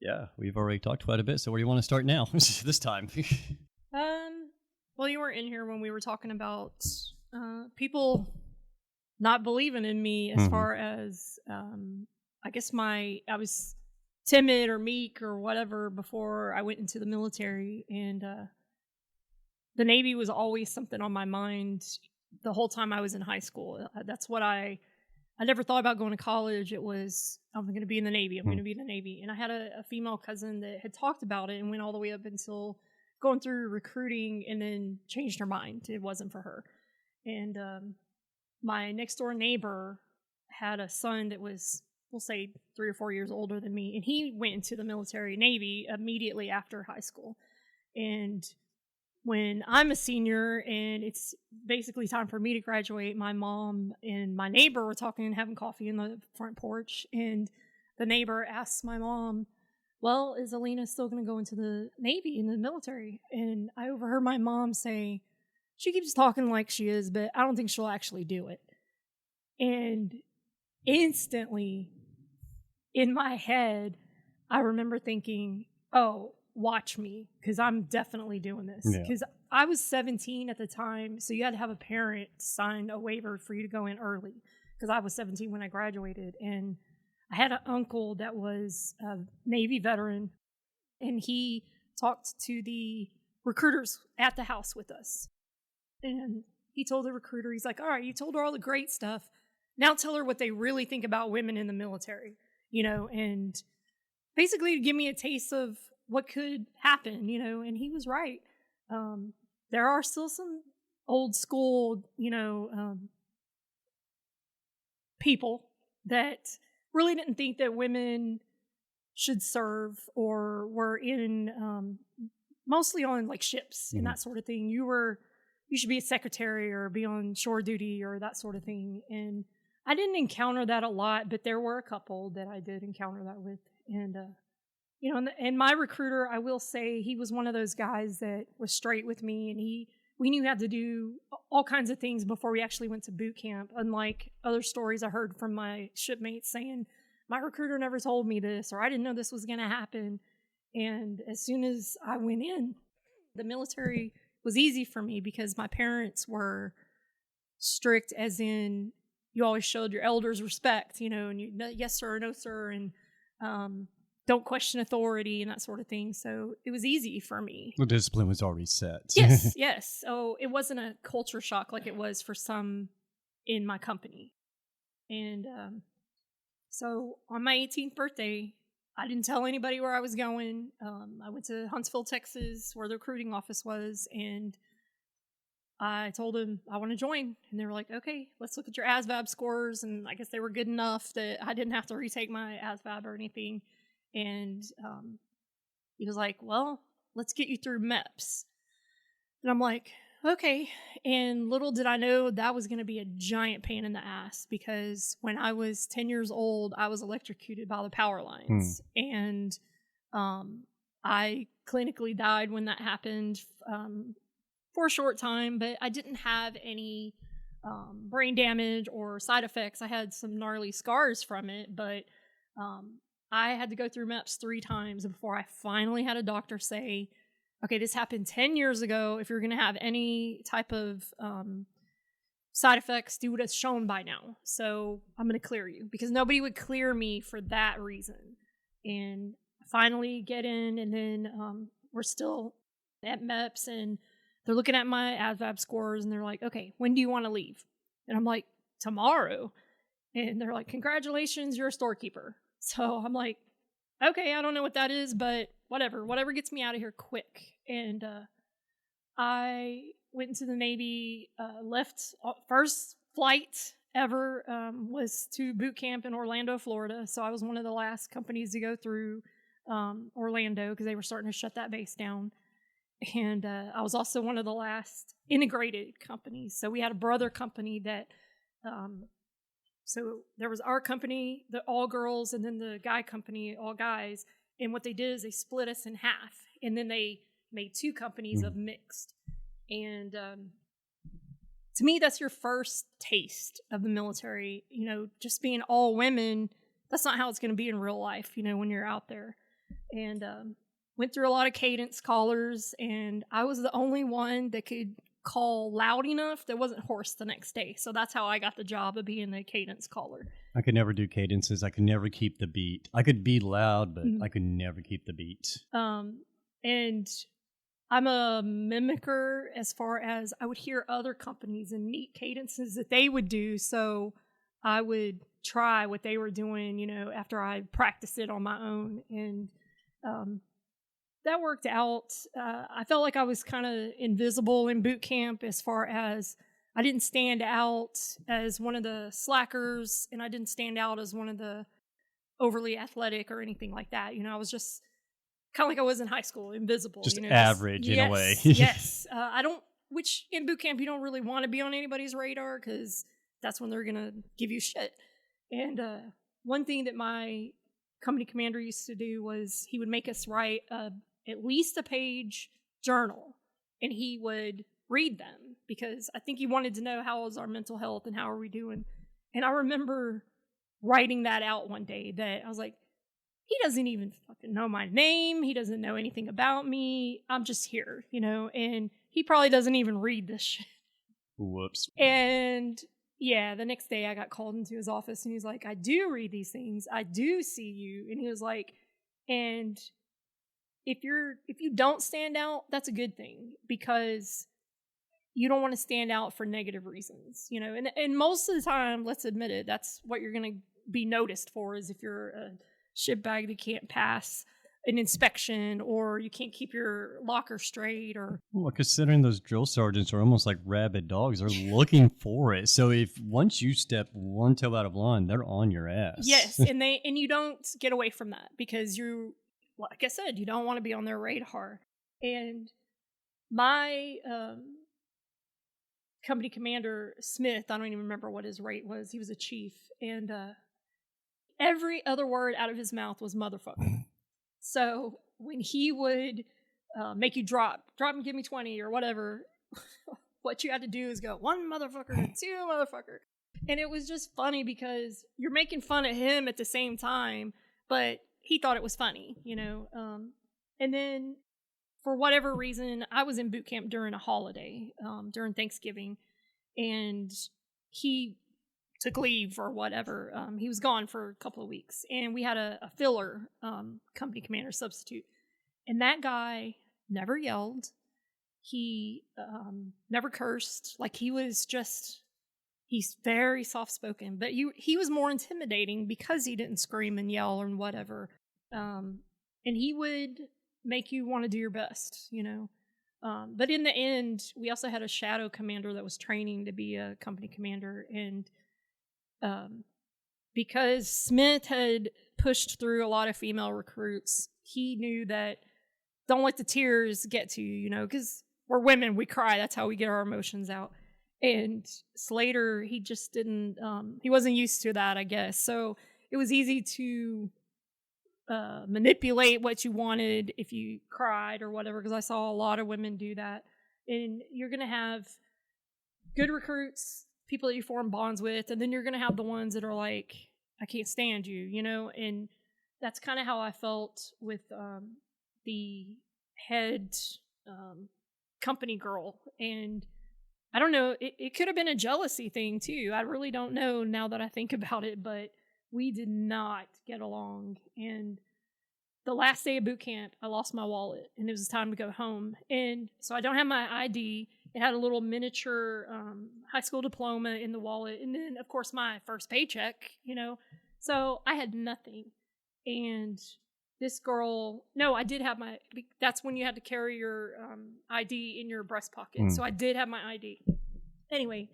Yeah, we've already talked quite a bit. So where do you want to start now? This time. Well, you weren't in here when we were talking about people not believing in me as far as, I guess I was timid or meek or whatever before I went into the military. And the Navy was always something on my mind the whole time I was in high school. That's what I never thought about going to college. It was, I'm going to be in the Navy. I'm going to be in the Navy. And I had a female cousin that had talked about it and went all the way up until going through recruiting and then changed her mind. It wasn't for her. And my next door neighbor had a son that was, we'll say 3 or 4 years older than me. And he went into the military Navy immediately after high school. And when I'm a senior and it's basically time for me to graduate, my mom and my neighbor were talking and having coffee in the front porch. And the neighbor asked my mom, well, is Elina still going to go into the Navy, in the military? And I overheard my mom say, she keeps talking like she is, but I don't think she'll actually do it. And instantly, in my head, I remember thinking, oh, watch me, because I'm definitely doing this. Because I was 17 at the time, so you had to have a parent sign a waiver for you to go in early, because I was 17 when I graduated. And I had an uncle that was a Navy veteran, and he talked to the recruiters at the house with us. And he told the recruiter, he's like, all right, you told her all the great stuff. Now tell her what they really think about women in the military, and basically to give me a taste of what could happen, and he was right. There are still some old school, people that really didn't think that women should serve or were in, mostly on like ships and that sort of thing. You should be a secretary or be on shore duty or that sort of thing. And I didn't encounter that a lot, but there were a couple that I did encounter that with. And, and my recruiter, I will say, he was one of those guys that was straight with me, and we knew how to do all kinds of things before we actually went to boot camp. Unlike other stories I heard from my shipmates saying, my recruiter never told me this, or I didn't know this was going to happen. And as soon as I went in, the military was easy for me because my parents were strict, as in you always showed your elders respect, and you yes sir, no sir, and don't question authority and that sort of thing. So it was easy for me. The discipline was already set. Yes. So it wasn't a culture shock like it was for some in my company. And so on my 18th birthday, I didn't tell anybody where I was going. I went to Huntsville, Texas, where the recruiting office was, and I told them I want to join. And they were like, okay, let's look at your ASVAB scores. And I guess they were good enough that I didn't have to retake my ASVAB or anything. And he was like, well, let's get you through MEPS. And I'm like, okay. And little did I know that was going to be a giant pain in the ass, because when I was 10 years old, I was electrocuted by the power lines. And I clinically died when that happened for a short time, but I didn't have any brain damage or side effects. I had some gnarly scars from it, but I had to go through MEPS 3 times before I finally had a doctor say, okay, this happened 10 years ago. If you're going to have any type of side effects, do what it's shown by now. So I'm going to clear you, because nobody would clear me for that reason. And finally get in, and then we're still at MEPS, and they're looking at my ASVAB scores, and they're like, okay, when do you want to leave? And I'm like, tomorrow. And they're like, congratulations, you're a storekeeper. So I'm like, okay, I don't know what that is, but whatever gets me out of here quick. And I went into the Navy, left, first flight ever was to boot camp in Orlando, Florida. So I was one of the last companies to go through Orlando, because they were starting to shut that base down. And I was also one of the last integrated companies. So we had a brother company that, so there was our company, the all girls, and then the guy company, all guys. And what they did is they split us in half, and then they made 2 companies of mixed. And to me, that's your first taste of the military. Just being all women, that's not how it's going to be in real life, when you're out there. and went through a lot of cadence callers, and I was the only one that could call loud enough that wasn't hoarse the next day. So that's how I got the job of being the cadence caller. I could never do cadences. I could never keep the beat. I could be loud, but I could never keep the beat. And I'm a mimicker as far as I would hear other companies and neat cadences that they would do. So I would try what they were doing, you know, after I practiced it on my own. And that worked out. I felt like I was kind of invisible in boot camp as far as I didn't stand out as one of the slackers, and I didn't stand out as one of the overly athletic or anything like that. You know, I was just kind of like I was in high school, invisible. Just you know, average in a way. Yes. Which in boot camp, you don't really want to be on anybody's radar because that's when they're going to give you shit. And one thing that my company commander used to do was he would make us write at least a page journal, and he would read them because I think he wanted to know how was our mental health and how are we doing. And I remember writing that out one day that I was like, he doesn't even fucking know my name. He doesn't know anything about me. I'm just here, you know, and he probably doesn't even read this shit. Whoops. And yeah, the next day I got called into his office and he's like, I do read these things. I do see you. And he was like, and if you don't stand out, that's a good thing because you don't want to stand out for negative reasons, you know, and most of the time, let's admit it, that's what you're going to be noticed for is if you're a shitbag that can't pass an inspection or you can't keep your locker straight or... Well, considering those drill sergeants are almost like rabid dogs, they're looking for it. So if once you step one toe out of line, they're on your ass. Yes, and you don't get away from that because you, like I said, you don't want to be on their radar. And my company commander, Smith, I don't even remember what his rate was. He was a chief. And every other word out of his mouth was motherfucker. So when he would make you drop and give me 20 or whatever, what you had to do is go, one motherfucker, two motherfucker. And it was just funny because you're making fun of him at the same time, but he thought it was funny, you know. And then for whatever reason, I was in boot camp during a holiday, during Thanksgiving, and he took leave or whatever. He was gone for a couple of weeks, and we had a filler company commander substitute. And that guy never yelled. He never cursed. Like, he's very soft-spoken, but he was more intimidating because he didn't scream and yell or whatever. And he would make you want to do your best, you know. But in the end, we also had a shadow commander that was training to be a company commander, and because Smith had pushed through a lot of female recruits, he knew that don't let the tears get to you, you know, because we're women, we cry. That's how we get our emotions out. And Slater, he just didn't, he wasn't used to that, I guess. So it was easy to manipulate what you wanted if you cried or whatever, because I saw a lot of women do that. And you're going to have good recruits, people that you form bonds with, and then you're going to have the ones that are like, I can't stand you, you know? And that's kind of how I felt with the head company girl. And I don't know, it could have been a jealousy thing too. I really don't know now that I think about it, but we did not get along. And the last day of boot camp, I lost my wallet and it was time to go home. And so I don't have my ID. It had a little miniature high school diploma in the wallet. And then, of course, my first paycheck, you know. So I had nothing. And this girl, no, I did have that's when you had to carry your ID in your breast pocket. So I did have my ID. Anyway,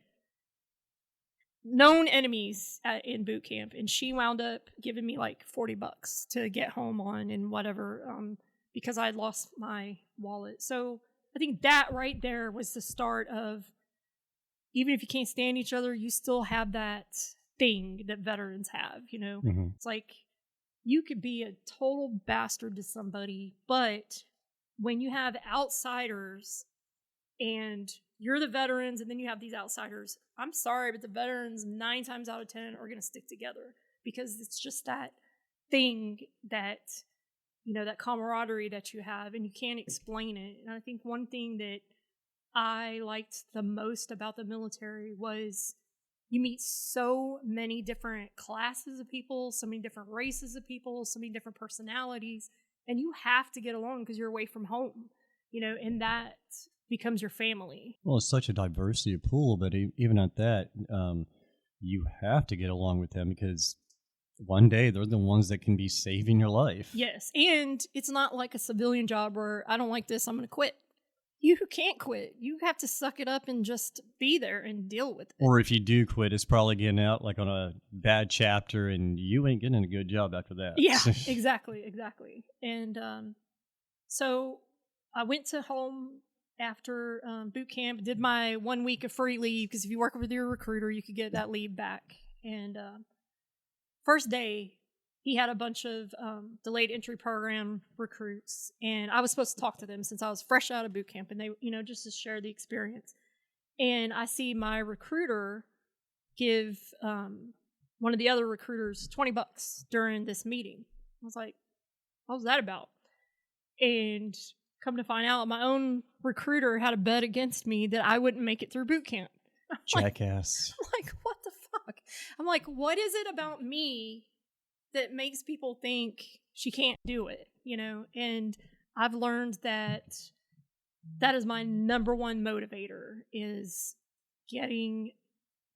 known enemies in boot camp, and she wound up giving me like $40 to get home on and whatever, because I had lost my wallet. So I think that right there was the start of, even if you can't stand each other, you still have that thing that veterans have, you know. It's like you could be a total bastard to somebody, but when you have outsiders and you're the veterans and then you have these outsiders, I'm sorry, but the veterans 9 times out of 10 are going to stick together because it's just that thing that that camaraderie that you have, and you can't explain it. And I think one thing that I liked the most about the military was you meet so many different classes of people, so many different races of people, so many different personalities, and you have to get along because you're away from home, and that becomes your family. Well, it's such a diversity of pool, but even at that, you have to get along with them because one day they're the ones that can be saving your life. Yes, and it's not like a civilian job where I don't like this, I'm going to quit. You can't quit. You have to suck it up and just be there and deal with it. Or if you do quit, it's probably getting out like on a bad chapter and you ain't getting a good job after that. Yeah, exactly. And so I went to home after boot camp, did my 1 week of free leave, because if you work with your recruiter, you could get that leave back. And first day, he had a bunch of delayed entry program recruits, and I was supposed to talk to them since I was fresh out of boot camp, and they, just to share the experience. And I see my recruiter give one of the other recruiters $20 during this meeting. I was like, what was that about? And come to find out, my own recruiter had a bet against me that I wouldn't make it through boot camp. Jackass. I'm like, what the fuck? I'm like, what is it about me that makes people think she can't do it, And I've learned that is my number one motivator, is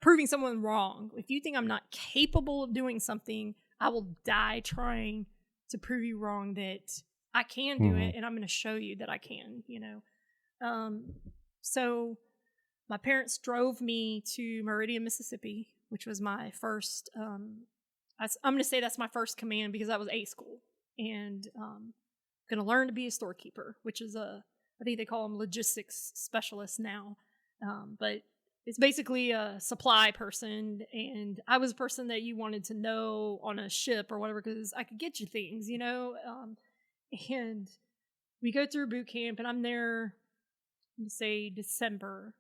proving someone wrong. If you think I'm not capable of doing something, I will die trying to prove you wrong that I can do it, and I'm going to show you that I can, So my parents drove me to Meridian, Mississippi, which was my first I'm going to say that's my first command because that was A school, and going to learn to be a storekeeper, which is I think they call them logistics specialists now, but it's basically a supply person, and I was a person that you wanted to know on a ship or whatever because I could get you things, and we go through boot camp, and I'm there, say December,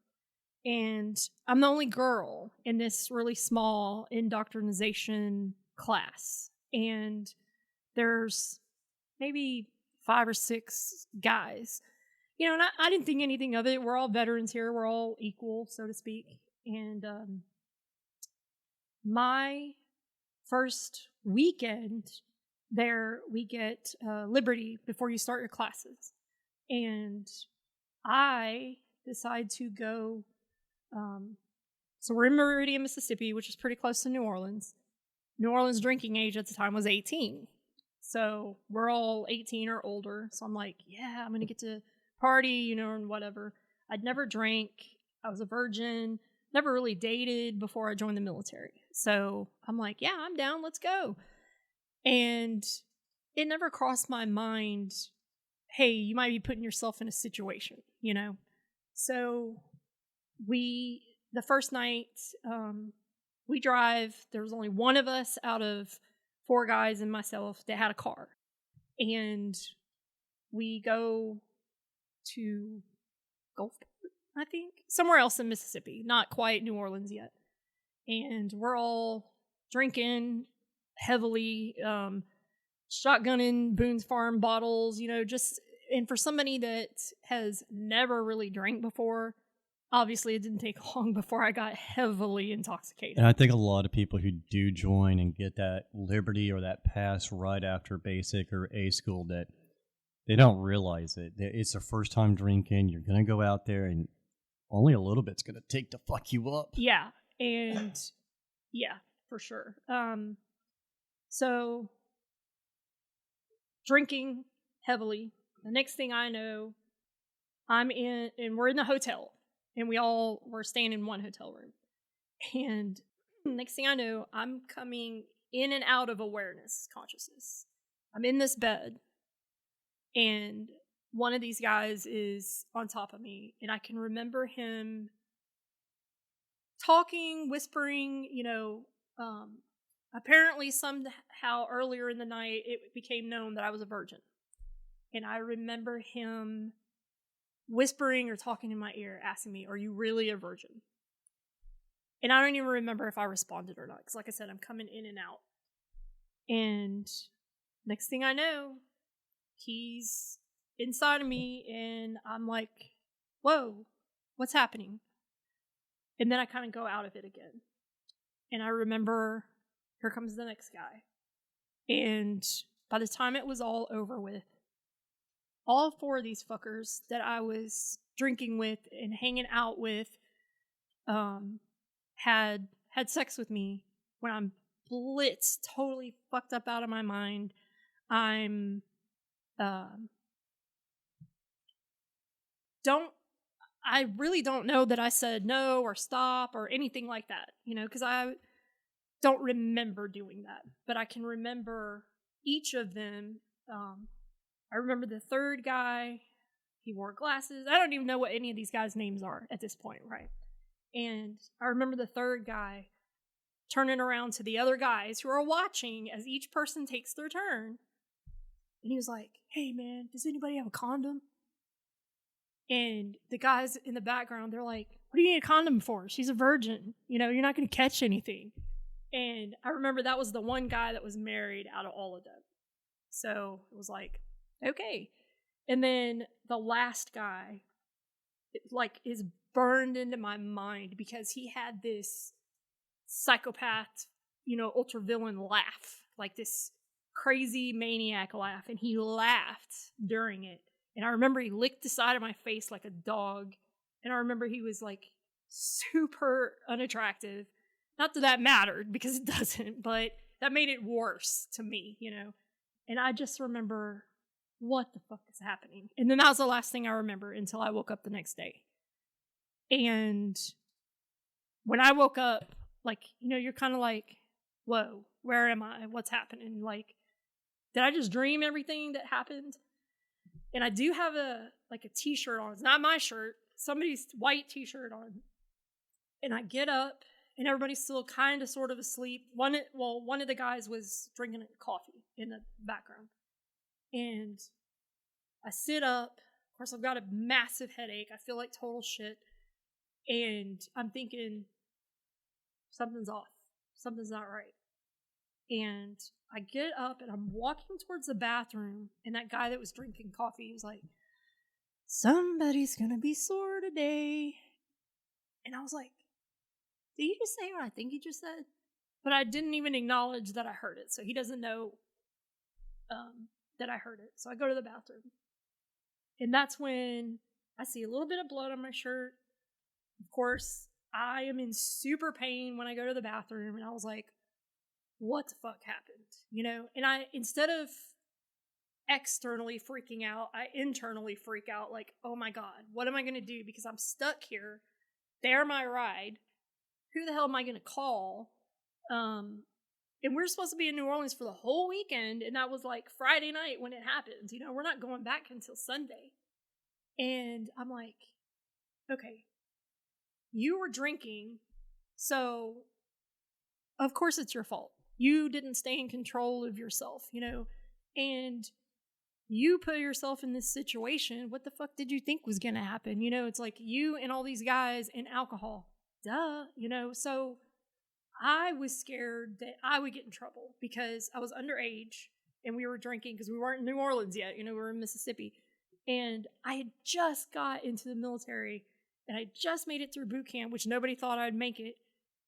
and I'm the only girl in this really small indoctrination class, and there's maybe 5 or 6 guys, and I didn't think anything of it. We're all veterans here. We're all equal, so to speak. And my first weekend there, we get Liberty before you start your classes, and I decide to go. So we're in Meridian, Mississippi, which is pretty close to New Orleans. New Orleans drinking age at the time was 18. So we're all 18 or older. So I'm like, yeah, I'm going to get to party, and whatever. I'd never drank. I was a virgin, never really dated before I joined the military. So I'm like, yeah, I'm down. Let's go. And it never crossed my mind, hey, you might be putting yourself in a situation, So the first night, we drive. There was only one of us out of 4 guys and myself that had a car. And we go to Gulfport, I think. Somewhere else in Mississippi. Not quite New Orleans yet. And we're all drinking heavily, shotgunning Boone's Farm bottles, and for somebody that has never really drank before, obviously it didn't take long before I got heavily intoxicated. And I think a lot of people who do join and get that Liberty or that pass right after basic or A school, that they don't realize it. It's their first time drinking. You're going to go out there and only a little bit's going to take to fuck you up. Yeah. And yeah, for sure. So drinking heavily. The next thing I know, we're in the hotel, and we're staying in one hotel room. And next thing I know, I'm coming in and out of awareness, consciousness. I'm in this bed, and one of these guys is on top of me, and I can remember him talking, whispering, apparently somehow earlier in the night, it became known that I was a virgin. And I remember him whispering or talking in my ear, asking me, are you really a virgin? And I don't even remember if I responded or not. Because like I said, I'm coming in and out. And next thing I know, he's inside of me, and I'm like, whoa, what's happening? And then I kind of go out of it again. And I remember, here comes the next guy. And by the time it was all over with, all 4 of these fuckers that I was drinking with and hanging out with had sex with me when I'm blitzed, totally fucked up out of my mind. I'm I really don't know that I said no or stop or anything like that, because I don't remember doing that. But I can remember each of them. I remember the third guy, he wore glasses. I don't even know what any of these guys' names are at this point, right? And I remember the third guy turning around to the other guys who are watching as each person takes their turn. And he was like, hey man, does anybody have a condom? And the guys in the background, they're like, what do you need a condom for? She's a virgin. You're not going to catch anything. And I remember that was the one guy that was married out of all of them. So it was like, okay. And then the last guy, is burned into my mind because he had this psychopath, ultra villain laugh, like this crazy maniac laugh. And he laughed during it. And I remember he licked the side of my face like a dog. And I remember he was like super unattractive. Not that that mattered, because it doesn't, but that made it worse to me, And I just remember, what the fuck is happening? And then that was the last thing I remember until I woke up the next day. And when I woke up, you're kind of like, whoa, where am I? What's happening? Did I just dream everything that happened? And I do have a t-shirt on. It's not my shirt. Somebody's white t-shirt on. And I get up, and everybody's still kind of sort of asleep. One of the guys was drinking coffee in the background. And I sit up. Of course, I've got a massive headache. I feel like total shit. And I'm thinking, something's off. Something's not right. And I get up, and I'm walking towards the bathroom, and that guy that was drinking coffee was like, somebody's gonna be sore today. And I was like, did he just say what I think he just said? But I didn't even acknowledge that I heard it, so he doesn't know that I heard it. So I go to the bathroom, and that's when I see a little bit of blood on my shirt. Of course, I am in super pain when I go to the bathroom, and I was like, what the fuck happened? And I, instead of externally freaking out, I internally freak out, like, oh my God, what am I going to do? Because I'm stuck here. They're my ride. Who the hell am I going to call? And we're supposed to be in New Orleans for the whole weekend, and that was like Friday night when it happened. We're not going back until Sunday. And I'm like, okay, you were drinking, so of course it's your fault. You didn't stay in control of yourself, and you put yourself in this situation. What the fuck did you think was going to happen? It's like you and all these guys and alcohol. Duh, so I was scared that I would get in trouble because I was underage and we were drinking because we weren't in New Orleans yet. We were in Mississippi. And I had just got into the military and I just made it through boot camp, which nobody thought I'd make it.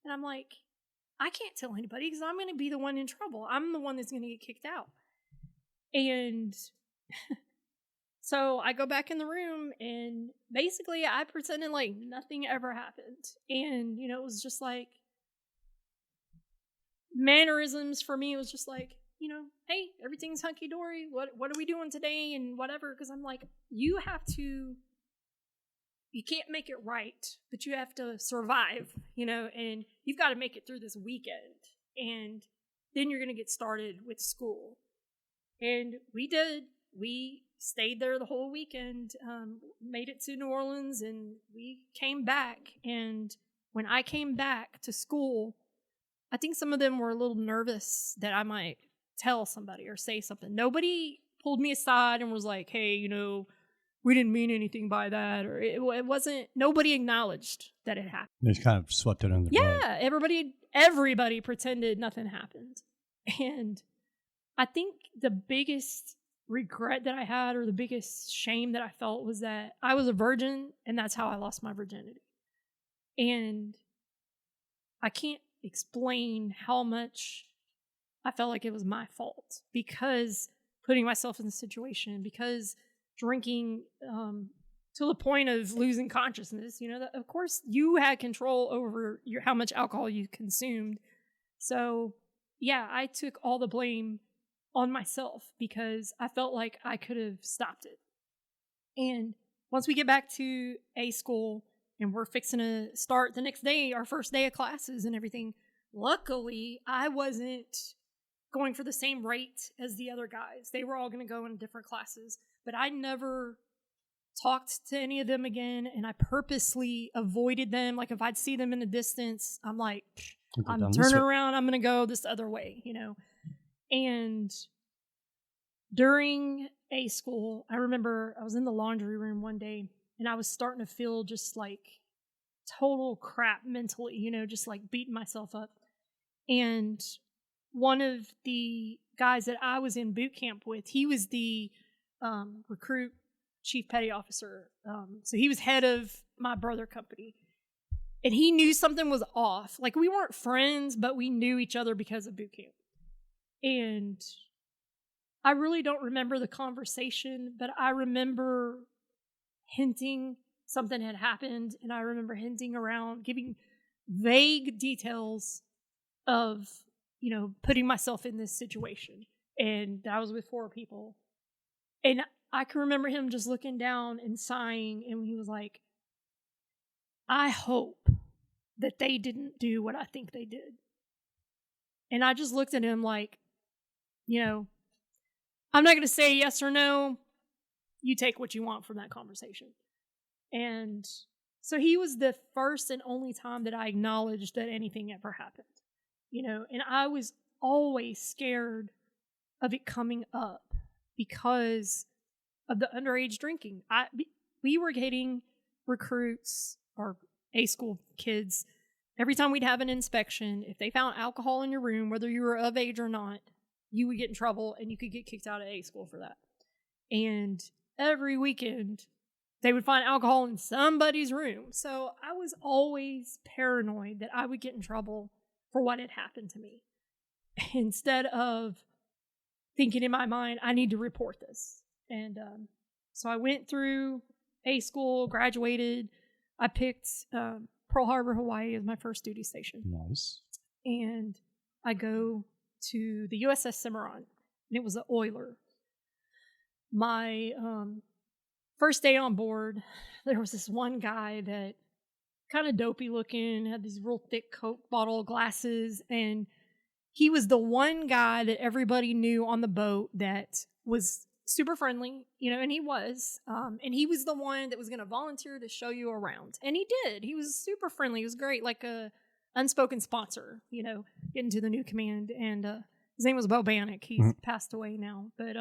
And I'm like, I can't tell anybody because I'm going to be the one in trouble. I'm the one that's going to get kicked out. And so I go back in the room and basically I pretended like nothing ever happened. And, it was just like mannerisms for me. It was just like, hey, everything's hunky-dory. What are we doing today? And whatever. Because I'm like, you can't make it right, but you have to survive, and you've got to make it through this weekend. And then you're going to get started with school. And we did. We stayed there the whole weekend, made it to New Orleans, and we came back. And when I came back to school, I think some of them were a little nervous that I might tell somebody or say something. Nobody pulled me aside and was like, hey, we didn't mean anything by that, or it wasn't, nobody acknowledged that it happened. They just kind of swept it under the rug. Yeah, everybody pretended nothing happened. And I think the biggest regret that I had, or the biggest shame that I felt, was that I was a virgin and that's how I lost my virginity. And I can't explain how much I felt like it was my fault, because putting myself in the situation, because drinking to the point of losing consciousness, that, of course, you had control over how much alcohol you consumed. So, yeah, I took all the blame on myself because I felt like I could have stopped it. And once we get back to A school and we're fixing to start the next day, our first day of classes and everything, luckily, I wasn't going for the same rate as the other guys. They were all going to go in different classes, but I never talked to any of them again, and I purposely avoided them. Like, if I'd see them in the distance, I'm like, I'm turning around, I'm going to go this other way, And during A school, I remember I was in the laundry room one day, and I was starting to feel just like total crap mentally, just like beating myself up. And one of the guys that I was in boot camp with, he was the recruit chief petty officer. So he was head of my brother company. And he knew something was off. Like, we weren't friends, but we knew each other because of boot camp. And I really don't remember the conversation, but I remember hinting something had happened. And I remember hinting around, giving vague details of, putting myself in this situation. And I was with 4 people. And I can remember him just looking down and sighing. And he was like, I hope that they didn't do what I think they did. And I just looked at him like, I'm not going to say yes or no. You take what you want from that conversation. And so he was the first and only time that I acknowledged that anything ever happened. And I was always scared of it coming up because of the underage drinking. We were getting recruits or A school kids. Every time we'd have an inspection, if they found alcohol in your room, whether you were of age or not, you would get in trouble and you could get kicked out of A school for that. And every weekend, they would find alcohol in somebody's room. So I was always paranoid that I would get in trouble for what had happened to me, instead of thinking in my mind, I need to report this. And so I went through A school, graduated. I picked Pearl Harbor, Hawaii as my first duty station. Nice. And I go to the USS Cimarron, and it was an oiler. My first day on board, there was this one guy that kind of dopey looking, had these real thick Coke bottle glasses, and he was the one guy that everybody knew on the boat that was super friendly, and he was. And he was the one that was going to volunteer to show you around. And he did. He was super friendly. He was great, like a unspoken sponsor, getting to the new command. And his name was Bo Bannock. He's passed away now. But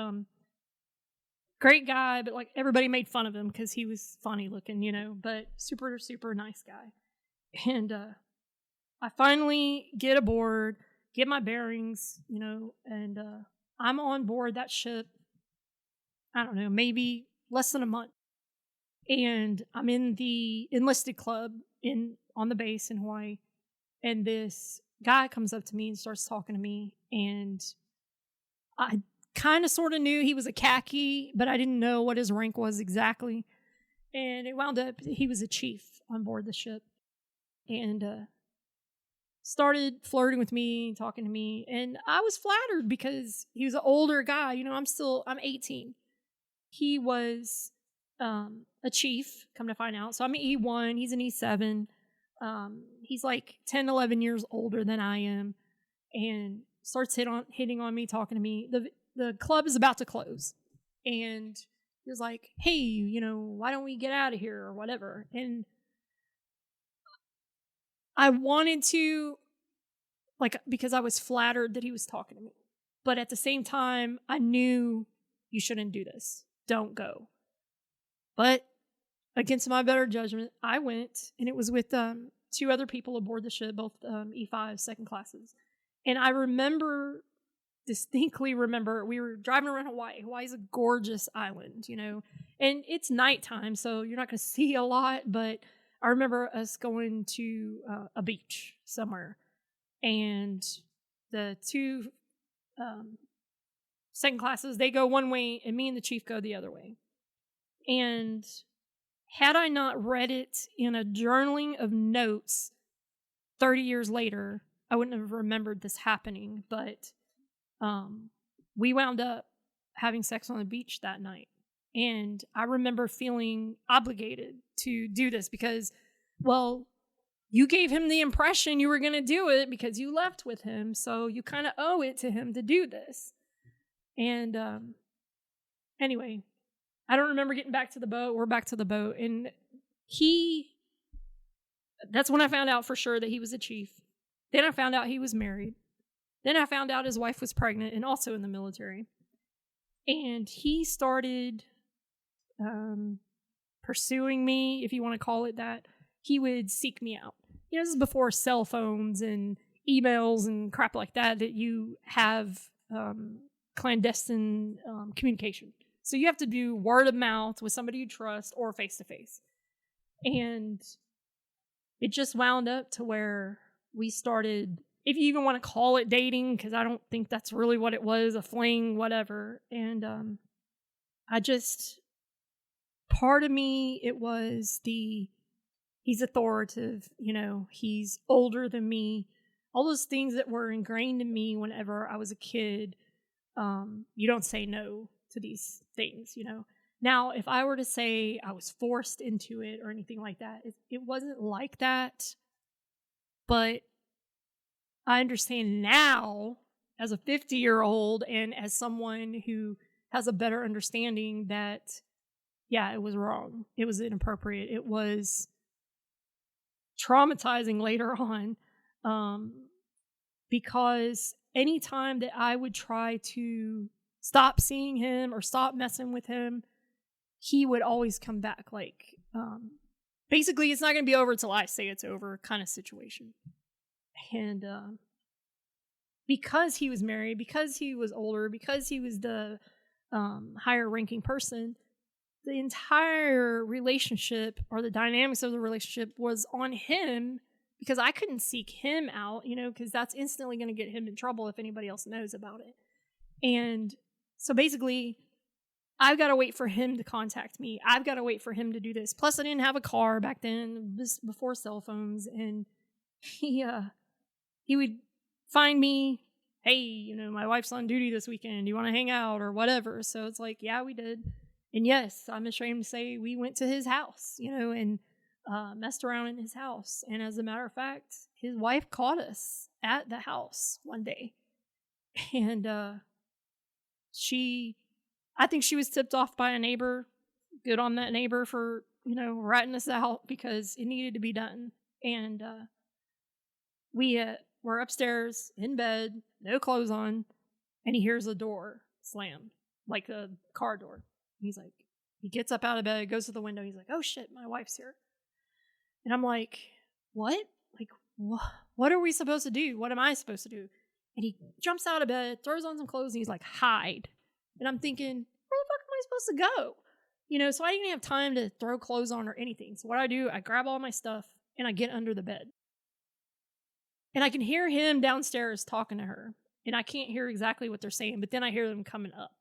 great guy, but like everybody made fun of him because he was funny looking, but super, super nice guy. And I finally get aboard, get my bearings, and I'm on board that ship, I don't know, maybe less than a month. And I'm in the enlisted club on the base in Hawaii. And this guy comes up to me and starts talking to me. And I kind of sort of knew he was a khaki, but I didn't know what his rank was exactly. And it wound up, he was a chief on board the ship. And started flirting with me, talking to me. And I was flattered because he was an older guy. I'm 18. He was a chief, come to find out. So I'm an E1, he's an E7. He's like 10, 11 years older than I am. And starts hitting on me, talking to me. The club is about to close. And he was like, hey, why don't we get out of here or whatever? And I wanted to, because I was flattered that he was talking to me. But at the same time, I knew you shouldn't do this. Don't go. But against my better judgment, I went, and it was with 2 other people aboard the ship, both E5 second classes. And I remember distinctly remember we were driving around Hawaii. Hawaii's a gorgeous island, and it's nighttime, so you're not going to see a lot. But I remember us going to a beach somewhere, and the two second classes, they go one way, and me and the chief go the other way. And had I not read it in a journaling of notes 30 years later, I wouldn't have remembered this happening. But we wound up having sex on the beach that night. And I remember feeling obligated to do this because, well, you gave him the impression you were going to do it because you left with him. So you kind of owe it to him to do this. And anyway, I don't remember getting back to the boat. We're back to the boat. And that's when I found out for sure that he was a chief. Then I found out he was married. Then I found out his wife was pregnant and also in the military. And he started pursuing me, if you want to call it that. He would seek me out. This is before cell phones and emails and crap like that you have clandestine communication. So you have to do word of mouth with somebody you trust or face-to-face. And it just wound up to where we started, if you even want to call it dating, because I don't think that's really what it was, a fling, whatever. And part of me, it was he's authoritative, he's older than me. All those things that were ingrained in me whenever I was a kid, you don't say no to these things, Now, if I were to say I was forced into it or anything like that, it wasn't like that. But I understand now, as a 50-year-old and as someone who has a better understanding that, yeah, it was wrong. It was inappropriate. It was traumatizing later on, because anytime that I would try to stop seeing him or stop messing with him, he would always come back. Like, basically, it's not going to be over till I say it's over kind of situation. And because he was married, because he was older, because he was the higher ranking person, the entire relationship or the dynamics of the relationship was on him, because I couldn't seek him out, because that's instantly going to get him in trouble if anybody else knows about it. And so basically, I've got to wait for him to contact me. I've got to wait for him to do this. Plus, I didn't have a car back then, this before cell phones. And he would find me, hey, my wife's on duty this weekend. Do you want to hang out or whatever? So it's like, yeah, we did. And yes, I'm ashamed to say we went to his house, and messed around in his house. And as a matter of fact, his wife caught us at the house one day. And I think she was tipped off by a neighbor. Good on that neighbor for, ratting us out, because it needed to be done. And we were upstairs in bed, no clothes on, and he hears a door slam, like a car door. He's like, he gets up out of bed, goes to the window. He's like, oh shit, my wife's here. And I'm like, what? Like, what are we supposed to do? What am I supposed to do? And he jumps out of bed, throws on some clothes, and he's like, hide. And I'm thinking, where the fuck am I supposed to go? So I didn't even have time to throw clothes on or anything. So what I do, I grab all my stuff and I get under the bed. And I can hear him downstairs talking to her. And I can't hear exactly what they're saying, but then I hear them coming up.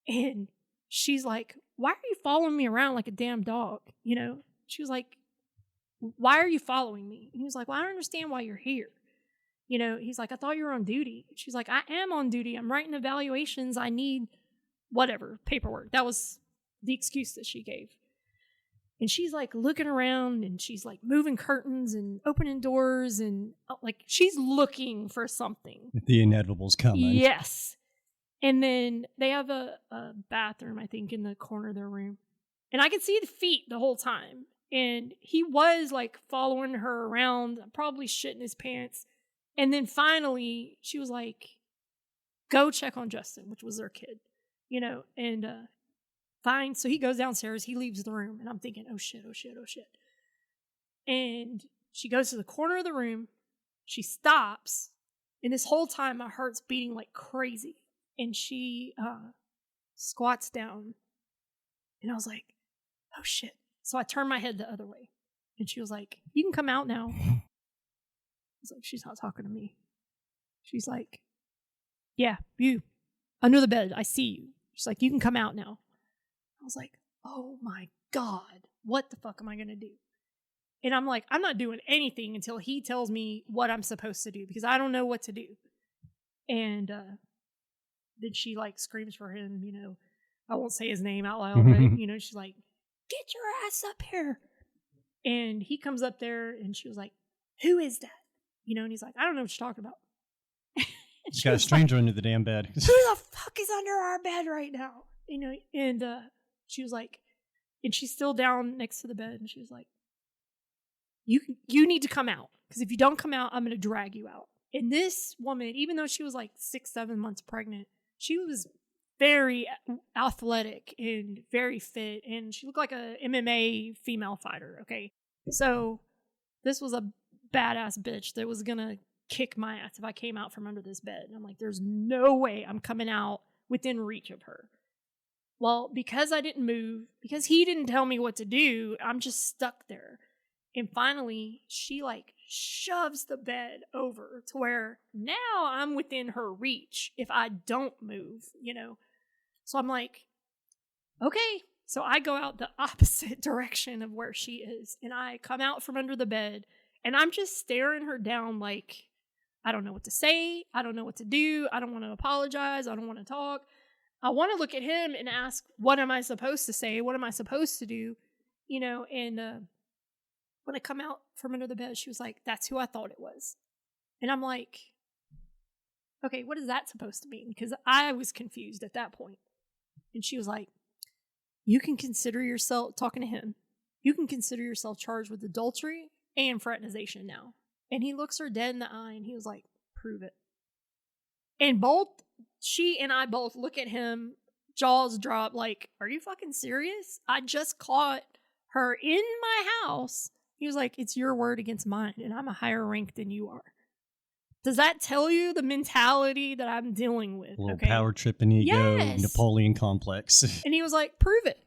And she's like, why are you following me around like a damn dog? She was like, why are you following me? And he was like, well, I don't understand why you're here. He's like, I thought you were on duty. She's like, I am on duty. I'm writing evaluations. I need whatever, paperwork. That was the excuse that she gave. And she's like looking around and she's like moving curtains and opening doors and like she's looking for something. The inevitable's coming. Yes. And then they have a bathroom, I think, in the corner of their room. And I could see the feet the whole time. And he was like following her around, probably shitting his pants. And then finally, she was like, go check on Justin, which was their kid, and fine. So he goes downstairs, he leaves the room, and I'm thinking, oh shit, oh shit, oh shit. And she goes to the corner of the room, she stops, And this whole time, my heart's beating like crazy. And she squats down. And I was like, oh shit. So I turned my head the other way. And she was like, you can come out now. I was like, she's not talking to me. She's like, yeah, you. Under the bed, I see you. She's like, you can come out now. I was like, oh my God, what the fuck am I going to do? And I'm like, I'm not doing anything until he tells me what I'm supposed to do because I don't know what to do. And then she like screams for him, you know, I won't say his name out loud, but you know, she's like, get your ass up here. And he comes up there and she was like, who is that? You know, and he's like, I don't know what you're talking about. She's got a stranger under the damn bed. Who the fuck is under our bed right now? You know, and she was like, and she's still down next to the bed, and she was like, you need to come out, because if you don't come out, I'm going to drag you out. And this woman, even though she was like 6-7 months pregnant, she was very athletic and very fit, and she looked like a MMA female fighter, okay? So this was a badass bitch that was going to kick my ass if I came out from under this bed. And I'm like, there's no way I'm coming out within reach of her. Well, because I didn't move, because he didn't tell me what to do, I'm just stuck there. And finally, she like shoves the bed over to where now I'm within her reach if I don't move, you know? So I'm like, okay. So I go out the opposite direction of where she is. And I come out from under the bed and I'm just staring her down like, I don't know what to say. I don't know what to do. I don't want to apologize. I don't want to talk. I want to look at him and ask, what am I supposed to say? What am I supposed to do? You know, and when I come out from under the bed, she was like, that's who I thought it was. And I'm like, okay, what is that supposed to mean? Because I was confused at that point. And she was like, you can consider yourself, talking to him, you can consider yourself charged with adultery and fraternization now. And he looks her dead in the eye and he was like, prove it. And both she and I both look at him, jaws drop, like, are you fucking serious? I just caught her in my house. He was like, it's your word against mine, and I'm a higher rank than you are. Does that tell you the mentality that I'm dealing with? A little power trip and ego, yes. Napoleon complex. And he was like, prove it.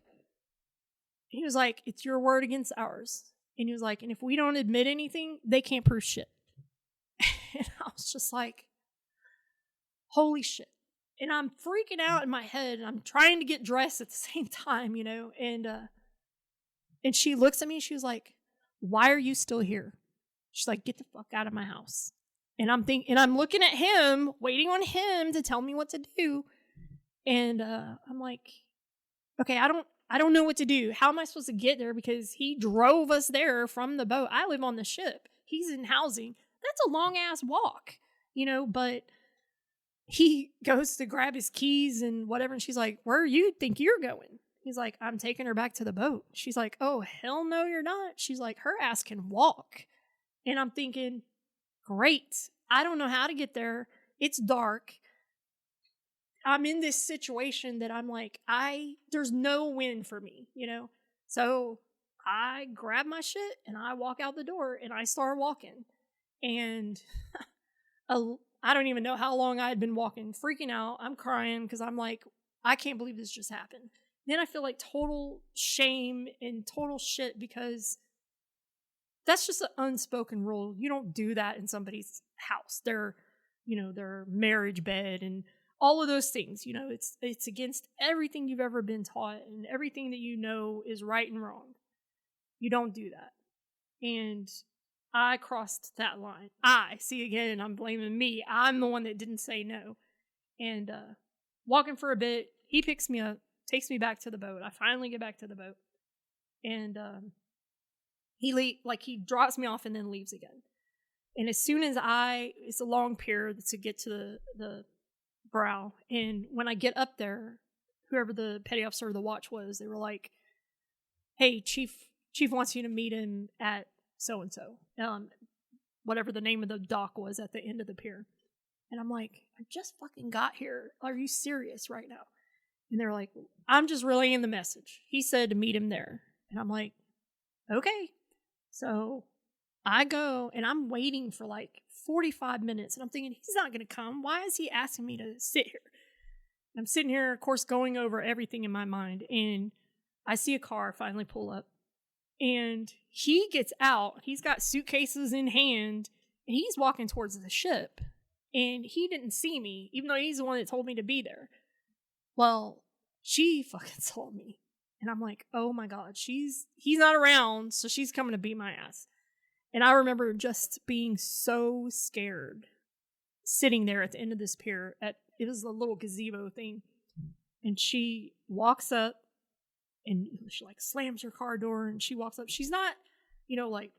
He was like, it's your word against ours. And he was like, and if we don't admit anything, they can't prove shit. And I was just like, holy shit. And I'm freaking out in my head, and I'm trying to get dressed at the same time, you know. And she looks at me, and she was like, why are you still here? She's like, get the fuck out of my house. And I'm looking at him, waiting on him to tell me what to do. And I'm like, okay, I don't know what to do. How am I supposed to get there? Because he drove us there from the boat. I live on the ship. He's in housing. That's a long ass walk, you know, but he goes to grab his keys and whatever. And she's like, where do you think you're going? He's like, I'm taking her back to the boat. She's like, oh, hell no, you're not. She's like, her ass can walk. And I'm thinking, great. I don't know how to get there. It's dark. I'm in this situation that I'm like, there's no win for me, you know? So I grab my shit and I walk out the door and I start walking. And I don't even know how long I had been walking, freaking out. I'm crying because I'm like, I can't believe this just happened. Then I feel like total shame and total shit because that's just an unspoken rule. You don't do that in somebody's house. Their marriage bed and all of those things, you know, it's against everything you've ever been taught and everything that you know is right and wrong. You don't do that. And I crossed that line. I'm blaming me. I'm the one that didn't say no. And walking for a bit, he picks me up, takes me back to the boat. I finally get back to the boat. And he drops me off and then leaves again. And as soon as it's a long pier to get to the brow. And when I get up there, whoever the petty officer of the watch was, they were like, hey, Chief wants you to meet him at so-and-so. Whatever the name of the dock was at the end of the pier. And I'm like, I just fucking got here. Are you serious right now? And they're like, I'm just relaying the message. He said to meet him there. And I'm like, okay. So I go and I'm waiting for like 45 minutes and I'm thinking, he's not going to come. Why is he asking me to sit here? I'm sitting here, of course, going over everything in my mind. And I see a car finally pull up. And he gets out. He's got suitcases in hand. And he's walking towards the ship. And he didn't see me, even though he's the one that told me to be there. Well, she fucking saw me. And I'm like, oh my God, he's not around, so she's coming to beat my ass. And I remember just being so scared, sitting there at the end of this pier. It was a little gazebo thing. And she walks up and she like slams her car door and she walks up. She's not, like,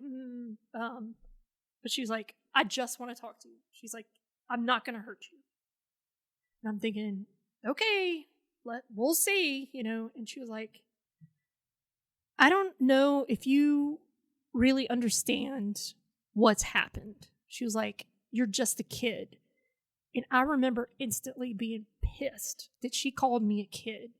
but she's like, I just want to talk to you. She's like, I'm not going to hurt you. And I'm thinking, okay, we'll see, And she was like, I don't know if you really understand what's happened. She was like, you're just a kid. And I remember instantly being pissed that she called me a kid,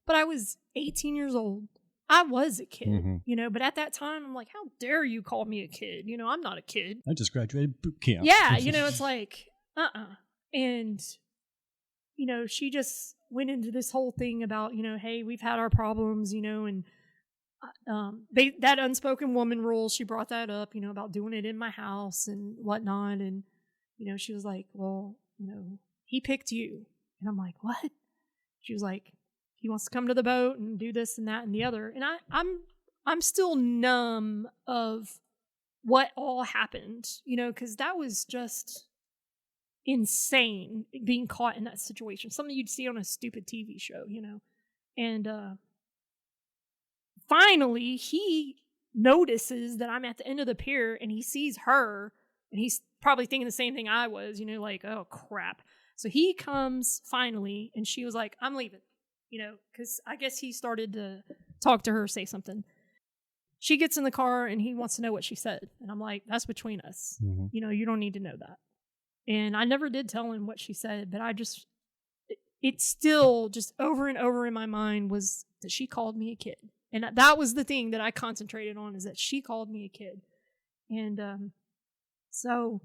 But I was 18 years old. I was a kid, But at that time, I'm like, how dare you call me a kid? I'm not a kid. I just graduated boot camp. Yeah, it's like, And, she just went into this whole thing about, hey, we've had our problems, and that unspoken woman rule, she brought that up, about doing it in my house and whatnot. And, she was like, well, he picked you. And I'm like, what? She was like, he wants to come to the boat and do this and that and the other. And I'm still numb of what all happened, because that was just insane being caught in that situation. Something you'd see on a stupid TV show, And finally, he notices that I'm at the end of the pier and he sees her and he's probably thinking the same thing I was, like, oh crap. So he comes finally and she was like, I'm leaving, because I guess he started to talk to her, say something. She gets in the car and he wants to know what she said. And I'm like, that's between us. You don't need to know that. And I never did tell him what she said, but it still just over and over in my mind was that she called me a kid. And that was the thing that I concentrated on, is that she called me a kid. And so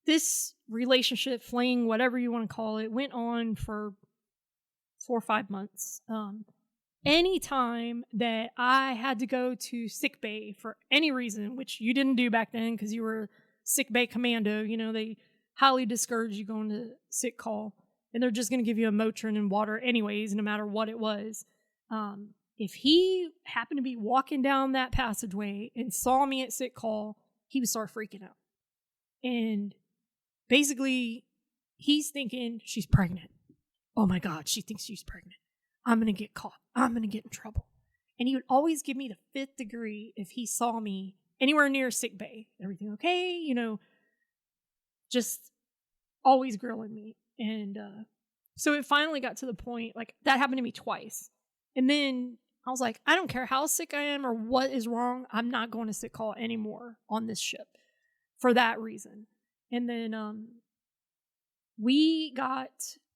this relationship, fling, whatever you want to call it, went on for 4 or 5 months. Anytime that I had to go to sick bay for any reason, which you didn't do back then because you were sick bay commando, they highly discourage you going to sick call. And they're just going to give you a Motrin and water anyways, no matter what it was. If he happened to be walking down that passageway and saw me at sick call, he would start freaking out. And basically, he's thinking, she's pregnant. Oh my God, she thinks she's pregnant. I'm going to get caught. I'm going to get in trouble. And he would always give me the 5th degree if he saw me anywhere near sick bay. Everything okay? Just always grilling me. And so it finally got to the point, like, that happened to me twice. And then I was like, I don't care how sick I am or what is wrong. I'm not going to sick call anymore on this ship for that reason. And then we got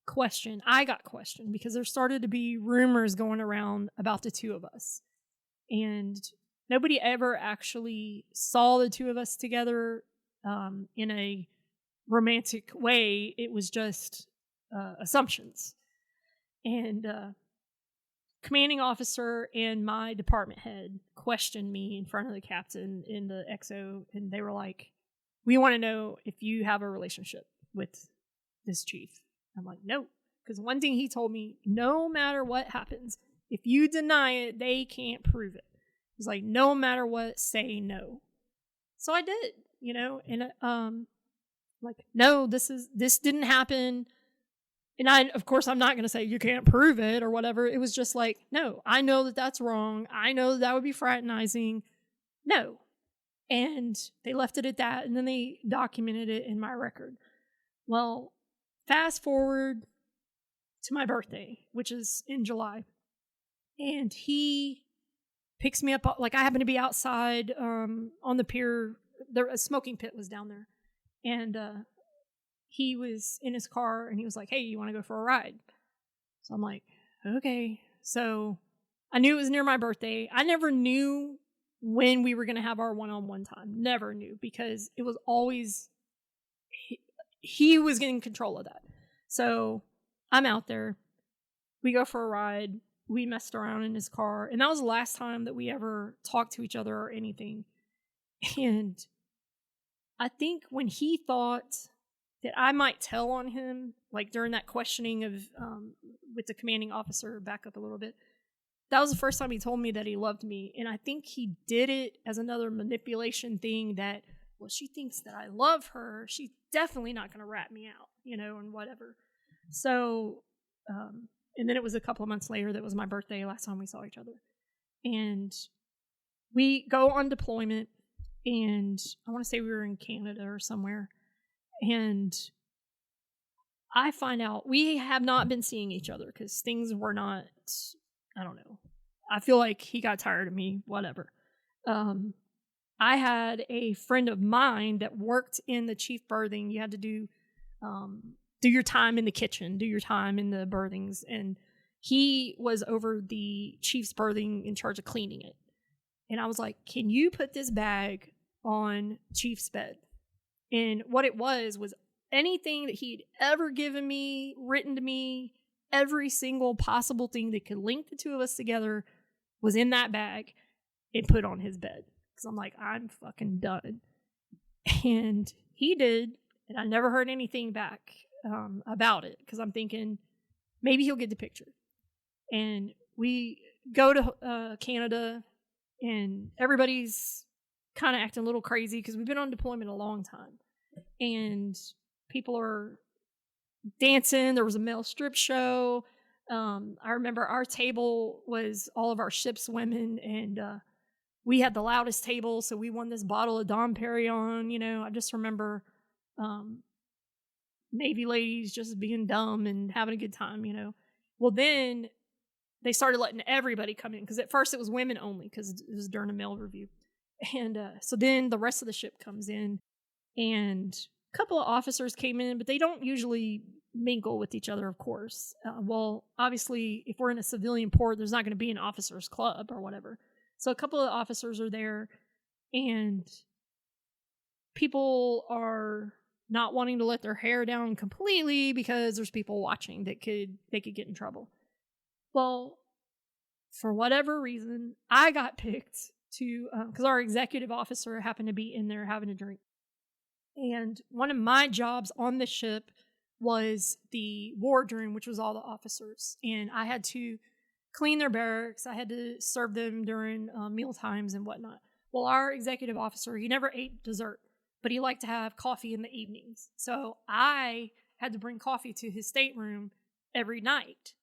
questioned. I got questioned because there started to be rumors going around about the two of us. And nobody ever actually saw the two of us together in a romantic way. It was just assumptions. And commanding officer and my department head questioned me in front of the captain in the XO, and they were like, we want to know if you have a relationship with this chief. I'm like, no, because one thing he told me, no matter what happens, if you deny it, they can't prove it. He's like, no matter what, say no. So I did, and like, no, this didn't happen. And of course, I'm not going to say you can't prove it or whatever. It was just like, no, I know that that's wrong. I know that would be fraternizing. No. And they left it at that. And then they documented it in my record. Well, fast forward to my birthday, which is in July. And he picks me up. Like, I happen to be outside on the pier. A smoking pit was down there. And he was in his car and he was like, hey, you want to go for a ride? So I'm like, okay. So I knew it was near my birthday. I never knew when we were going to have our one-on-one time. Never knew, because it was always he was getting control of that. So I'm out there. We go for a ride. We messed around in his car. And that was the last time that we ever talked to each other or anything. And I think when he thought that I might tell on him, like during that questioning of with the commanding officer, back up a little bit, that was the first time he told me that he loved me. And I think he did it as another manipulation thing that, well, she thinks that I love her. She's definitely not going to rat me out, and whatever. So, and then it was a couple of months later that was my birthday last time we saw each other. And we go on deployment, and I want to say we were in Canada or somewhere. And I find out we have not been seeing each other because things were not, I don't know. I feel like he got tired of me, whatever. I had a friend of mine that worked in the chief berthing. You had to do your time in the kitchen, do your time in the berthings. And he was over the chief's berthing in charge of cleaning it. And I was like, can you put this bag on chief's bed? And what it was anything that he'd ever given me, written to me, every single possible thing that could link the two of us together was in that bag and put on his bed. Because I'm like, I'm fucking done. And he did. And I never heard anything back about it, because I'm thinking maybe he'll get the picture. And we go to Canada, and everybody's kind of acting a little crazy because we've been on deployment a long time. And people are dancing. There was a male strip show. I remember our table was all of our ship's women, and we had the loudest table, so we won this bottle of Dom Perignon. I just remember Navy ladies just being dumb and having a good time. Well, then they started letting everybody come in, because at first it was women only because it was during a male review. And so then the rest of the ship comes in, and a couple of officers came in, but they don't usually mingle with each other, of course. Well, obviously, if we're in a civilian port, there's not going to be an officers club or whatever. So a couple of officers are there, and people are not wanting to let their hair down completely because there's people watching that they could get in trouble. Well, for whatever reason, I got picked to, because our executive officer happened to be in there having a drink. And one of my jobs on the ship was the wardroom, which was all the officers. And I had to clean their barracks. I had to serve them during meal times and whatnot. Well, our executive officer, he never ate dessert, but he liked to have coffee in the evenings. So I had to bring coffee to his stateroom every night.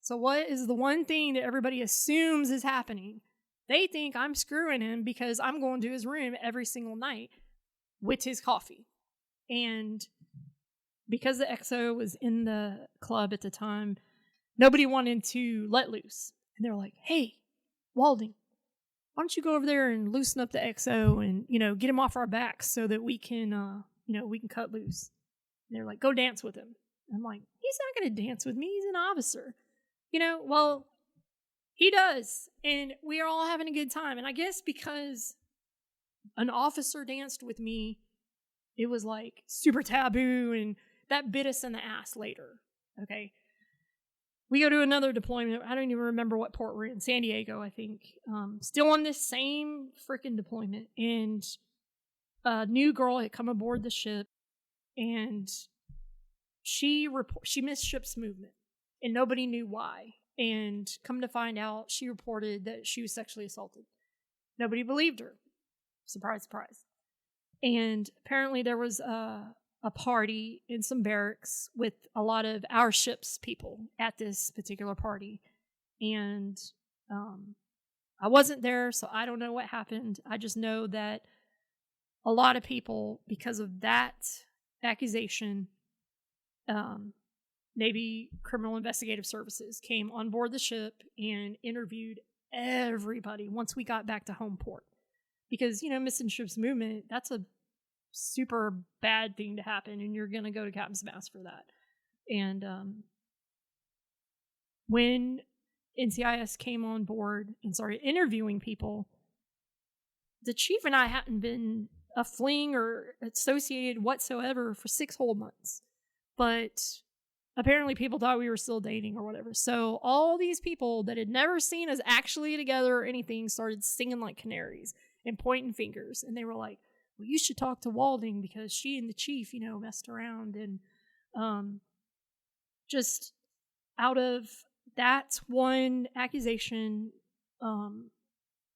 So what is the one thing that everybody assumes is happening? They think I'm screwing him because I'm going to his room every single night with his coffee. And because the XO was in the club at the time, nobody wanted to let loose. And they were like, hey, Walding, why don't you go over there and loosen up the XO and, get him off our backs so that we can, we can cut loose. And they're like, go dance with him. I'm like, he's not going to dance with me. He's an officer. Well, he does. And we are all having a good time. And I guess because an officer danced with me, it was like super taboo, and that bit us in the ass later. Okay. We go to another deployment. I don't even remember what port we're in. San Diego, I think. Still on this same freaking deployment. And a new girl had come aboard the ship, and she missed ship's movement, and nobody knew why. And come to find out, she reported that she was sexually assaulted. Nobody believed her. Surprise, surprise. And apparently there was a party in some barracks with a lot of our ship's people at this particular party. And I wasn't there, so I don't know what happened. I just know that a lot of people, because of that accusation, Navy Criminal Investigative Services came on board the ship and interviewed everybody once we got back to home port. Because, missing ship's movement, that's a super bad thing to happen, and you're going to go to Captain's Mast for that. And when NCIS came on board and started interviewing people, the chief and I hadn't been a fling or associated whatsoever for 6 whole months. But apparently people thought we were still dating or whatever. So all these people that had never seen us actually together or anything started singing like canaries and pointing fingers. And they were like, well, you should talk to Walding because she and the chief, messed around. And just out of that one accusation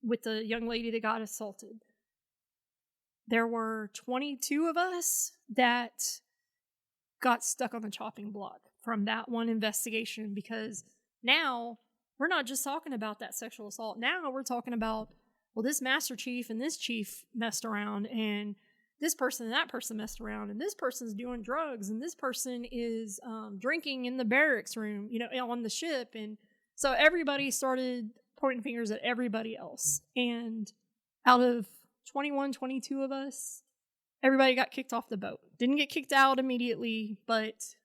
with the young lady that got assaulted, there were 22 of us that got stuck on the chopping block from that one investigation, because now we're not just talking about that sexual assault. Now we're talking about, well, this master chief and this chief messed around, and this person and that person messed around, and this person's doing drugs, and this person is drinking in the barracks room, on the ship. And so everybody started pointing fingers at everybody else. And out of 21, 22 of us, everybody got kicked off the boat. Didn't get kicked out immediately, but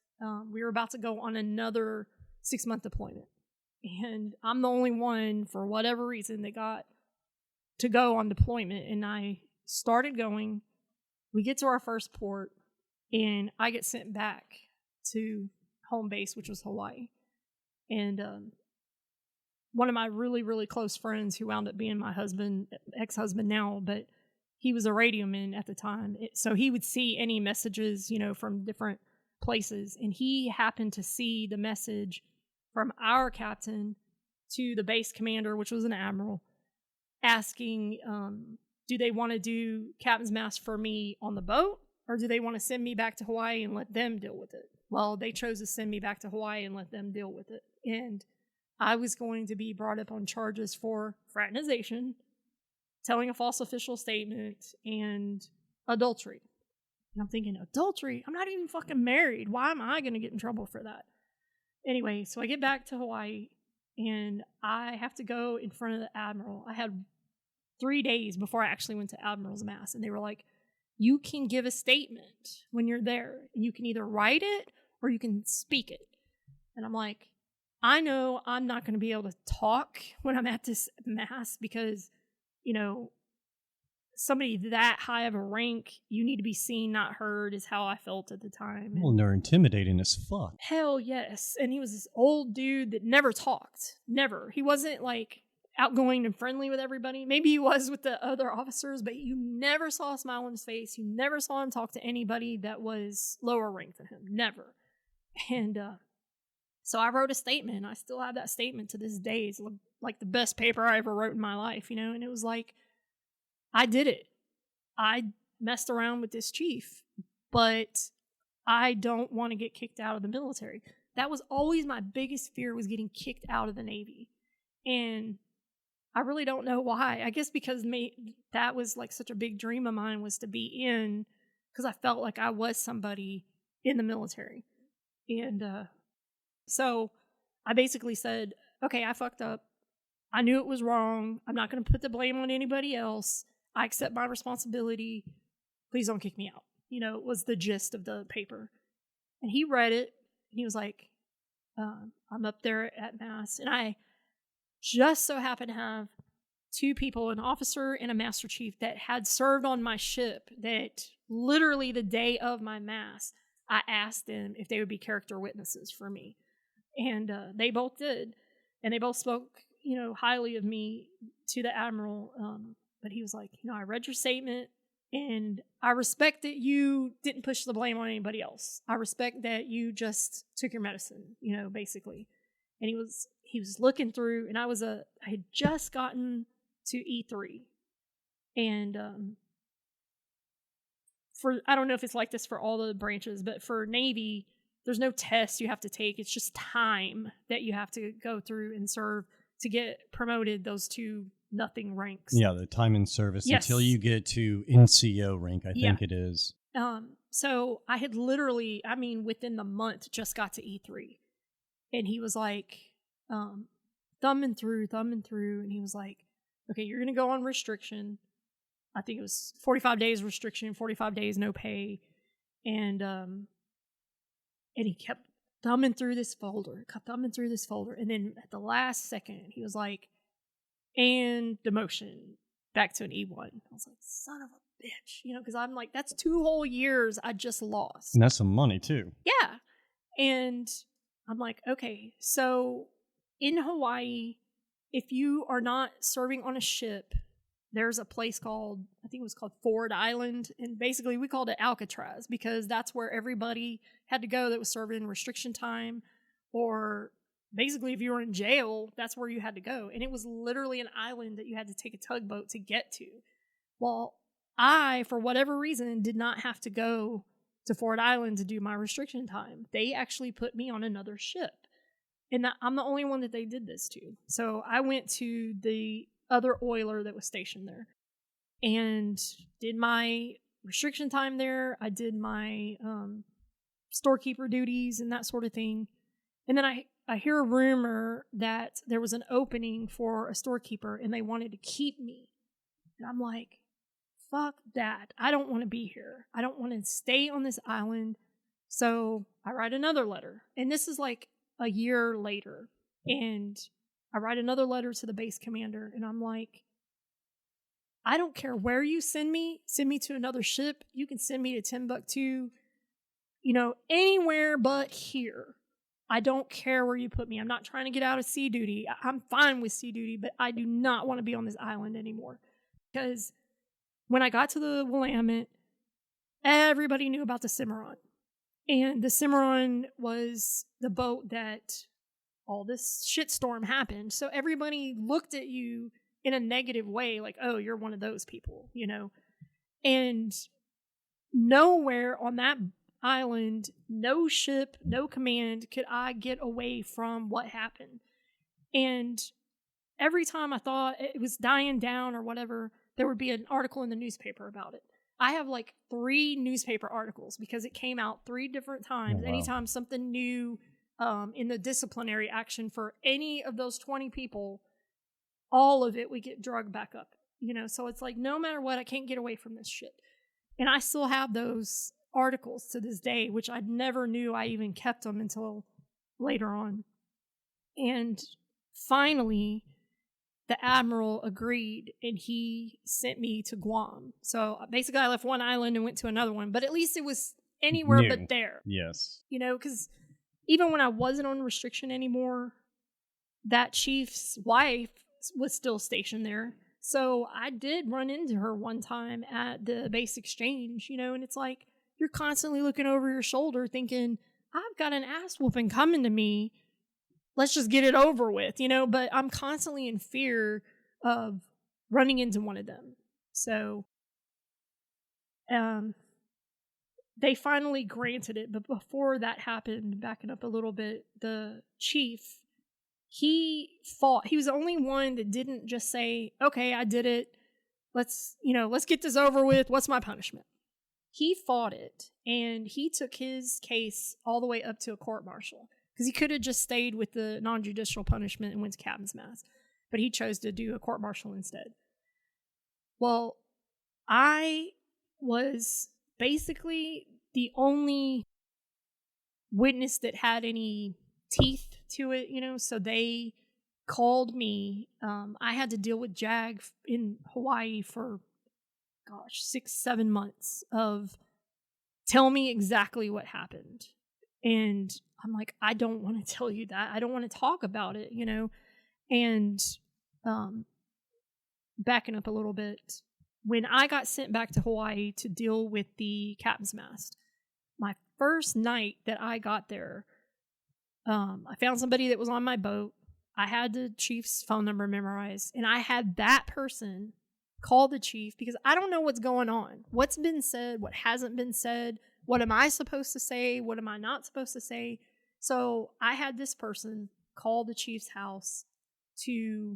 we were about to go on another 6-month deployment. And I'm the only one, for whatever reason, that got to go on deployment. And I started going. We get to our first port, and I get sent back to home base, which was Hawaii. And one of my really, really close friends, who wound up being my ex-husband now, but he was a radioman at the time. So he would see any messages, from different places. And he happened to see the message from our captain to the base commander, which was an admiral, asking, do they want to do captain's mast for me on the boat, or do they want to send me back to Hawaii and let them deal with it? Well, they chose to send me back to Hawaii and let them deal with it. And I was going to be brought up on charges for fraternization, telling a false official statement, and adultery. And I'm thinking, adultery? I'm not even fucking married. Why am I going to get in trouble for that? Anyway, so I get back to Hawaii, and I have to go in front of the admiral. I had 3 days before I actually went to Admiral's Mass, and they were like, you can give a statement when you're there, and you can either write it or you can speak it. And I'm like, I know I'm not going to be able to talk when I'm at this Mass, because, somebody that high of a rank, you need to be seen, not heard, is how I felt at the time. Well, and they're intimidating as fuck. Hell yes. And he was this old dude that never talked. Never. He wasn't like outgoing and friendly with everybody. Maybe he was with the other officers, but you never saw a smile on his face. You never saw him talk to anybody that was lower ranked than him. Never. And so I wrote a statement. I still have that statement to this day. It's like the best paper I ever wrote in my life, and it was like, I did it. I messed around with this chief, but I don't want to get kicked out of the military. That was always my biggest fear, was getting kicked out of the Navy. And I really don't know why. I guess because that was like such a big dream of mine, was to be in, because I felt like I was somebody in the military. And so I basically said, okay, I fucked up. I knew it was wrong. I'm not going to put the blame on anybody else. I accept my responsibility. Please don't kick me out. Was the gist of the paper. And he read it, and he was like, I'm up there at Mass. And I just so happened to have 2 people, an officer and a master chief, that had served on my ship, that literally the day of my Mass, I asked them if they would be character witnesses for me. And they both did. And they both spoke, highly of me to the admiral. But he was like, I read your statement, and I respect that you didn't push the blame on anybody else. I respect that you just took your medicine, basically. And he was looking through, and I had just gotten to E3. And I don't know if it's like this for all the branches, but for Navy, there's no test you have to take. It's just time that you have to go through and serve to get promoted those 2 nothing ranks. Yeah, the time in service, yes, until you get to NCO rank, I think it is. So I had literally, within the month, just got to E3. And he was like, thumbing through, and he was like, okay, you're going to go on restriction. I think it was 45 days restriction, 45 days no pay. And he kept thumbing through this folder. And then at the last second, he was like, and demotion, back to an E1. I was like, son of a bitch, because I'm like, that's 2 whole years I just lost. And that's some money too. Yeah. And I'm like, okay, so in Hawaii, if you are not serving on a ship, there's a place called, I think it was called Ford Island. And basically we called it Alcatraz because that's where everybody had to go that was serving restriction time, or basically if you were in jail, that's where you had to go. And it was literally an island that you had to take a tugboat to get to. Well, I, for whatever reason, did not have to go to Ford Island to do my restriction time. They actually put me on another ship. And I'm the only one that they did this to. So I went to the other oiler that was stationed there and did my restriction time there. I did my storekeeper duties and that sort of thing. And then I hear a rumor that there was an opening for a storekeeper and they wanted to keep me. And I'm like, fuck that. I don't want to be here. I don't want to stay on this island. So I write another letter. And this is like a year later. And I write another letter to the base commander. And I'm like, I don't care where you send me to another ship. You can send me to Timbuktu, anywhere but here. I don't care where you put me. I'm not trying to get out of sea duty. I'm fine with sea duty, but I do not want to be on this island anymore. Because when I got to the Willamette, everybody knew about the Cimarron. And the Cimarron was the boat that all this shitstorm happened. So everybody looked at you in a negative way, like, oh, you're one of those people, And nowhere on that island, no ship, no command could I get away from what happened. And every time I thought it was dying down or whatever, there would be an article in the newspaper about it. I have like 3 newspaper articles because it came out 3 different times. Oh, wow. Anytime something new in the disciplinary action for any of those 20 people, all of it would get drugged back up. So it's like, no matter what, I can't get away from this shit. And I still have those articles to this day, which I never knew I even kept them until later on. And finally, the admiral agreed and he sent me to Guam. So basically I left one island and went to another one, but at least it was anywhere new. But there. Yes. Because even when I wasn't on restriction anymore, that chief's wife was still stationed there. So I did run into her one time at the base exchange, and it's like, you're constantly looking over your shoulder thinking, I've got an ass whooping coming to me. Let's just get it over with, but I'm constantly in fear of running into one of them. So they finally granted it. But before that happened, backing up a little bit, the chief, he fought. He was the only one that didn't just say, okay, I did it. Let's get this over with. What's my punishment? He fought it, and he took his case all the way up to a court-martial. Because he could have just stayed with the non-judicial punishment and went to captain's mast. But he chose to do a court-martial instead. Well, I was basically the only witness that had any teeth to it, so they called me. I had to deal with JAG in Hawaii for, 6-7 months of tell me exactly what happened. And I'm like, I don't want to tell you that. I don't want to talk about it, And backing up a little bit, when I got sent back to Hawaii to deal with the captain's mast, my first night that I got there, I found somebody that was on my boat. I had the chief's phone number memorized, and I had that person call the chief because I don't know what's going on. What's been said, what hasn't been said. What am I supposed to say? What am I not supposed to say? So I had this person call the chief's house to,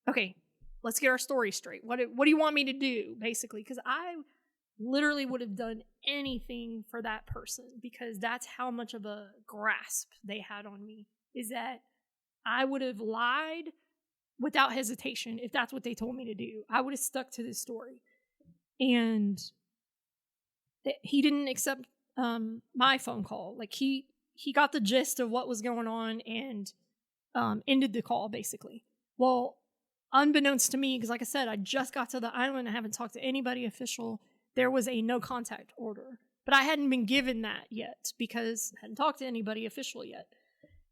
okay, let's get our story straight. What do you want me to do, basically? Because I literally would have done anything for that person because that's how much of a grasp they had on me, is that I would have lied without hesitation if that's what they told me to do. I would have stuck to this story. And he didn't accept my phone call. Like he got the gist of what was going on and ended the call, basically. Well, unbeknownst to me, because like I said, I just got to the island. I haven't talked to anybody official. There was a no contact order, but I hadn't been given that yet because I hadn't talked to anybody official yet.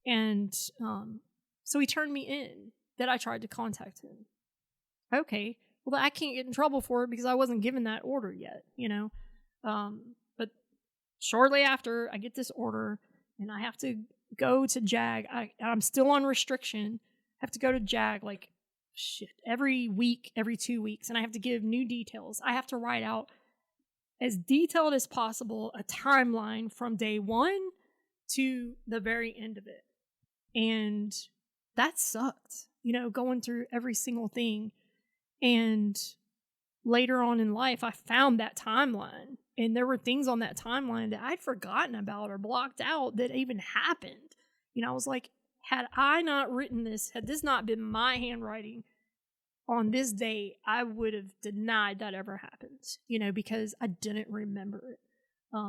And so he turned me in that I tried to contact him. Okay, well, I can't get in trouble for it because I wasn't given that order yet, you know. But shortly after, I get this order and I have to go to JAG. I'm still on restriction. I have to go to JAG like every week, every 2 weeks, and I have to give new details. I have to write out as detailed as possible a timeline from day one to the very end of it. And that sucked, you know, going through every single thing. And later on in life, I found that timeline, and there were things on that timeline that I'd forgotten about or blocked out that even happened. You know, I was like, had I not written this, had this not been my handwriting on this day, I would have denied that ever happened, you know, because I didn't remember it.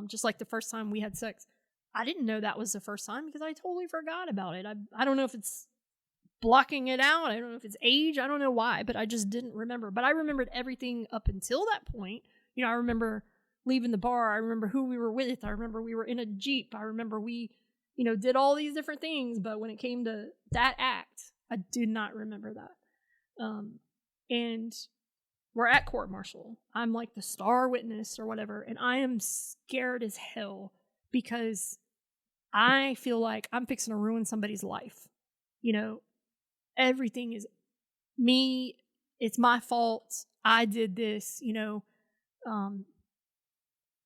Just like the first time we had sex, I didn't know that was the first time because I totally forgot about it. I don't know if it's blocking it out. I don't know if it's age. I don't know why, but I just didn't remember. But I remembered everything up until that point. You know, I remember leaving the bar. I remember who we were with. I remember we were in a Jeep. I remember we, you know, did all these different things. But when it came to that act, I did not remember that. And we're at court martial. I'm like the star witness or whatever. And I am scared as hell because I feel like I'm fixing to ruin somebody's life. You know, everything is me. It's my fault. I did this, you know.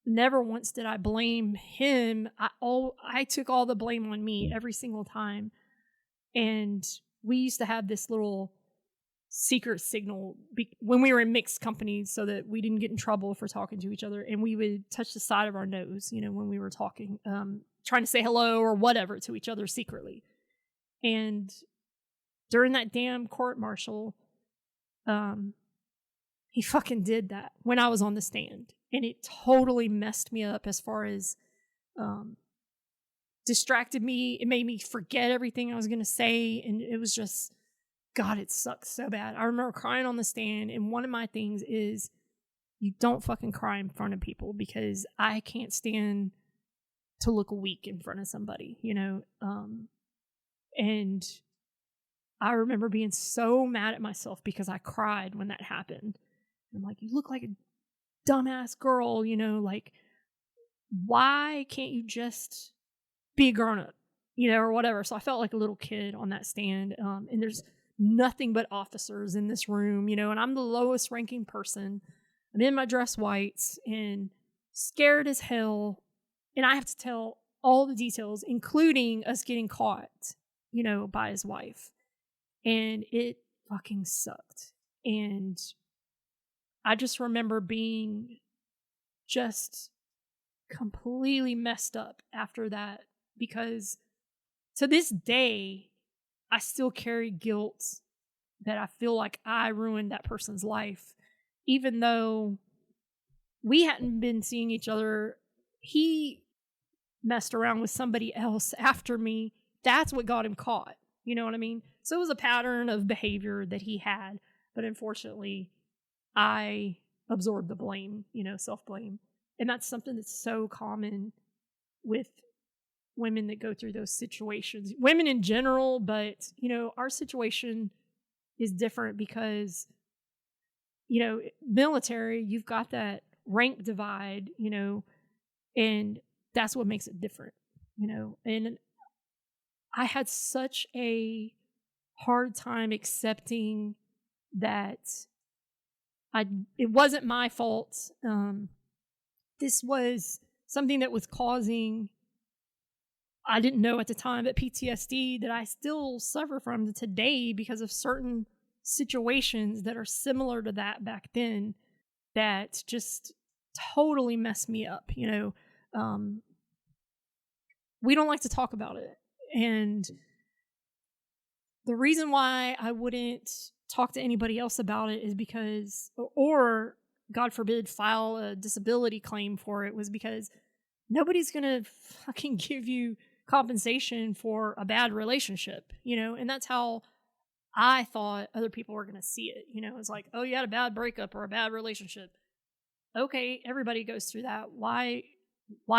Never once did I blame him. I took all the blame on me every single time. And we used to have this little secret signal when we were in mixed companies so that we didn't get in trouble for talking to each other. And we would touch the side of our nose, you know, when we were talking, trying to say hello or whatever to each other secretly. And during that damn court martial, he fucking did that when I was on the stand. And it totally messed me up as far as distracted me. It made me forget everything I was going to say. And it was just, God, it sucked so bad. I remember crying on the stand. And one of my things is you don't fucking cry in front of people because I can't stand to look weak in front of somebody, you know? And I remember being so mad at myself because I cried when that happened. I'm like, you look like a dumbass girl, you know, like, why can't you just be a grown up, you know, or whatever. So I felt like a little kid on that stand. And there's nothing but officers in this room, you know, and I'm the lowest ranking person. I'm in my dress whites and scared as hell. And I have to tell all the details, including us getting caught, you know, by his wife. And it fucking sucked. And I just remember being just completely messed up after that, because to this day, I still carry guilt that I feel like I ruined that person's life, even though we hadn't been seeing each other. He messed around with somebody else after me. That's what got him caught. You know what I mean? So it was a pattern of behavior that he had, but unfortunately, I absorbed the blame, you know, self-blame. And that's something that's so common with women that go through those situations. Women in general, but, you know, our situation is different because, you know, military, you've got that rank divide, you know, and that's what makes it different, you know. And I had such a hard time accepting that it wasn't my fault. This was something that was causing, I didn't know at the time, but PTSD that I still suffer from today because of certain situations that are similar to that back then that just totally messed me up, you know. We don't like to talk about it. And the reason why I wouldn't talk to anybody else about it is because, or God forbid, file a disability claim for it, was because nobody's going to fucking give you compensation for a bad relationship, you know? And that's how I thought other people were going to see it. It's like, oh, you had a bad breakup or a bad relationship. Okay, everybody goes through that. Why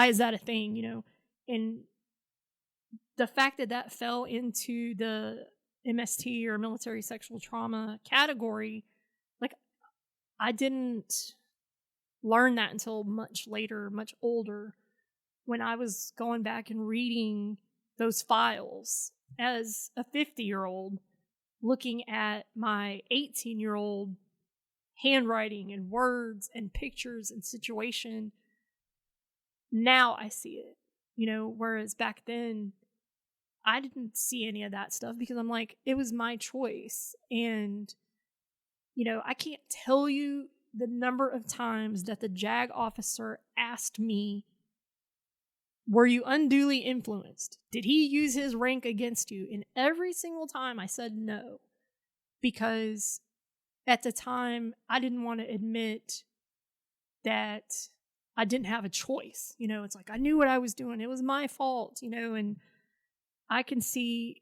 is that a thing? And the fact that fell into the MST or military sexual trauma category, like, I didn't learn that until much later, much older, when I was going back and reading those files as a 50-year-old, looking at my 18-year-old handwriting and words and pictures and situation. Now I see it, whereas back then I didn't see any of that stuff because I'm like, it was my choice. And, I can't tell you the number of times that the JAG officer asked me, were you unduly influenced? Did he use his rank against you? And every single time I said no, because at the time I didn't want to admit that I didn't have a choice. It's like, I knew what I was doing. It was my fault, and I can see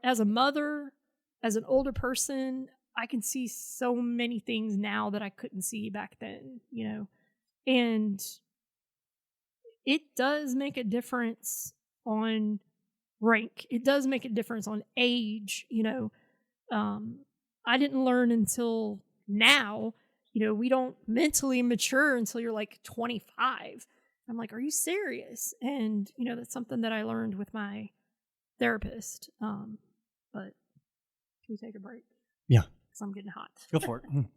as a mother, as an older person, I can see so many things now that I couldn't see back then, and it does make a difference on rank. It does make a difference on age, I didn't learn until now, we don't mentally mature until you're like 25. I'm like, are you serious? And, that's something that I learned with my therapist. But can we take a break? Yeah. Because I'm getting hot. Go for it. Okay.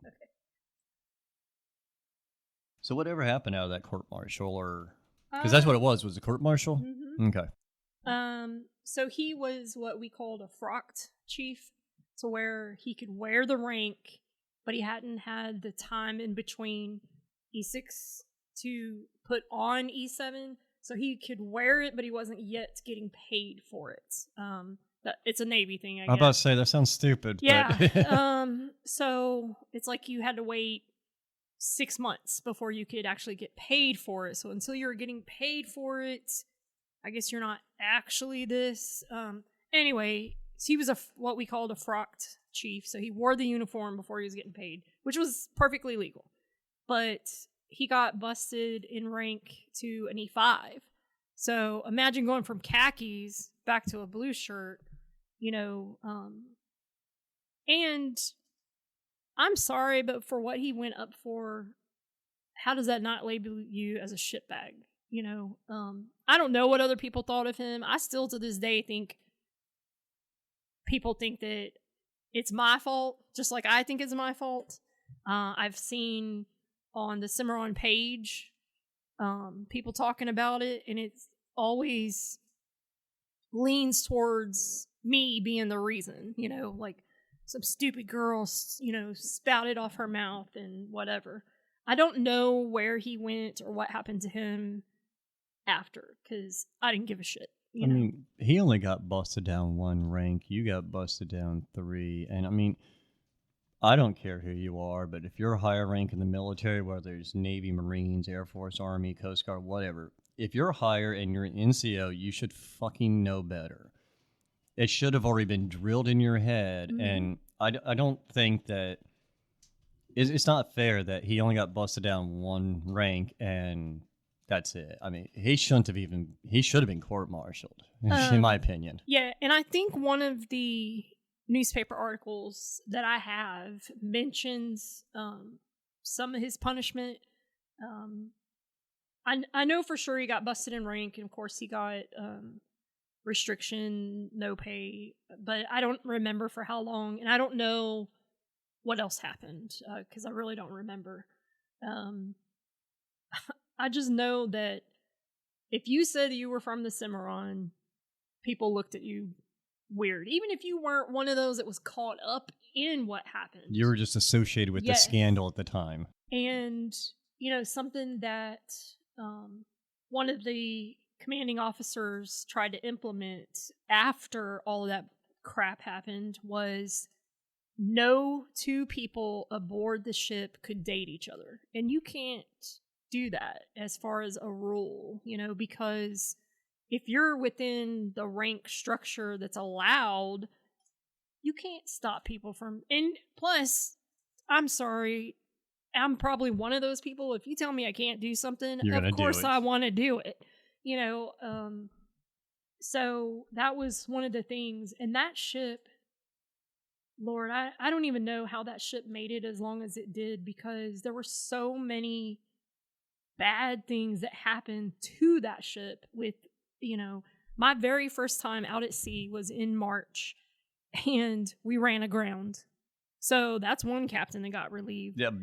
So whatever happened out of that court martial, or because that's what it was a court martial? Mm-hmm. Okay. So he was what we called a frocked chief, to where he could wear the rank, but he hadn't had the time in between E6 to put on E7. So he could wear it, but he wasn't yet getting paid for it. It's a Navy thing, I guess. I'm about to say, that sounds stupid. Yeah. But So it's like you had to wait 6 months before you could actually get paid for it. So until you were getting paid for it, I guess you're not actually this. Anyway, so he was what we called a frocked chief. So he wore the uniform before he was getting paid, which was perfectly legal. But he got busted in rank to an E5. So imagine going from khakis back to a blue shirt, and I'm sorry, but for what he went up for, how does that not label you as a shitbag? I don't know what other people thought of him. I still to this day think people think that it's my fault, just like I think it's my fault. I've seen on the Cimarron page people talking about it, and it's always leans towards me being the reason, like some stupid girl, spouted off her mouth and whatever. I don't know where he went or what happened to him after, because I didn't give a shit. I mean, he only got busted down 1 rank. You got busted down 3. And I mean, I don't care who you are, but if you're a higher rank in the military, whether it's Navy, Marines, Air Force, Army, Coast Guard, whatever, if you're higher and you're an NCO, you should fucking know better. It should have already been drilled in your head. Mm-hmm. And I don't think that it's not fair that he only got busted down 1 rank and that's it. I mean, he should have been court-martialed, in my opinion. Yeah, and I think one of the newspaper articles that I have mentions some of his punishment. I know for sure he got busted in rank, and of course he got restriction, no pay, but I don't remember for how long, and I don't know what else happened, because I really don't remember. I just know that if you said you were from the Cimarron, people looked at you weird. Even if you weren't one of those that was caught up in what happened. You were just associated with the scandal at the time. And, something that one of the commanding officers tried to implement after all of that crap happened was no 2 people aboard the ship could date each other. And you can't do that as far as a rule, because if you're within the rank structure that's allowed, you can't stop people from, and plus, I'm sorry, I'm probably one of those people. If you tell me I can't do something, You're gonna of do course it. I want to do it. So that was one of the things. And that ship, Lord, I don't even know how that ship made it as long as it did, because there were so many bad things that happened to that ship with, my very first time out at sea was in March, and we ran aground. So that's one captain that got relieved. Yep.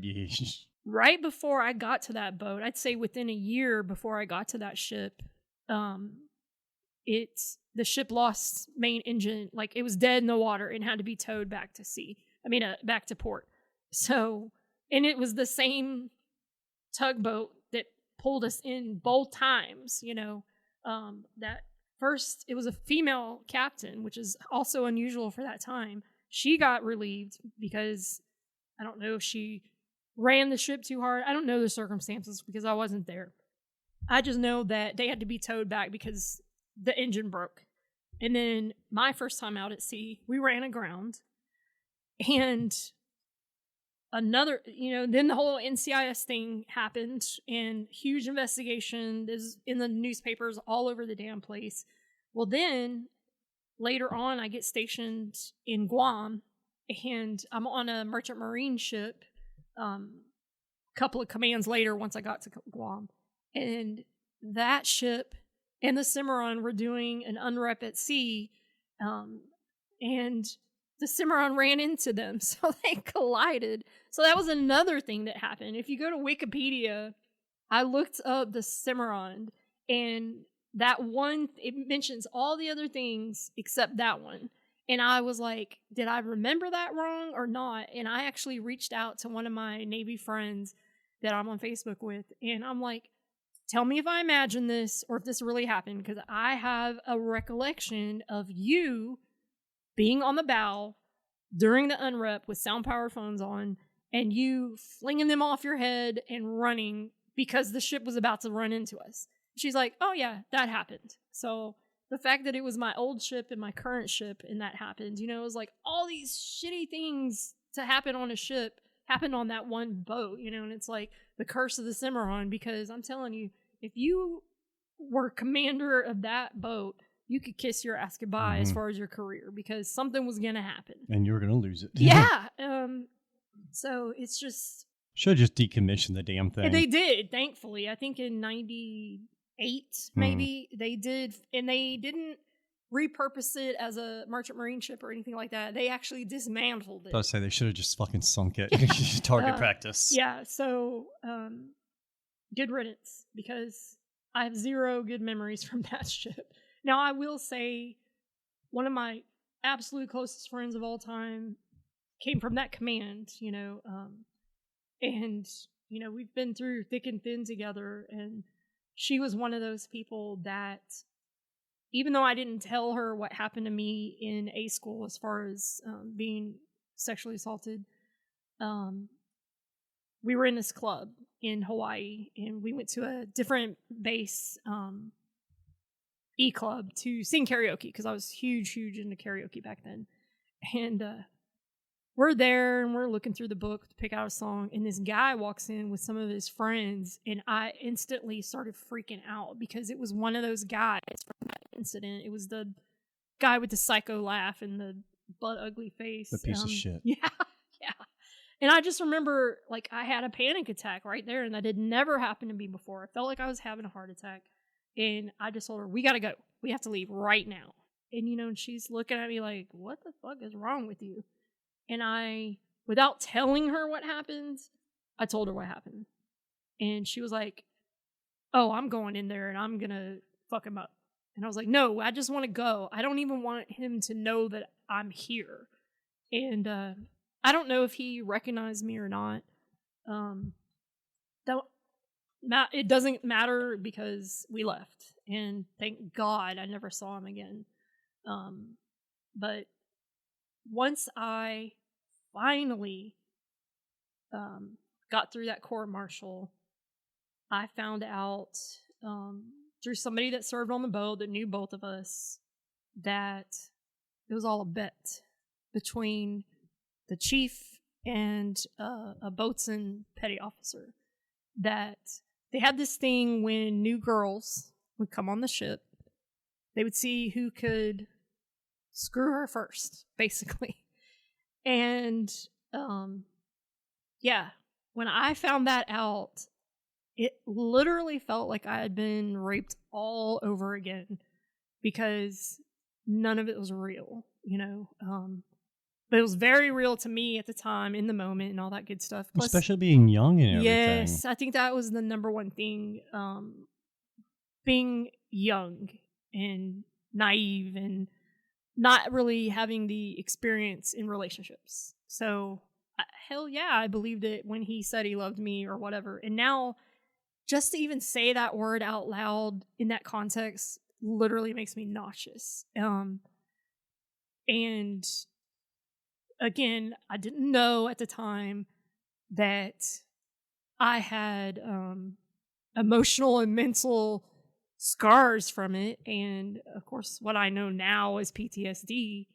Right before I got to that boat, I'd say within a year before I got to that ship, the ship lost main engine, like it was dead in the water and had to be towed back to sea. Back to port. So, and it was the same tugboat that pulled us in both times. That first, it was a female captain, which is also unusual for that time. She got relieved because I don't know if she ran the ship too hard. I don't know the circumstances because I wasn't there. I just know that they had to be towed back because the engine broke. And then my first time out at sea, we ran aground. And then the whole NCIS thing happened, and huge investigation is in the newspapers all over the damn place. Well, then later on, I get stationed in Guam, and I'm on a merchant marine ship. Couple of commands later, once I got to Guam, and that ship and the Cimarron were doing an unrep at sea, and the Cimarron ran into them, so they collided. So that was another thing that happened. If you go to Wikipedia, I looked up the Cimarron, and that one, it mentions all the other things except that one. And I was like, did I remember that wrong or not? And I actually reached out to one of my Navy friends that I'm on Facebook with, and I'm like, tell me if I imagine this or if this really happened, because I have a recollection of you being on the bow during the unrep with sound-powered phones on, and you flinging them off your head and running because the ship was about to run into us. She's like, oh yeah, that happened. So the fact that it was my old ship and my current ship and that happened, it was like all these shitty things to happen on a ship happened on that one boat, and it's like the curse of the Cimarron, because I'm telling you, if you were commander of that boat, you could kiss your ass goodbye as far as your career, because something was going to happen. And you were going to lose it. Yeah. So it's just... Should have just decommissioned the damn thing. They did, thankfully. I think in 98, maybe, they did. And they didn't repurpose it as a merchant marine ship or anything like that. They actually dismantled it. I was say they should have just fucking sunk it. Target practice. Yeah, so good riddance, because I have zero good memories from that ship. Now, I will say one of my absolute closest friends of all time came from that command, and, we've been through thick and thin together, and she was one of those people that, even though I didn't tell her what happened to me in A school as far as being sexually assaulted, we were in this club in Hawaii, and we went to a different base E-club to sing karaoke, because I was huge into karaoke back then. And we're there, and we're looking through the book to pick out a song, and this guy walks in with some of his friends, and I instantly started freaking out, because it was one of those guys from that incident. It was the guy with the psycho laugh and the butt ugly face. The piece of shit. Yeah. And I just remember, like, I had a panic attack right there, and that had never happened to me before. I felt like I was having a heart attack. And I just told her, we gotta go. We have to leave right now. And, and she's looking at me like, what the fuck is wrong with you? And I, without telling her what happened, I told her what happened. And she was like, oh, I'm going in there and I'm gonna fuck him up. And I was like, no, I just want to go. I don't even want him to know that I'm here. And I don't know if he recognized me or not. It doesn't matter, because we left, and thank God I never saw him again. But once I finally got through that court-martial, I found out through somebody that served on the boat that knew both of us that it was all a bet. between the chief and a boatswain petty officer. That they had this thing when new girls would come on the ship, they would see who could screw her first, basically. And yeah, when I found that out, it literally felt like I had been raped all over again, because none of it was real, you know. But it was very real to me at the time, in the moment, and all that good stuff. Plus, especially being young and everything. Yes, I think that was the number one thing. Being young and naive and not really having the experience in relationships. So, hell yeah, I believed it when he said he loved me or whatever. And now, just to even say that word out loud in that context literally makes me nauseous. And again, I didn't know at the time that I had emotional and mental scars from it. And of course, what I know now is PTSD.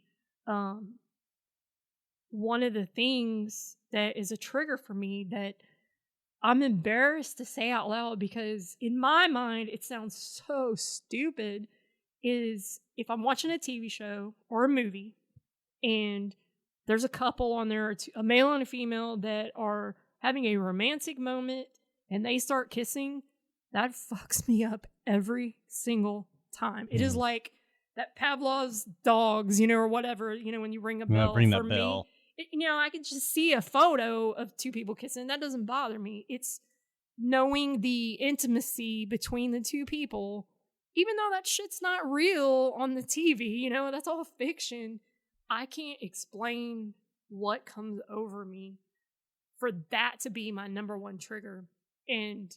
One of the things that is a trigger for me that I'm embarrassed to say out loud, because in my mind it sounds so stupid, is if I'm watching a TV show or a movie and there's a couple on there, a male and a female, that are having a romantic moment and they start kissing, that fucks me up every single time. It is like that Pavlov's dogs, you know, or whatever, you know, when you ring a bell. Ring for that me, bell. you know, I can just see a photo of two people kissing. That doesn't bother me. It's knowing the intimacy between the two people, even though that shit's not real on the TV, you know, that's all fiction. I can't explain what comes over me for that to be my number one trigger. And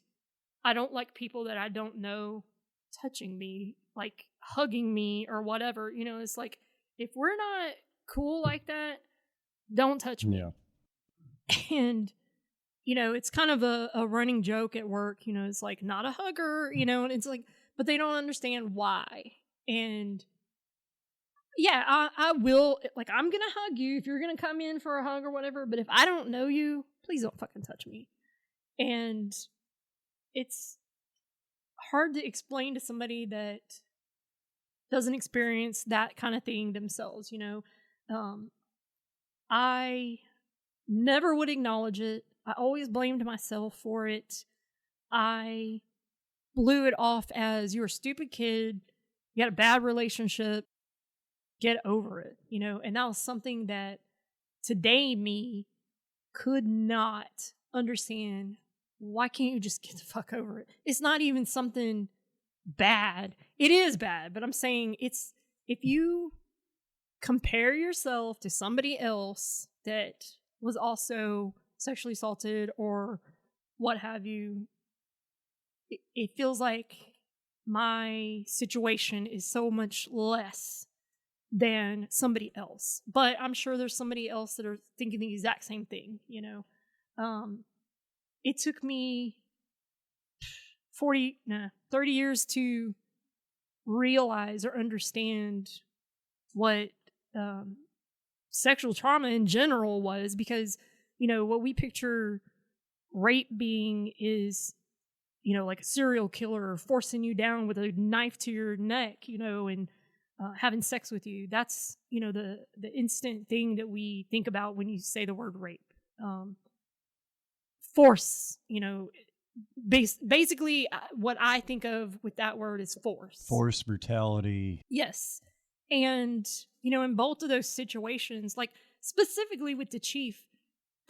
I don't like people that I don't know touching me, like hugging me or whatever. You know, it's like, if we're not cool like that, don't touch me. Yeah. And, you know, it's kind of a running joke at work, you know, it's like, not a hugger, you know, and it's like, but they don't understand why. And yeah, I will, like, I'm going to hug you if you're going to come in for a hug or whatever, but if I don't know you, please don't fucking touch me. And it's hard to explain to somebody that doesn't experience that kind of thing themselves, you know. I never would acknowledge it. I always blamed myself for it. I blew it off as, you're a stupid kid, you had a bad relationship, get over it, you know. And that was something that today me could not understand. Why can't you just get the fuck over it? It's not even something bad. It is bad, but I'm saying it's, if you compare yourself to somebody else that was also sexually assaulted or what have you, it feels like my situation is so much less than somebody else. But I'm sure there's somebody else that are thinking the exact same thing, you know. It took me 30 years to realize or understand what sexual trauma in general was, because, you know, what we picture rape being is, you know, like a serial killer forcing you down with a knife to your neck, you know, and having sex with you. That's, you know, the instant thing that we think about when you say the word rape. Force, you know, basically what I think of with that word is force. Force, brutality. Yes. And, you know, in both of those situations, like specifically with the chief,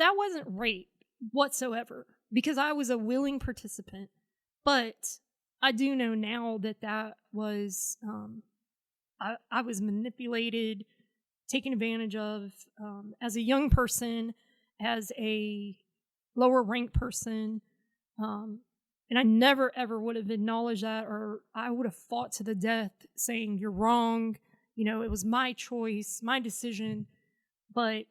that wasn't rape whatsoever, because I was a willing participant. But I do know now that that was, I was manipulated, taken advantage of as a young person, as a lower ranked person. And I never ever would have acknowledged that, or I would have fought to the death saying, you're wrong. You know, it was my choice, my decision. But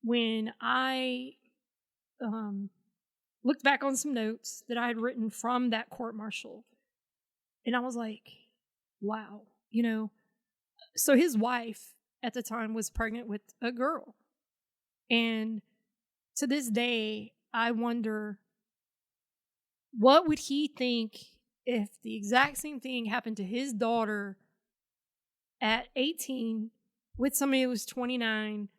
when I looked back on some notes that I had written from that court martial, and I was like, wow, you know. So his wife at the time was pregnant with a girl. And to this day, I wonder, what would he think if the exact same thing happened to his daughter at 18 with somebody who was 29?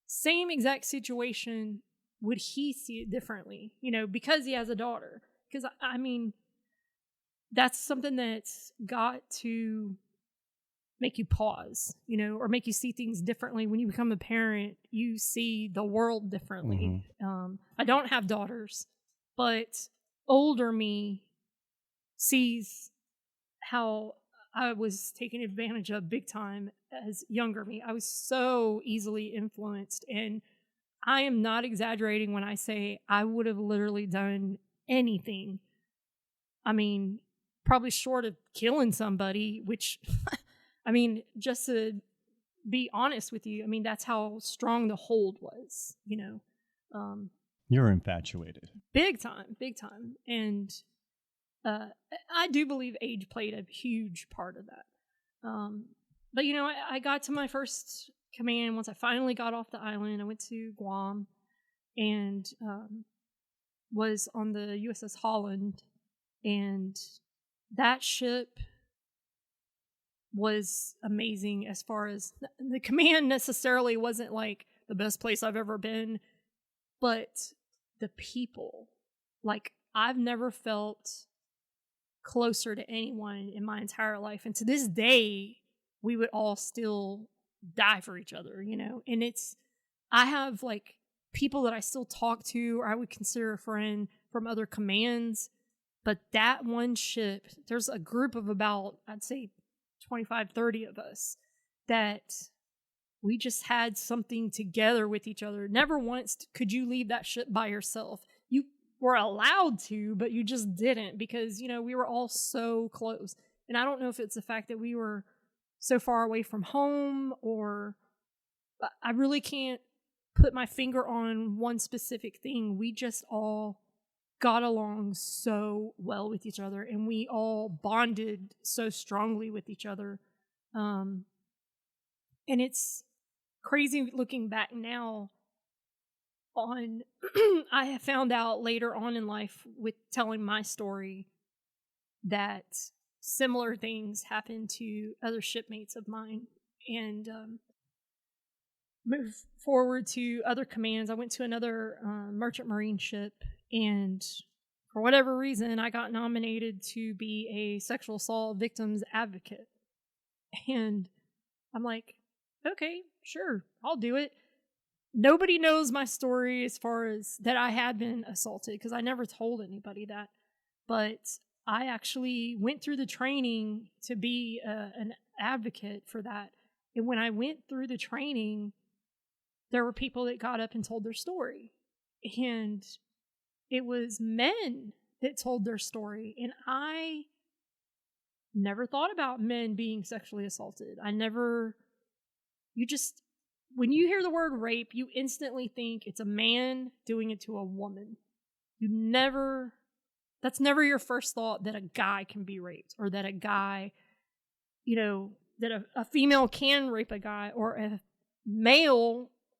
Same exact situation, would he see it differently? You know, because he has a daughter. Because, I mean, that's something that's got to make you pause, you know, or make you see things differently. When you become a parent, you see the world differently. I don't have daughters, but older me sees how I was taken advantage of big time as younger me. I was so easily influenced, and I am not exaggerating when I say I would have literally done anything. I mean, probably short of killing somebody, which, I mean, just to be honest with you, I mean, that's how strong the hold was, you know. You're infatuated. Big time, big time. And I do believe age played a huge part of that. But, you know, I got to my first command once I finally got off the island. I went to Guam and was on the USS Holland. And that ship was amazing. As far as the command necessarily wasn't like the best place I've ever been, but the people, like, I've never felt closer to anyone in my entire life. And to this day, we would all still die for each other, you know? And I have like people that I still talk to, or I would consider a friend from other commands. But that one ship, there's a group of about, I'd say 25, 30 of us that we just had something together with each other. Never once could you leave that ship by yourself. You were allowed to, but you just didn't, because, you know, we were all so close. And I don't know if it's the fact that we were so far away from home, or I really can't put my finger on one specific thing. We just all got along so well with each other, and we all bonded so strongly with each other. And it's crazy looking back now on I have found out later on in life with telling my story that similar things happened to other shipmates of mine. And move forward to other commands. I went to another merchant marine ship, and for whatever reason, I got nominated to be a sexual assault victims advocate. And I'm like, okay, sure, I'll do it. Nobody knows my story as far as that I had been assaulted, because I never told anybody that. But I actually went through the training to be an advocate for that. And when I went through the training, there were people that got up and told their story. And it was men that told their story. And I never thought about men being sexually assaulted. When you hear the word rape, you instantly think it's a man doing it to a woman. That's never your first thought, that a guy can be raped, or that a guy, you know, that a female can rape a guy, or a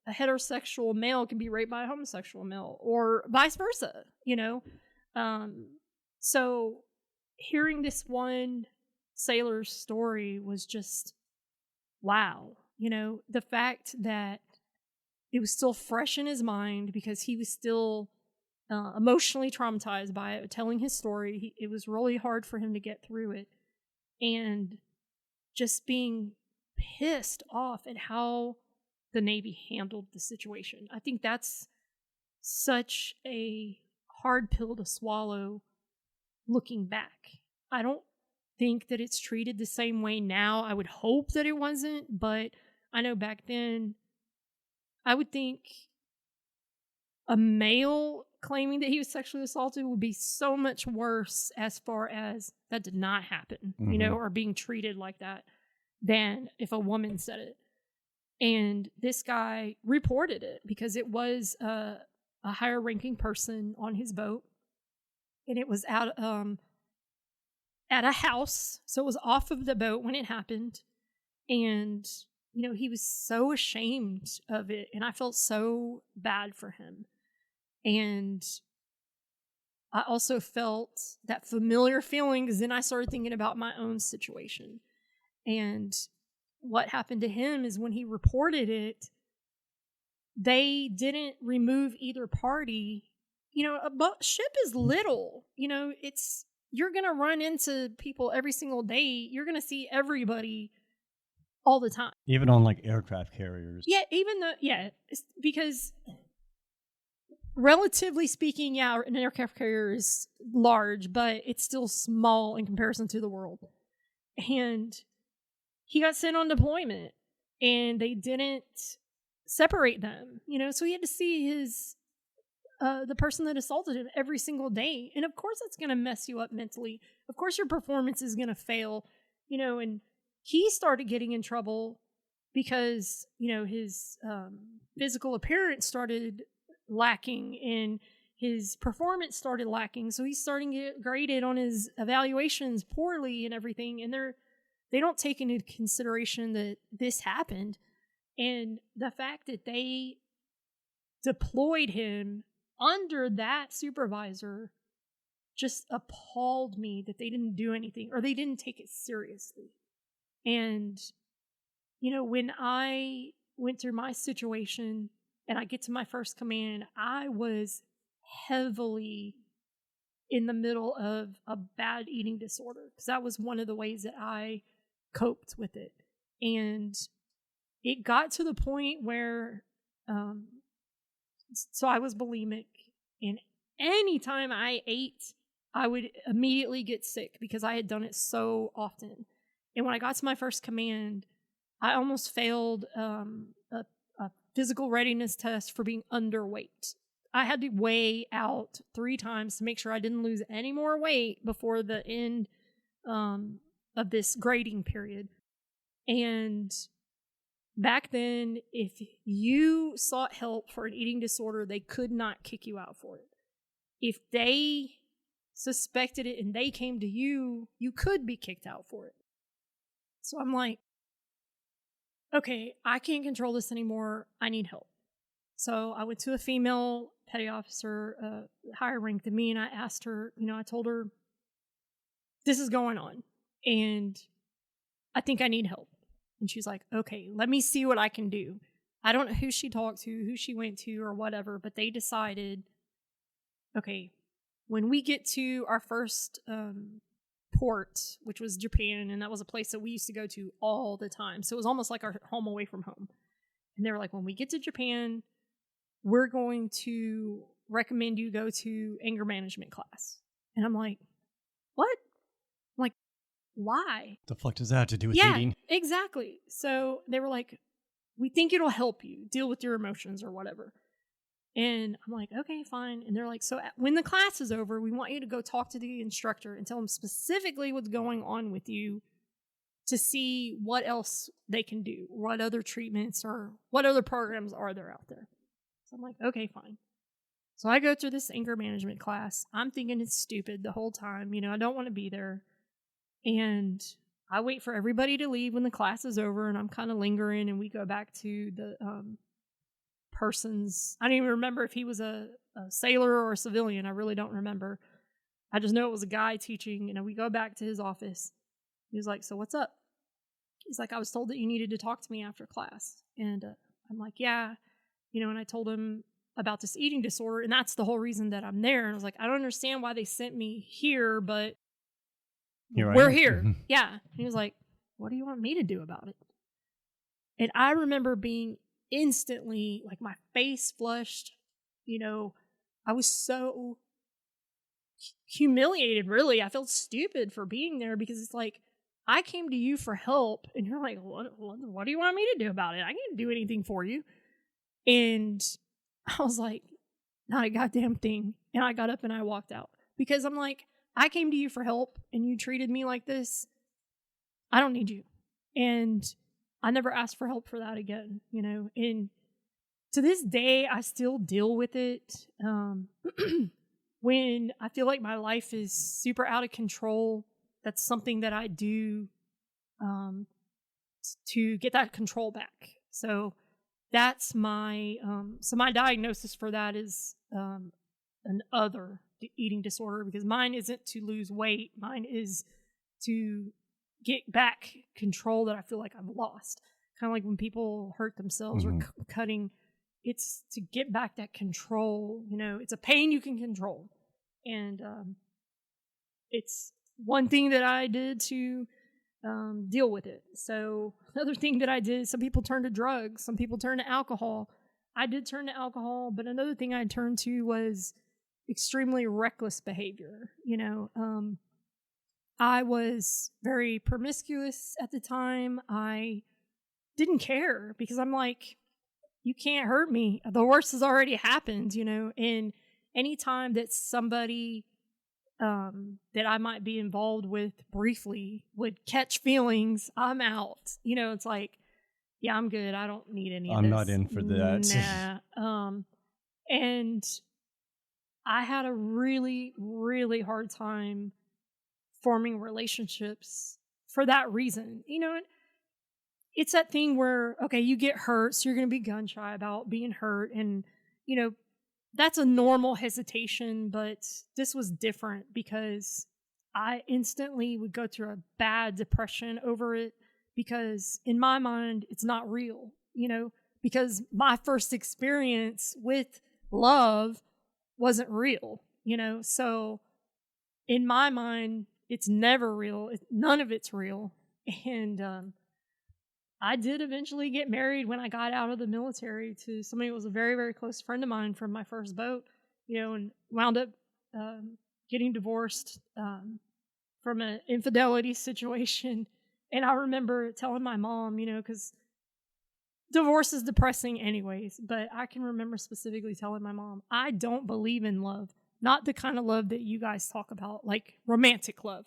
heterosexual male can be raped by a homosexual male, or vice versa, you know? So hearing this one sailor's story was just, wow. You know, the fact that it was still fresh in his mind, because he was still emotionally traumatized by it, telling his story. It was really hard for him to get through it. And just being pissed off at how the Navy handled the situation. I think that's such a hard pill to swallow looking back. I don't think that it's treated the same way now. I would hope that it wasn't, but I know back then, I would think a male claiming that he was sexually assaulted would be so much worse, as far as that did not happen, you know, or being treated like that, than if a woman said it. And this guy reported it because it was a higher ranking person on his boat, and it was out at a house, so it was off of the boat when it happened. And he was so ashamed of it, and I felt so bad for him. And I also felt that familiar feeling, because then I started thinking about my own situation. And what happened to him is when he reported it, they didn't remove either party. A ship is little. You're going to run into people every single day. You're going to see everybody all the time. Even on like aircraft carriers. Yeah, because relatively speaking, an aircraft carrier is large, but it's still small in comparison to the world. And he got sent on deployment, and they didn't separate them, so he had to see his the person that assaulted him every single day. And of course that's going to mess you up mentally. Of course your performance is going to fail, and he started getting in trouble because, his physical appearance started lacking and his performance started lacking. So he's starting to get graded on his evaluations poorly and everything. And they don't take into consideration that this happened. And the fact that they deployed him under that supervisor just appalled me, that they didn't do anything or they didn't take it seriously. And, when I went through my situation and I get to my first command, I was heavily in the middle of a bad eating disorder, because that was one of the ways that I coped with it. And it got to the point where, so I was bulimic, and anytime I ate, I would immediately get sick because I had done it so often. And when I got to my first command, I almost failed a physical readiness test for being underweight. I had to weigh out 3 times to make sure I didn't lose any more weight before the end of this grading period. And back then, if you sought help for an eating disorder, they could not kick you out for it. If they suspected it and they came to you, you could be kicked out for it. So I'm like, okay, I can't control this anymore. I need help. So I went to a female petty officer, higher rank than me, and I asked her, I told her, this is going on, and I think I need help. And she's like, okay, let me see what I can do. I don't know who she talked to, who she went to, or whatever, but they decided, okay, when we get to our first port, which was Japan, and that was a place that we used to go to all the time. So it was almost like our home away from home. And they were like, when we get to Japan, we're going to recommend you go to anger management class. And I'm like, what? I'm like, why? The fuck does that have to do with eating? Exactly. So they were like, we think it'll help you deal with your emotions or whatever. And I'm like, okay, fine. And they're like, so when the class is over, we want you to go talk to the instructor and tell them specifically what's going on with you to see what else they can do, what other treatments or what other programs are there out there. So I'm like, okay, fine. So I go through this anger management class. I'm thinking it's stupid the whole time. I don't want to be there. And I wait for everybody to leave when the class is over, and I'm kind of lingering, and we go back to the person's, I don't even remember if he was a sailor or a civilian. I really don't remember. I just know it was a guy teaching, and we go back to his office. He was like, so what's up? He's like, I was told that you needed to talk to me after class. And I'm like, yeah. And I told him about this eating disorder, and that's the whole reason that I'm there. And I was like, I don't understand why they sent me here, but we're here. Yeah. And he was like, what do you want me to do about it? And I remember being instantly, like, my face flushed. I was so humiliated, really. I felt stupid for being there, because it's like, I came to you for help, and you're like, what do you want me to do about it? I can't do anything for you. And I was like, not a goddamn thing. And I got up and I walked out, because I'm like, I came to you for help and you treated me like this. I don't need you. And I never asked for help for that again, and to this day, I still deal with it. When I feel like my life is super out of control, that's something that I do to get that control back. So that's my so my diagnosis for that is an other eating disorder, because mine isn't to lose weight. Mine is to get back control that I feel like I've lost. Kind of like when people hurt themselves or cutting, it's to get back that control. You know, it's a pain you can control. And it's one thing that I did to deal with it. So another thing that I did, some people turn to drugs, some people turn to alcohol. I did turn to alcohol, but another thing I turned to was extremely reckless behavior. You know, I was very promiscuous at the time. I didn't care because I'm like, you can't hurt me. The worst has already happened, you know, and anytime that somebody that I might be involved with briefly would catch feelings, I'm out. You know, it's like, yeah, I'm good. I don't need any of this. I'm not in for that. Nah. And I had a really, really hard time forming relationships for that reason. You know, it's that thing where, okay, you get hurt, so you're going to be gun shy about being hurt. And, you know, that's a normal hesitation, but this was different because I instantly would go through a bad depression over it, because in my mind, it's not real, you know, because my first experience with love wasn't real, you know, so in my mind, it's never real. None of it's real. And I did eventually get married when I got out of the military to somebody who was a very, very close friend of mine from my first boat, you know, and wound up getting divorced from an infidelity situation. And I remember telling my mom, you know, because divorce is depressing anyways, but I can remember specifically telling my mom, I don't believe in love. Not the kind of love that you guys talk about, like romantic love.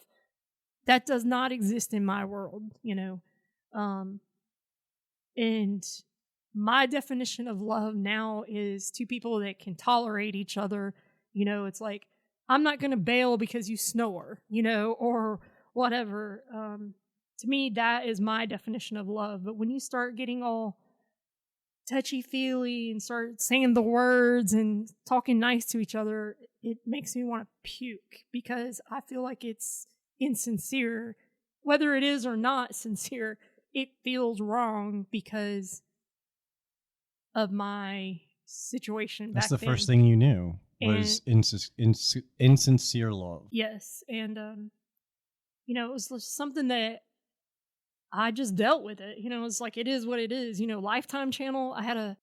That does not exist in my world, you know. And my definition of love now is two people that can tolerate each other. You know, it's like, I'm not going to bail because you snore, you know, or whatever. To me, that is my definition of love. But when you start getting all touchy-feely and start saying the words and talking nice to each other, it makes me want to puke, because I feel like it's insincere. Whether it is or not sincere, it feels wrong because of my situation back then. That's the first thing you knew was insincere love. Yes. And, you know, it was just something that I just dealt with it. You know, it's like, it is what it is. You know, Lifetime Channel, I had a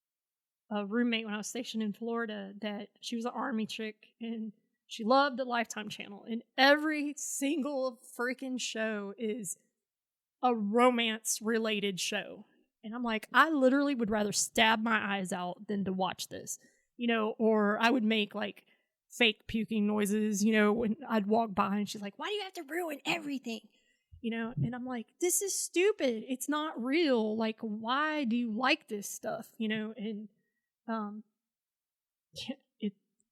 roommate when I was stationed in Florida that she was an Army chick, and she loved the Lifetime Channel. And every single freaking show is a romance-related show. And I'm like, I literally would rather stab my eyes out than to watch this. You know, or I would make, like, fake puking noises, you know, when I'd walk by, and she's like, why do you have to ruin everything? You know, and I'm like, this is stupid. It's not real. Like, why do you like this stuff? You know, and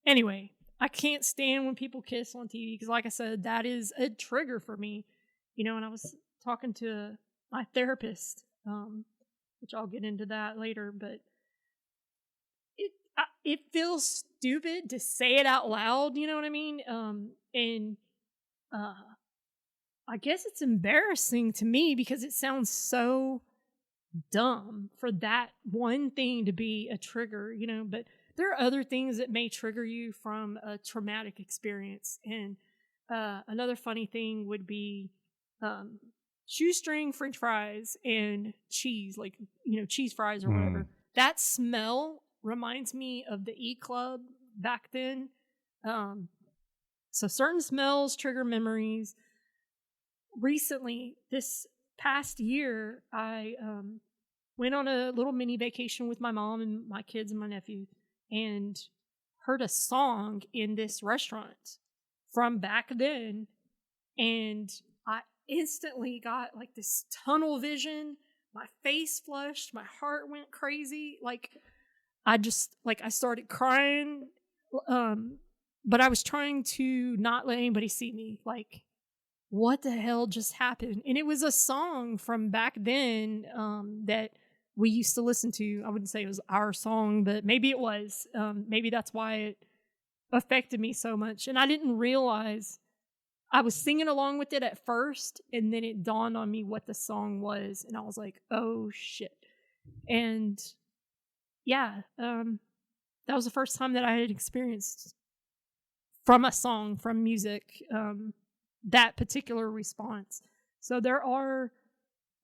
anyway, I can't stand when people kiss on TV, because like I said, that is a trigger for me. You know, and I was talking to my therapist, which I'll get into that later, but it feels stupid to say it out loud, you know what I mean? And I guess it's embarrassing to me because it sounds so dumb for that one thing to be a trigger, you know, but there are other things that may trigger you from a traumatic experience. And another funny thing would be shoestring French fries and cheese, like, you know, cheese fries or whatever. That smell reminds me of the E Club back then. So certain smells trigger memories. Recently, this past year, I went on a little mini vacation with my mom and my kids and my nephew, and heard a song in this restaurant from back then, and I instantly got like this tunnel vision. My face flushed, my heart went crazy. Like, I started crying, but I was trying to not let anybody see me. Like, what the hell just happened? And it was a song from back then that we used to listen to. I wouldn't say it was our song, but maybe it was. Maybe that's why it affected me so much. And I didn't realize I was singing along with it at first, and then it dawned on me what the song was, and I was like, oh shit. And yeah, that was the first time that I had experienced from a song, from music, that particular response. So there are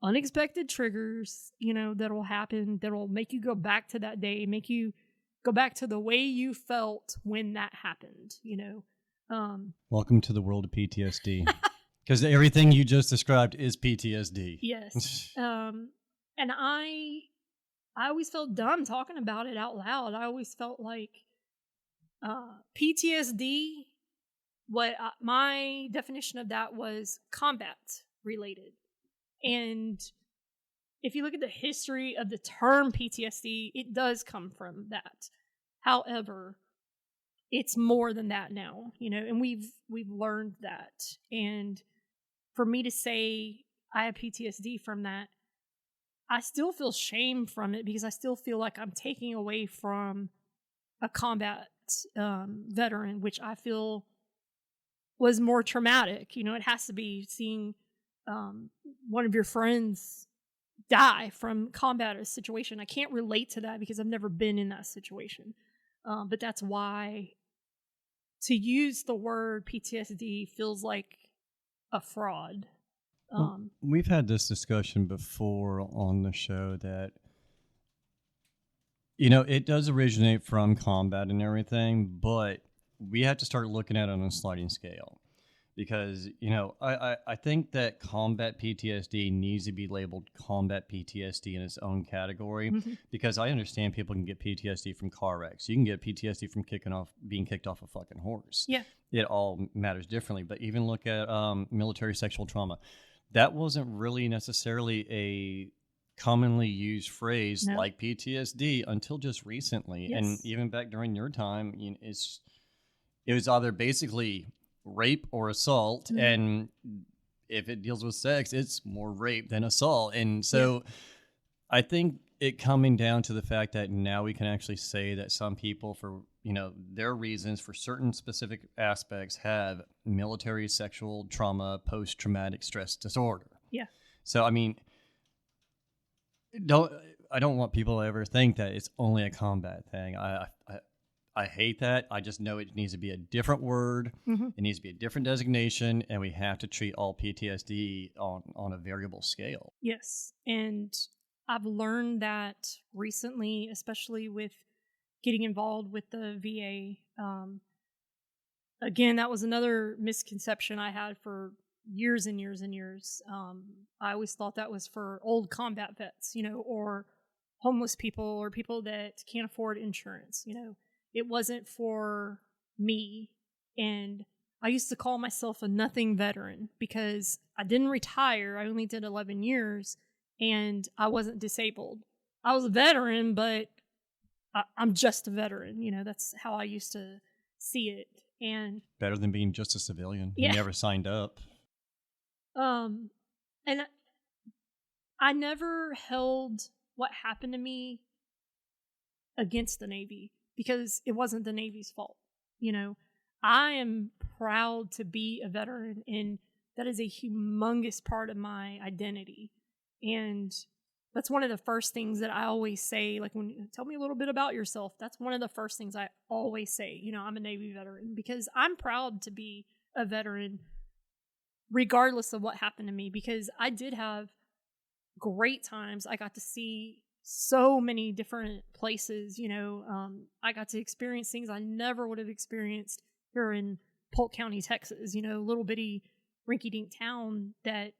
unexpected triggers, that'll happen, that'll make you go back to that day, make you go back to the way you felt when that happened, Welcome to the world of PTSD. Because everything you just described is PTSD. Yes. And I always felt dumb talking about it out loud. I always felt like PTSD, my definition of that was combat related. And if you look at the history of the term PTSD, it does come from that. However, it's more than that now, and we've learned that. And for me to say I have PTSD from that, I still feel shame from it because I still feel like I'm taking away from a combat veteran, which I feel was more traumatic. It has to be seeing one of your friends die from combat or a situation. I can't relate to that because I've never been in that situation. But that's why to use the word PTSD feels like a fraud. We've had this discussion before on the show that, it does originate from combat and everything, but we have to start looking at it on a sliding scale. Because, I think that combat PTSD needs to be labeled combat PTSD in its own category. Mm-hmm. Because I understand people can get PTSD from car wrecks. You can get PTSD from being kicked off a fucking horse. Yeah. It all matters differently. But even look at military sexual trauma. That wasn't really necessarily a commonly used phrase like PTSD until just recently. Yes. And even back during your time, it was either basically rape or assault, mm-hmm. and if it deals with sex, it's more rape than assault. And so I think it coming down to the fact that now we can actually say that some people, for their reasons, for certain specific aspects, have military sexual trauma, post-traumatic stress disorder. Yeah. So I mean, I don't want people to ever think that it's only a combat thing. I hate that. I just know it needs to be a different word. Mm-hmm. It needs to be a different designation, and we have to treat all PTSD on a variable scale. Yes, and I've learned that recently, especially with getting involved with the VA. Again, that was another misconception I had for years and years and years. I always thought that was for old combat vets, or homeless people or people that can't afford insurance, It wasn't for me. And I used to call myself a nothing veteran because I didn't retire. I only did 11 years and I wasn't disabled. I was a veteran, but I'm just a veteran. That's how I used to see it. And better than being just a civilian. Yeah. You never signed up. And I never held what happened to me against the Navy, because it wasn't the Navy's fault. I am proud to be a veteran, and that is a humongous part of my identity. And that's one of the first things that I always say, like, when you tell me a little bit about yourself, that's one of the first things I always say. I'm a Navy veteran because I'm proud to be a veteran regardless of what happened to me, because I did have great times. I got to see so many different places, I got to experience things I never would have experienced here in Polk County, Texas, little bitty rinky-dink town that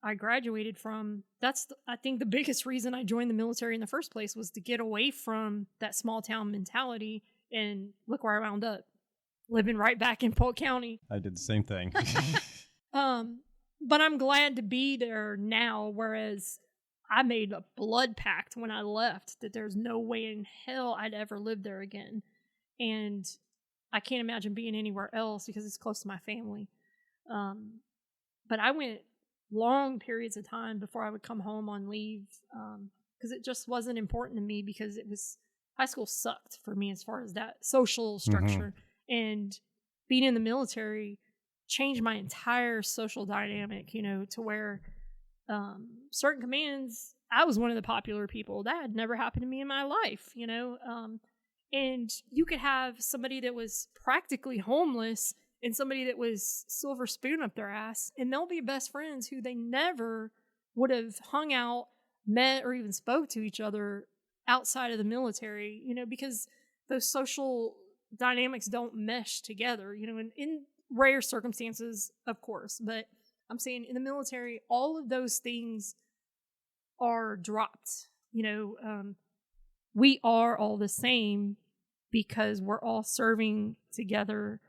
I graduated from. That's, I think, the biggest reason I joined the military in the first place, was to get away from that small town mentality, and look where I wound up, living right back in Polk County. I did the same thing. But I'm glad to be there now, whereas I made a blood pact when I left that there's no way in hell I'd ever live there again. And I can't imagine being anywhere else because it's close to my family. but I went long periods of time before I would come home on leave, because it just wasn't important to me, because high school sucked for me as far as that social structure. And being in the military changed my entire social dynamic, to where certain commands, I was one of the popular people. That had never happened to me in my life, and you could have somebody that was practically homeless and somebody that was silver spoon up their ass, and they'll be best friends who they never would have hung out, met, or even spoke to each other outside of the military, because those social dynamics don't mesh together, in rare circumstances, of course. But I'm saying in the military, all of those things are dropped. We are all the same because we're all serving together.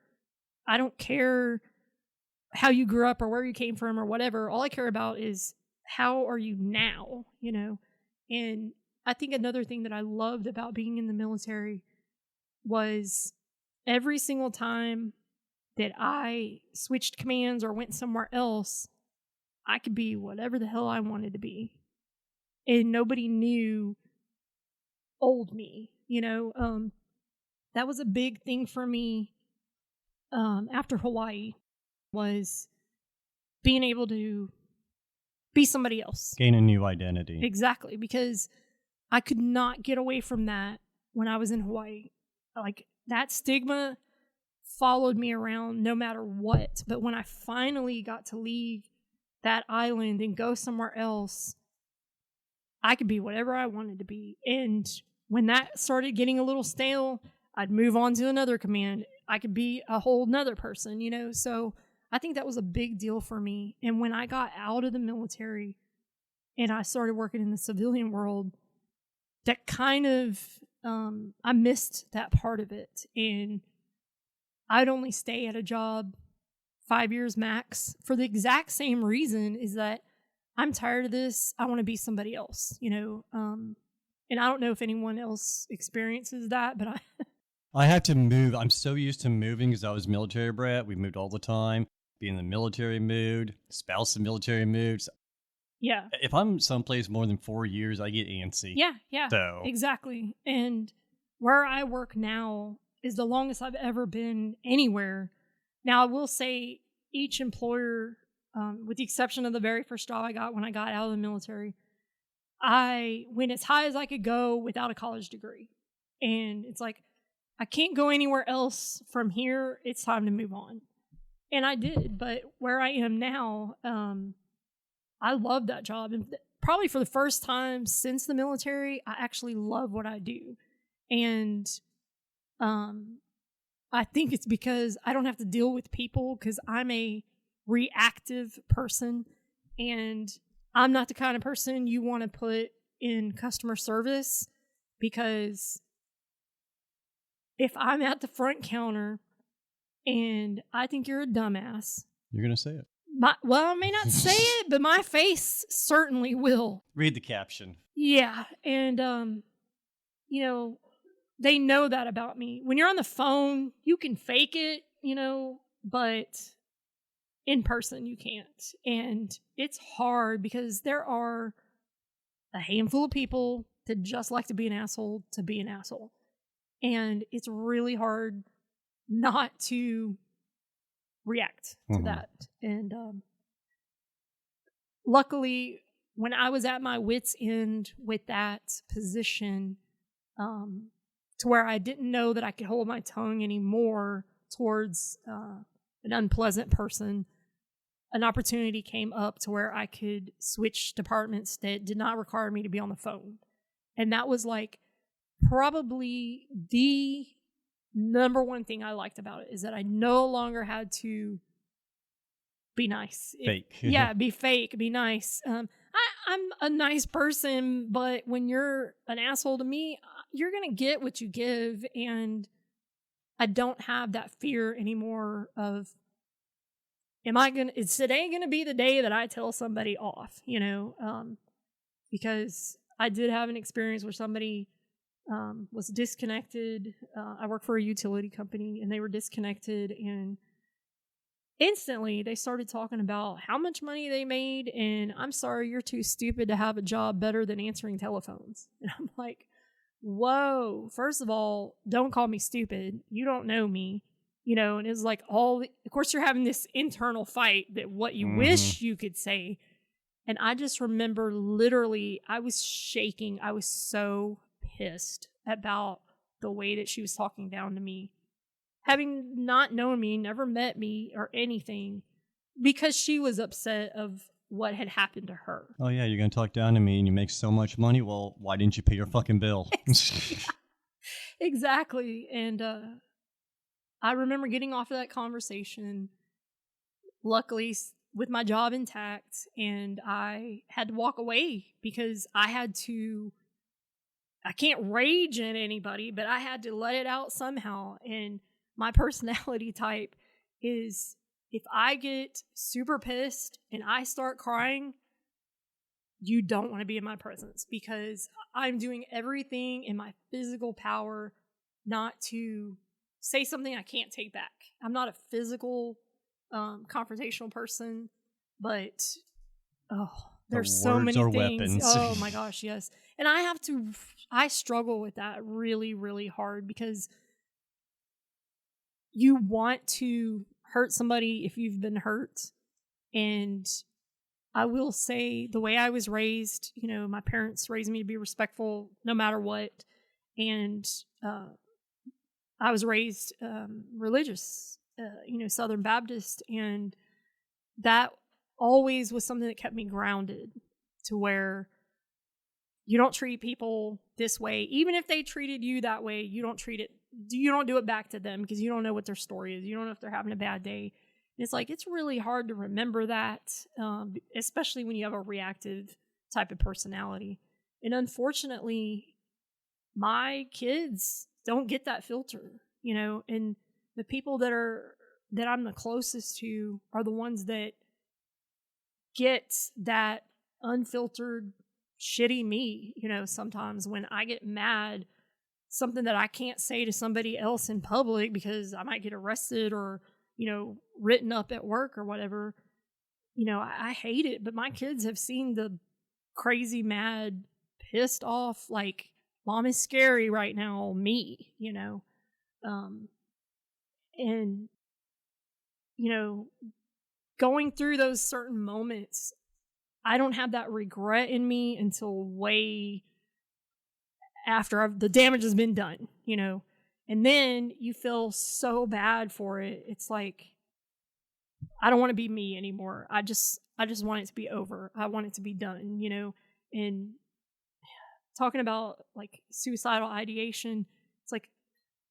I don't care how you grew up or where you came from or whatever. All I care about is how are you now, And I think another thing that I loved about being in the military was every single time that I switched commands or went somewhere else, I could be whatever the hell I wanted to be. And nobody knew old me, that was a big thing for me after Hawaii, was being able to be somebody else. Gain a new identity. Exactly, because I could not get away from that when I was in Hawaii. Like, that stigma followed me around no matter what. But when I finally got to leave that island and go somewhere else, I could be whatever I wanted to be. And when that started getting a little stale, I'd move on to another command. I could be a whole nother person, So I think that was a big deal for me. And when I got out of the military and I started working in the civilian world, that kind of, I missed that part of it. And I'd only stay at a job 5 years max for the exact same reason, is that I'm tired of this. I want to be somebody else, and I don't know if anyone else experiences that, but I have to move. I'm so used to moving because I was military brat. We moved all the time. Be in the military mood, spouse in military moods. Yeah. If I'm someplace more than 4 years, I get antsy. Yeah. So exactly. And where I work now is the longest I've ever been anywhere. Now, I will say each employer, with the exception of the very first job I got when I got out of the military, I went as high as I could go without a college degree. And it's like, I can't go anywhere else from here. It's time to move on. And I did. But where I am now, I love that job. And probably for the first time since the military, I actually love what I do. And I think it's because I don't have to deal with people, because I'm a reactive person. And I'm not the kind of person you want to put in customer service, because if I'm at the front counter and I think you're a dumbass, you're going to say it. I may not say it, but my face certainly will. Read the caption. Yeah. And, they know that about me. When you're on the phone, you can fake it, but in person you can't. And it's hard because there are a handful of people that just like to be an asshole to be an asshole. And it's really hard not to react to that. And luckily, when I was at my wit's end with that position, to where I didn't know that I could hold my tongue anymore towards an unpleasant person, an opportunity came up to where I could switch departments that did not require me to be on the phone. And that was like probably the number one thing I liked about it, is that I no longer had to be nice. Fake. Be fake, be nice. I'm a nice person, but when you're an asshole to me, you're going to get what you give. And I don't have that fear anymore of, is today going to be the day that I tell somebody off, because I did have an experience where somebody was disconnected. I work for a utility company, and they were disconnected, and instantly they started talking about how much money they made, and I'm sorry, you're too stupid to have a job better than answering telephones. And I'm like, whoa, first of all, don't call me stupid. You don't know me. And it's like of course you're having this internal fight that what you wish you could say. And I just remember literally, I was shaking. I was so pissed about the way that she was talking down to me. Having not known me, never met me or anything, because she was upset of what had happened to her. Oh, yeah, you're going to talk down to me and you make so much money? Well, why didn't you pay your fucking bill? Exactly. And I remember getting off of that conversation, luckily with my job intact, and I had to walk away because I can't rage at anybody, but I had to let it out somehow. And my personality type is, if I get super pissed and I start crying, you don't want to be in my presence, because I'm doing everything in my physical power not to say something I can't take back. I'm not a physical confrontational person, but there's so many things. Weapons. Oh my gosh, yes. And I struggle with that really, really hard, because you want to hurt somebody if you've been hurt. And I will say, the way I was raised, my parents raised me to be respectful no matter what. And I was raised religious, Southern Baptist, and that always was something that kept me grounded, to where you don't treat people this way. Even if they treated you that way, you don't do it back to them, because you don't know what their story is. You don't know if they're having a bad day. And it's like, it's really hard to remember that, especially when you have a reactive type of personality. And unfortunately, my kids don't get that filter, and the people that I'm the closest to are the ones that get that unfiltered, shitty me. Sometimes when I get mad, something that I can't say to somebody else in public because I might get arrested or, written up at work or whatever, I hate it. But my kids have seen the crazy, mad, pissed off, like, mom is scary right now, me, and, going through those certain moments, I don't have that regret in me until way after the damage has been done, and then you feel so bad for it. It's like, I don't want to be me anymore. I just want it to be over. I want it to be done, and talking about like suicidal ideation, it's like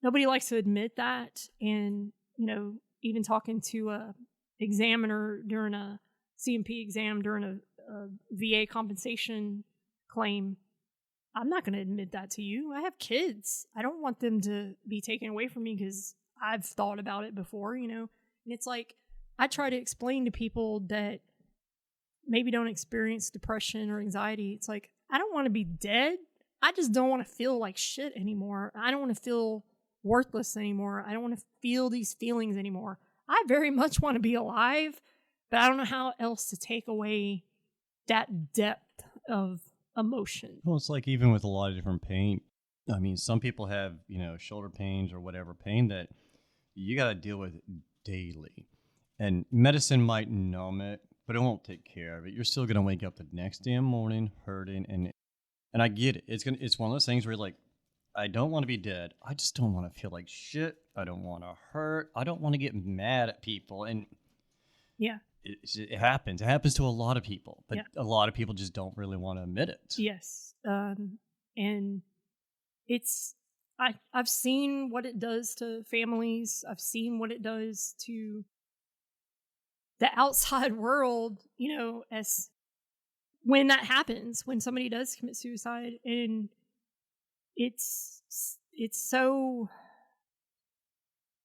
nobody likes to admit that. And, even talking to a examiner during a CMP exam, during a VA compensation claim, I'm not going to admit that to you. I have kids. I don't want them to be taken away from me because I've thought about it before, and it's like, I try to explain to people that maybe don't experience depression or anxiety. It's like, I don't want to be dead. I just don't want to feel like shit anymore. I don't want to feel worthless anymore. I don't want to feel these feelings anymore. I very much want to be alive, but I don't know how else to take away that depth of emotion. Well, it's like, even with a lot of different pain, I mean, some people have, shoulder pains or whatever pain that you got to deal with daily. And medicine might numb it, but it won't take care of it. You're still going to wake up the next damn morning hurting. And I get it. It's one of those things where you're like, I don't want to be dead. I just don't want to feel like shit. I don't want to hurt. I don't want to get mad at people. And yeah, it happens. It happens to a lot of people, but a lot of people just don't really want to admit it. Yes. And I've seen what it does to families. I've seen what it does to the outside world, as when that happens, when somebody does commit suicide. And it's so,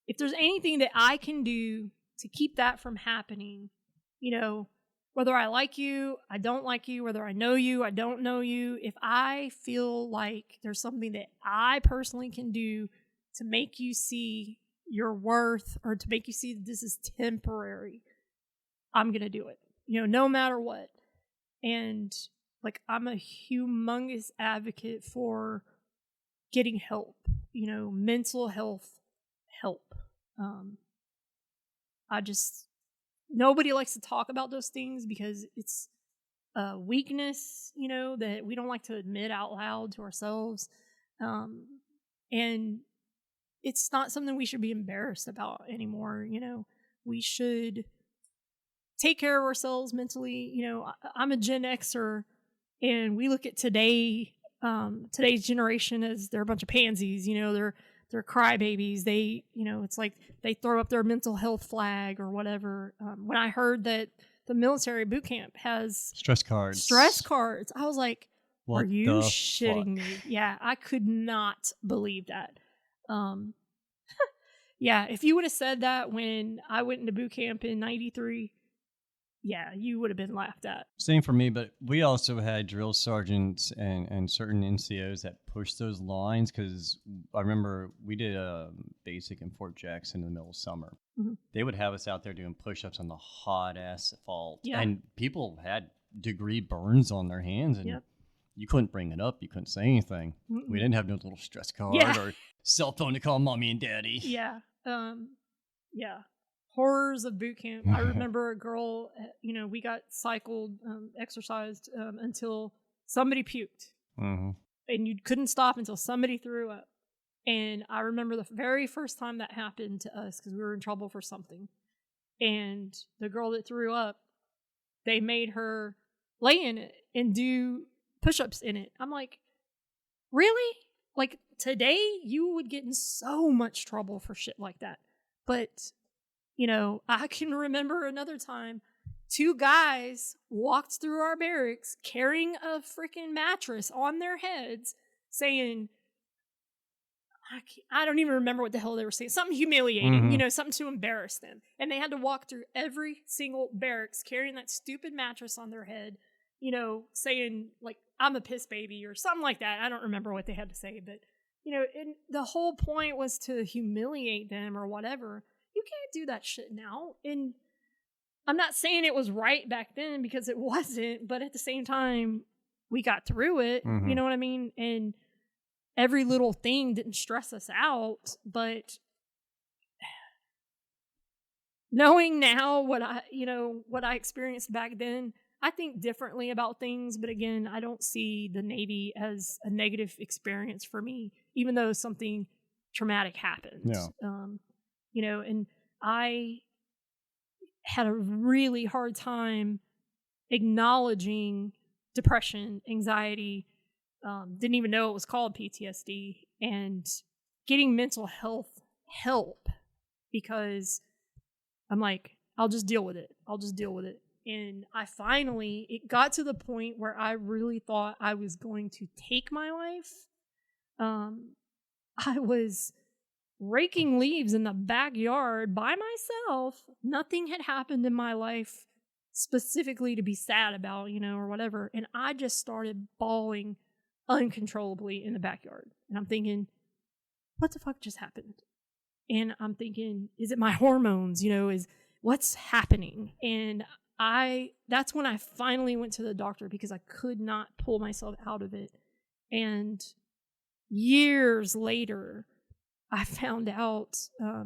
if there's anything that I can do to keep that from happening, whether I like you, I don't like you, whether I know you, I don't know you, if I feel like there's something that I personally can do to make you see your worth or to make you see that this is temporary, I'm going to do it, no matter what. And like, I'm a humongous advocate for getting help, mental health help. Nobody likes to talk about those things because it's a weakness, that we don't like to admit out loud to ourselves. And it's not something we should be embarrassed about anymore. We should take care of ourselves mentally. I'm a Gen Xer, and we look at today's generation as they're a bunch of pansies. They're crybabies. They, it's like they throw up their mental health flag or whatever. When I heard that the military boot camp has stress cards, I was like, what are you shitting fuck? me? Yeah, I could not believe that. Yeah, if you would have said that when I went into boot camp in '93, yeah, you would have been laughed at. Same for me, but we also had drill sergeants and certain NCOs that pushed those lines, because I remember we did a basic in Fort Jackson in the middle of summer. Mm-hmm. They would have us out there doing push-ups on the hot asphalt, yeah. and people had degree burns on their hands, and yep. you couldn't bring it up. You couldn't say anything. Mm-mm. We didn't have no little stress card or cell phone to call mommy and daddy. Yeah. Yeah. Horrors of boot camp. I remember a girl, we got cycled, exercised until somebody puked. Mm-hmm. And you couldn't stop until somebody threw up. And I remember the very first time that happened to us, because we were in trouble for something. And the girl that threw up, they made her lay in it and do push-ups in it. I'm like, really? Like, today you would get in so much trouble for shit like that. But, I can remember another time 2 guys walked through our barracks carrying a freaking mattress on their heads saying, I don't even remember what the hell they were saying. Something humiliating, Mm-hmm. Something to embarrass them. And they had to walk through every single barracks carrying that stupid mattress on their head, saying, like, I'm a piss baby or something like that. I don't remember what they had to say, but, and the whole point was to humiliate them or whatever. You can't do that shit now. And I'm not saying it was right back then, because it wasn't, but at the same time, we got through it. Mm-hmm. You know what I mean? And every little thing didn't stress us out, but knowing now what I experienced back then, I think differently about things. But again, I don't see the Navy as a negative experience for me, even though something traumatic happened. Yeah. And I had a really hard time acknowledging depression, anxiety, didn't even know it was called PTSD, and getting mental health help, because I'm like, I'll just deal with it. And it got to the point where I really thought I was going to take my life. I was raking leaves in the backyard by myself. Nothing had happened in my life specifically to be sad about, or whatever. And I just started bawling uncontrollably in the backyard. And I'm thinking, what the fuck just happened? And I'm thinking, is it my hormones? Is what's happening? And that's when I finally went to the doctor, because I could not pull myself out of it. And years later, I found out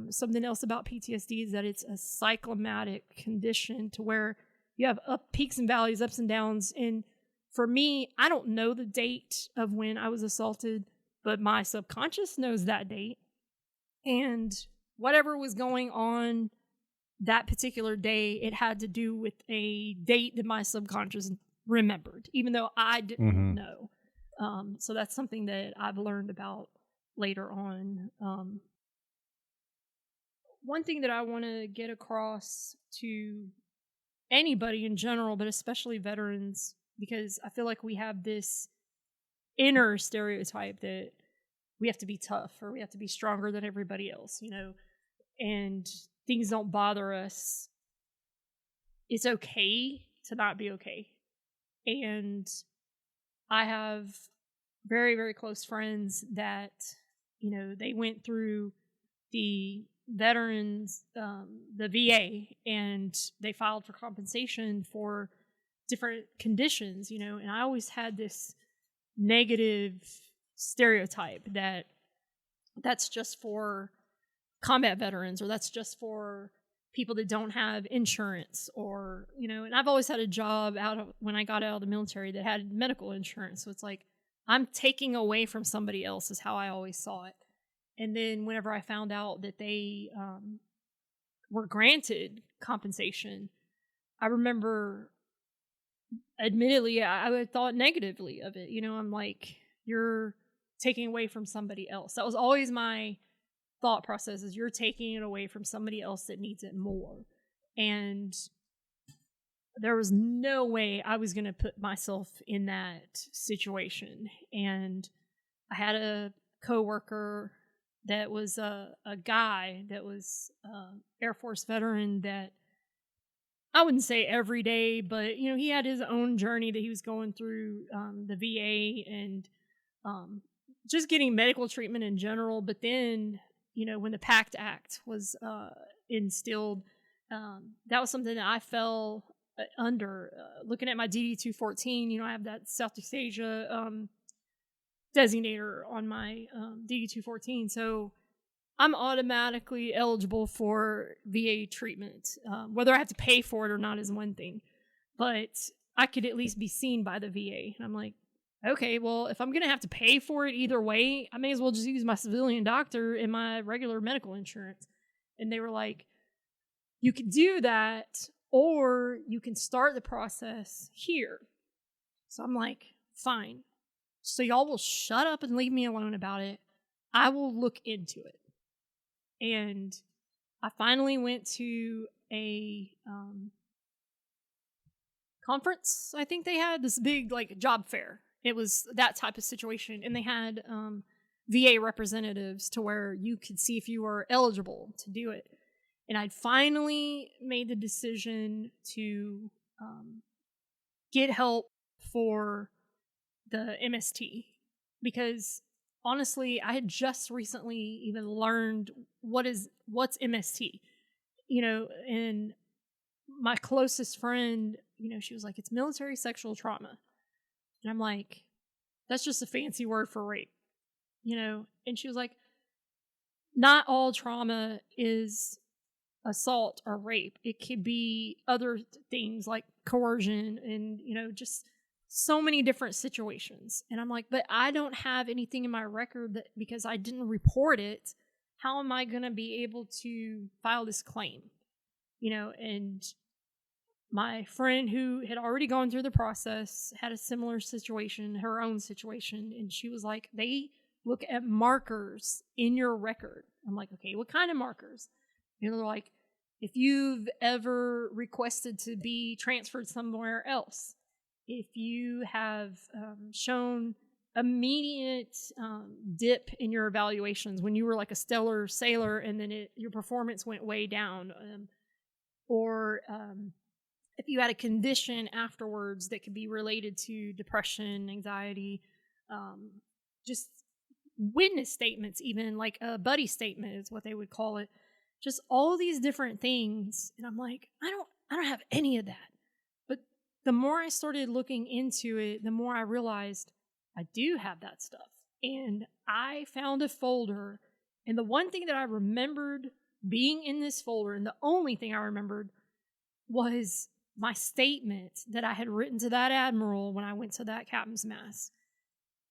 something else about PTSD, is that it's a cyclomatic condition, to where you have peaks and valleys, ups and downs. And for me, I don't know the date of when I was assaulted, but my subconscious knows that date. And whatever was going on that particular day, it had to do with a date that my subconscious remembered, even though I didn't know. So that's something that I've learned about later on. One thing that I want to get across to anybody in general, but especially veterans, because I feel like we have this inner stereotype that we have to be tough or we have to be stronger than everybody else, and things don't bother us. It's okay to not be okay. And I have very, very close friends that, they went through the veterans, the VA, and they filed for compensation for different conditions, and I always had this negative stereotype that that's just for combat veterans, or that's just for people that don't have insurance, or and I've always had a job when I got out of the military that had medical insurance, so it's like I'm taking away from somebody else is how I always saw it. And then whenever I found out that they were granted compensation, I remember, admittedly, I thought negatively of it. I'm like, you're taking away from somebody else. That was always my thought process, is you're taking it away from somebody else that needs it more. And there was no way I was going to put myself in that situation. And I had a coworker that was a guy that was Air Force veteran that I wouldn't say every day, but he had his own journey that he was going through, the VA and just getting medical treatment in general. But then, when the PACT Act was instilled, that was something that I fell under. Looking at my DD-214, I have that Southeast Asia designator on my DD-214, so I'm automatically eligible for VA treatment. Whether I have to pay for it or not is one thing, but I could at least be seen by the VA. And I'm like, okay, well, if I'm going to have to pay for it either way, I may as well just use my civilian doctor and my regular medical insurance. And they were like, you could do that, or you can start the process here. So I'm like, fine. So y'all will shut up and leave me alone about it. I will look into it. And I finally went to a conference. I think they had this big job fair. It was that type of situation. And they had VA representatives to where you could see if you were eligible to do it. And I'd finally made the decision to get help for the MST, because honestly, I had just recently even learned what's MST, and my closest friend, she was like, it's military sexual trauma. And I'm like, that's just a fancy word for rape, and she was like, not all trauma is assault or rape. It could be other things like coercion and, just so many different situations. And I'm like, but I don't have anything in my record that, because I didn't report it, how am I going to be able to file this claim? And my friend who had already gone through the process had a similar situation, her own situation. And she was like, they look at markers in your record. I'm like, okay, what kind of markers? They're like, if you've ever requested to be transferred somewhere else, if you have shown immediate dip in your evaluations when you were like a stellar sailor and then your performance went way down, or if you had a condition afterwards that could be related to depression, anxiety, just witness statements, even like a buddy statement is what they would call it. Just all these different things. And I'm like, I don't have any of that. But the more I started looking into it, the more I realized I do have that stuff. And I found a folder. And the one thing that I remembered being in this folder, and the only thing I remembered, was my statement that I had written to that admiral when I went to that captain's mass.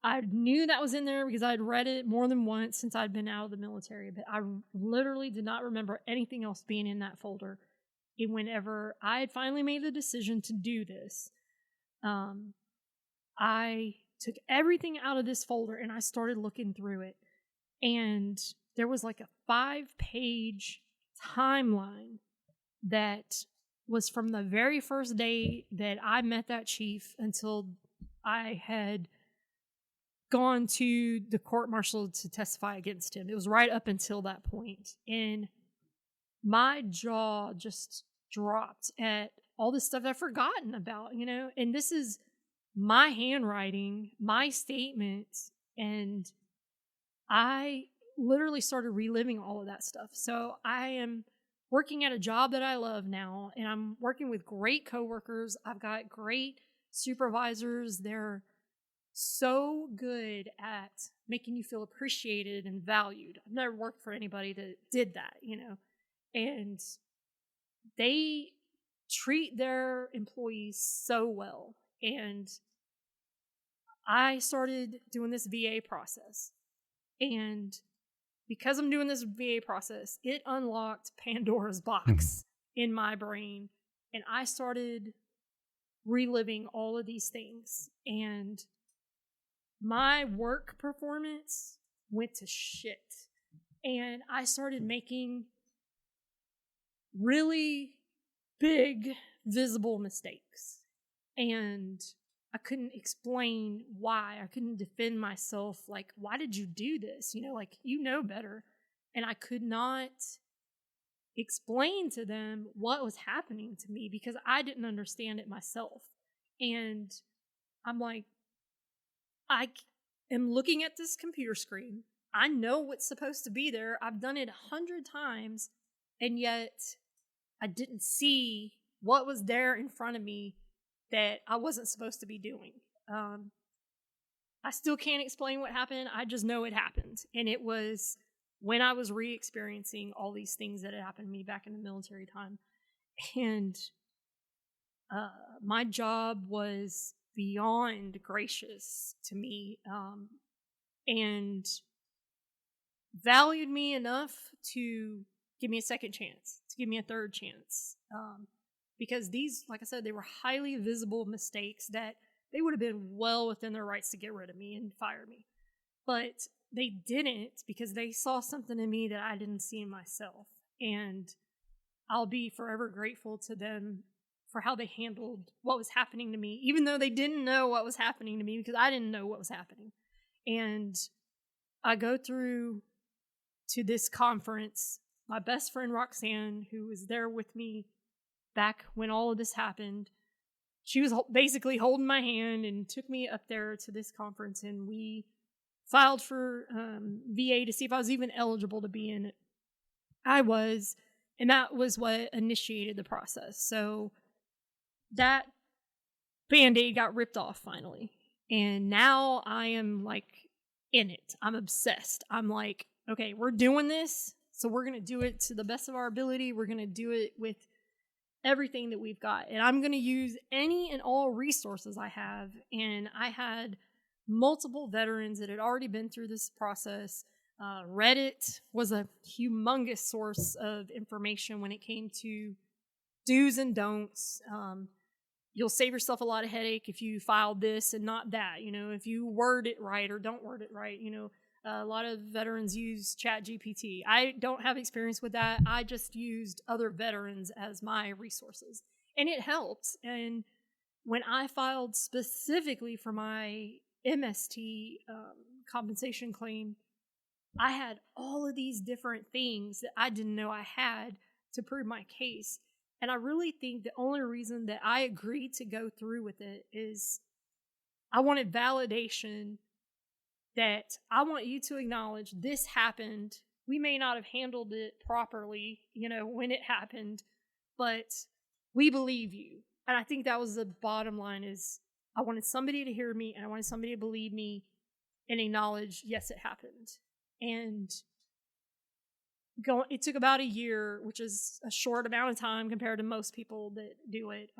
I knew that was in there because I'd read it more than once since I'd been out of the military, but I literally did not remember anything else being in that folder. And whenever I had finally made the decision to do this, I took everything out of this folder and I started looking through it. And there was like a 5-page timeline that was from the very first day that I met that chief until I had gone to the court-martial to testify against him. It was right up until that point. And my jaw just dropped at all this stuff I've forgotten about, and this is my handwriting, my statements, and I literally started reliving all of that stuff. So I am working at a job that I love now, and I'm working with great coworkers. I've got great supervisors. They're so good at making you feel appreciated and valued. I've never worked for anybody that did that, and they treat their employees so well. And I started doing this VA process. And because I'm doing this VA process, it unlocked Pandora's box in my brain. And I started reliving all of these things. And my work performance went to shit. And I started making really big, visible mistakes. And I couldn't explain why. I couldn't defend myself. Like, why did you do this? You know better. And I could not explain to them what was happening to me because I didn't understand it myself. And I'm like, I am looking at this computer screen. I know what's supposed to be there. I've done it 100 times. And yet I didn't see what was there in front of me that I wasn't supposed to be doing. I still can't explain what happened. I just know it happened. And it was when I was re-experiencing all these things that had happened to me back in the military time. And my job was beyond gracious to me and valued me enough to give me a second chance, to give me a third chance. Because these, like I said, they were highly visible mistakes that they would have been well within their rights to get rid of me and fire me. But they didn't because they saw something in me that I didn't see in myself. And I'll be forever grateful to them for how they handled what was happening to me, even though they didn't know what was happening to me because I didn't know what was happening. And I go through to this conference. My best friend Roxanne, who was there with me back when all of this happened, she was basically holding my hand and took me up there to this conference, and we filed for VA to see if I was even eligible to be in it. I was, and that was what initiated the process. So that Band-Aid got ripped off finally, and now I am like in it. I'm obsessed. I'm like, okay, we're doing this, so we're going to do it to the best of our ability. We're going to do it with everything that we've got. And I'm going to use any and all resources I have. And I had multiple veterans that had already been through this process. Reddit was a humongous source of information when it came to do's and don'ts. You'll save yourself a lot of headache if you filed this and not that. If you word it right or don't word it right. A lot of veterans use ChatGPT. I don't have experience with that. I just used other veterans as my resources. And it helped. And when I filed specifically for my MST compensation claim, I had all of these different things that I didn't know I had to prove my case. And I really think the only reason that I agreed to go through with it is I wanted validation that I want you to acknowledge this happened. We may not have handled it properly, when it happened, but we believe you. And I think that was the bottom line is I wanted somebody to hear me and I wanted somebody to believe me and acknowledge, yes, it happened. And it took about a year, which is a short amount of time compared to most people that do it,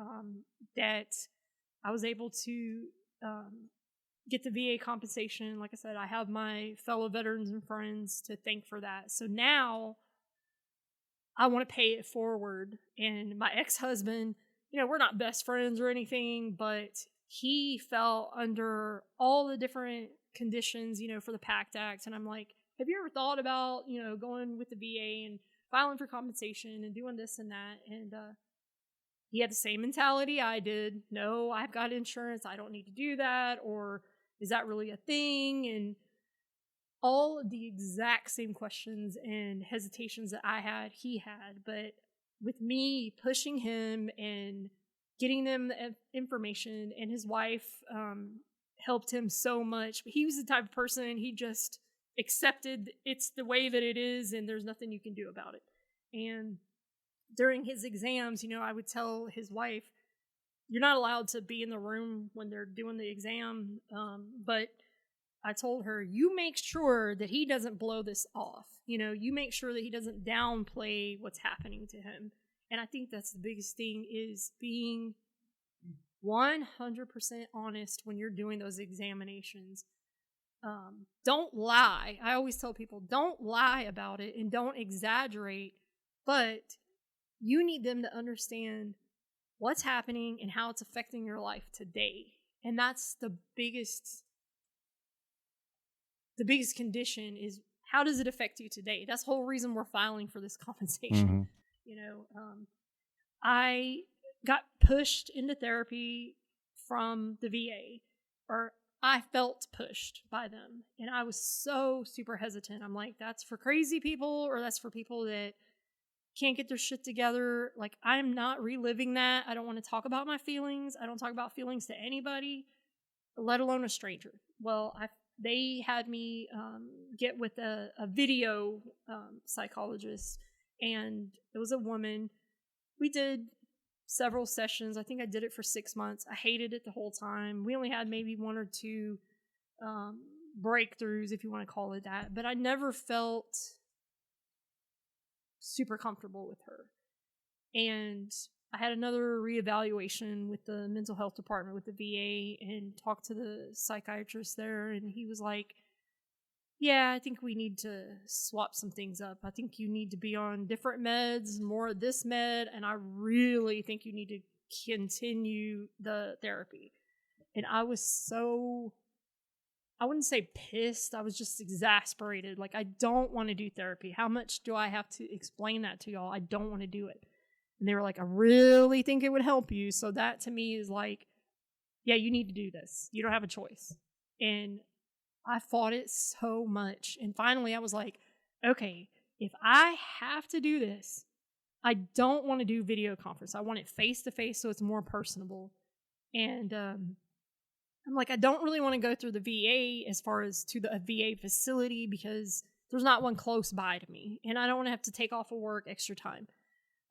that I was able to get the VA compensation. Like I said, I have my fellow veterans and friends to thank for that. So now I want to pay it forward. And my ex-husband, we're not best friends or anything, but he fell under all the different conditions, for the PACT Act. And I'm like, have you ever thought about, going with the VA and filing for compensation and doing this and that? And he had the same mentality I did. No, I've got insurance. I don't need to do that. Or is that really a thing? And all of the exact same questions and hesitations that I had, he had. But with me pushing him and getting them the information, and his wife helped him so much. But he was the type of person, he just accepted it's the way that it is and there's nothing you can do about it. And during his exams, I would tell his wife, you're not allowed to be in the room when they're doing the exam, but I told her, you make sure that he doesn't blow this off. You make sure that he doesn't downplay what's happening to him. And I think that's the biggest thing, is being 100% honest when you're doing those examinations. Don't lie. I always tell people, don't lie about it and don't exaggerate, but you need them to understand what's happening and how it's affecting your life today. And that's the biggest condition, is how does it affect you today? That's the whole reason we're filing for this compensation. I got pushed into therapy from the VA, or I felt pushed by them. And I was so super hesitant. I'm like, that's for crazy people, or that's for people that can't get their shit together. Like, I'm not reliving that. I don't want to talk about my feelings. I don't talk about feelings to anybody, let alone a stranger. Well, they had me get with a video psychologist, and it was a woman. We did several sessions. I think I did it for 6 months. I hated it the whole time. We only had maybe 1 or 2 breakthroughs, if you want to call it that, but I never felt super comfortable with her. And I had another reevaluation with the mental health department with the VA and talked to the psychiatrist there, and he was like, yeah, I think we need to swap some things up. I think you need to be on different meds, more of this med, and I really think you need to continue the therapy. And I was so, I wouldn't say pissed, I was just exasperated. Like, I don't want to do therapy. How much do I have to explain that to y'all? I don't want to do it. And they were like, I really think it would help you. So that to me is like, yeah, you need to do this. You don't have a choice. And I fought it so much. And finally I was like, okay, if I have to do this, I don't want to do video conference. I want it face to face so it's more personable. And I'm like, I don't really want to go through the VA as far as to the VA facility, because there's not one close by to me. And I don't want to have to take off of work extra time.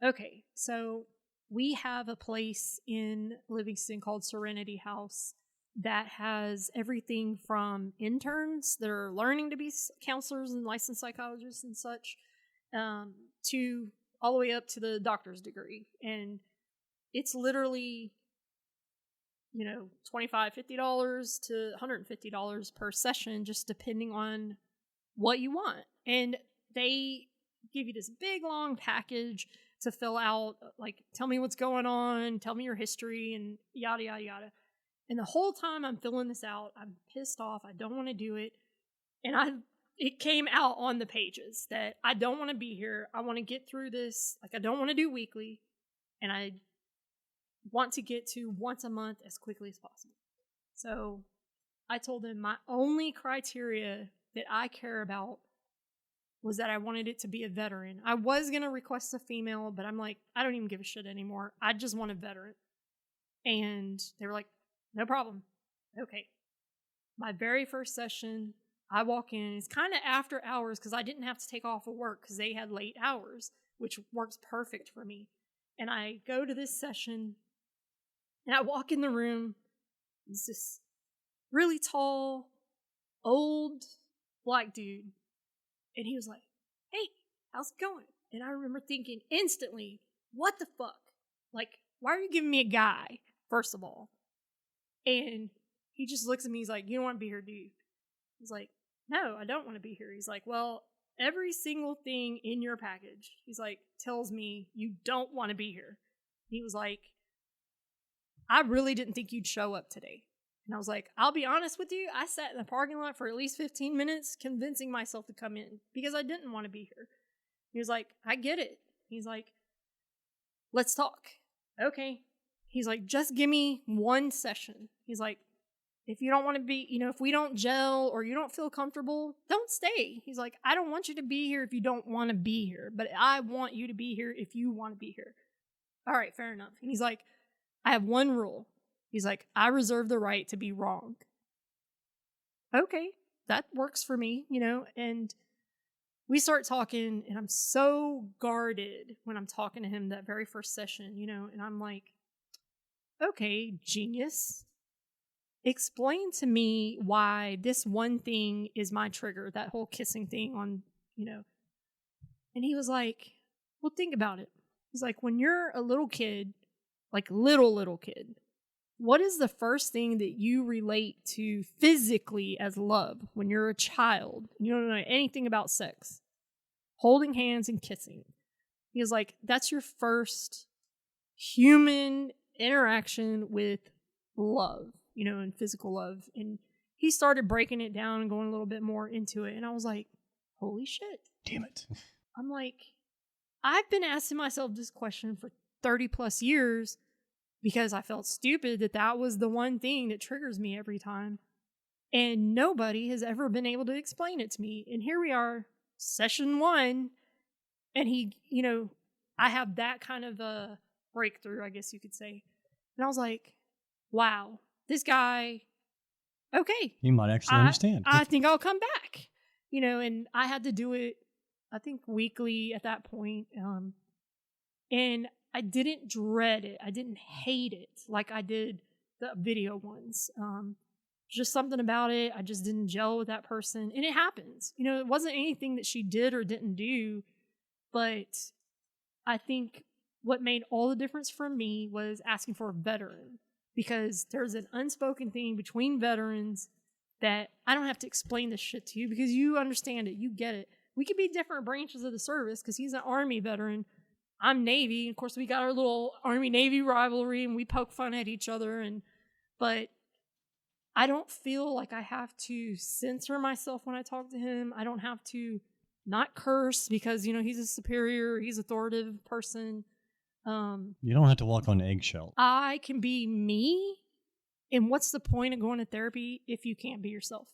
Okay, so we have a place in Livingston called Serenity House that has everything from interns that are learning to be counselors and licensed psychologists and such, to all the way up to the doctor's degree. And it's literally, $25, $50 to $150 per session, just depending on what you want. And they give you this big long package to fill out, like, tell me what's going on, tell me your history, and yada, yada, yada. And the whole time I'm filling this out, I'm pissed off. I don't want to do it. And it came out on the pages that I don't want to be here. I want to get through this. Like, I don't want to do weekly. And I want to get to once a month as quickly as possible. So I told them my only criteria that I care about was that I wanted it to be a veteran. I was going to request a female, but I'm like, I don't even give a shit anymore. I just want a veteran. And they were like, no problem. Okay. My very first session, I walk in. It's kind of after hours because I didn't have to take off of work because they had late hours, which works perfect for me. And I go to this session, and I walk in the room. It's this really tall, old black dude. And he was like, hey, how's it going? And I remember thinking instantly, what the fuck? Like, why are you giving me a guy, first of all? And he just looks at me. He's like, you don't want to be here, do you? I was like, no, I don't want to be here. He's like, well, every single thing in your package, he's like, tells me you don't want to be here. He was like, I really didn't think you'd show up today. And I was like, I'll be honest with you. I sat in the parking lot for at least 15 minutes convincing myself to come in because I didn't want to be here. He was like, I get it. He's like, let's talk. Okay. He's like, just give me one session. He's like, if you don't want to be, if we don't gel or you don't feel comfortable, don't stay. He's like, I don't want you to be here if you don't want to be here, but I want you to be here if you want to be here. All right, fair enough. And he's like, I have one rule. He's like, I reserve the right to be wrong. Okay. that works for me, and we start talking, and I'm so guarded when I'm talking to him that very first session, and I'm like, okay, genius, explain to me why this one thing is my trigger, that whole kissing thing on, and he was like, well, think about it. He's like, when you're a little kid, like little kid, what is the first thing that you relate to physically as love when you're a child and you don't know anything about sex? Holding hands and kissing. He was like, that's your first human interaction with love, and physical love. And he started breaking it down and going a little bit more into it. And I was like, holy shit. Damn it. I'm like, I've been asking myself this question for 30 plus years because I felt stupid that was the one thing that triggers me every time. And nobody has ever been able to explain it to me. And here we are, session 1. And he, I have that kind of a breakthrough, I guess you could say. And I was like, wow, this guy, okay. He might actually understand. I think I'll come back, and I had to do it, I think, weekly at that point. And I didn't dread it. I didn't hate it like I did the video ones. Just something about it. I just didn't gel with that person. And it happens. It wasn't anything that she did or didn't do. But I think what made all the difference for me was asking for a veteran. Because there's an unspoken thing between veterans that I don't have to explain this shit to you because you understand it. You get it. We could be different branches of the service because he's an Army veteran. I'm Navy. Of course, we got our little Army-Navy rivalry and we poke fun at each other. But I don't feel like I have to censor myself when I talk to him. I don't have to not curse because, he's a superior, he's authoritative person. You don't have to walk on eggshells. I can be me. And what's the point of going to therapy if you can't be yourself?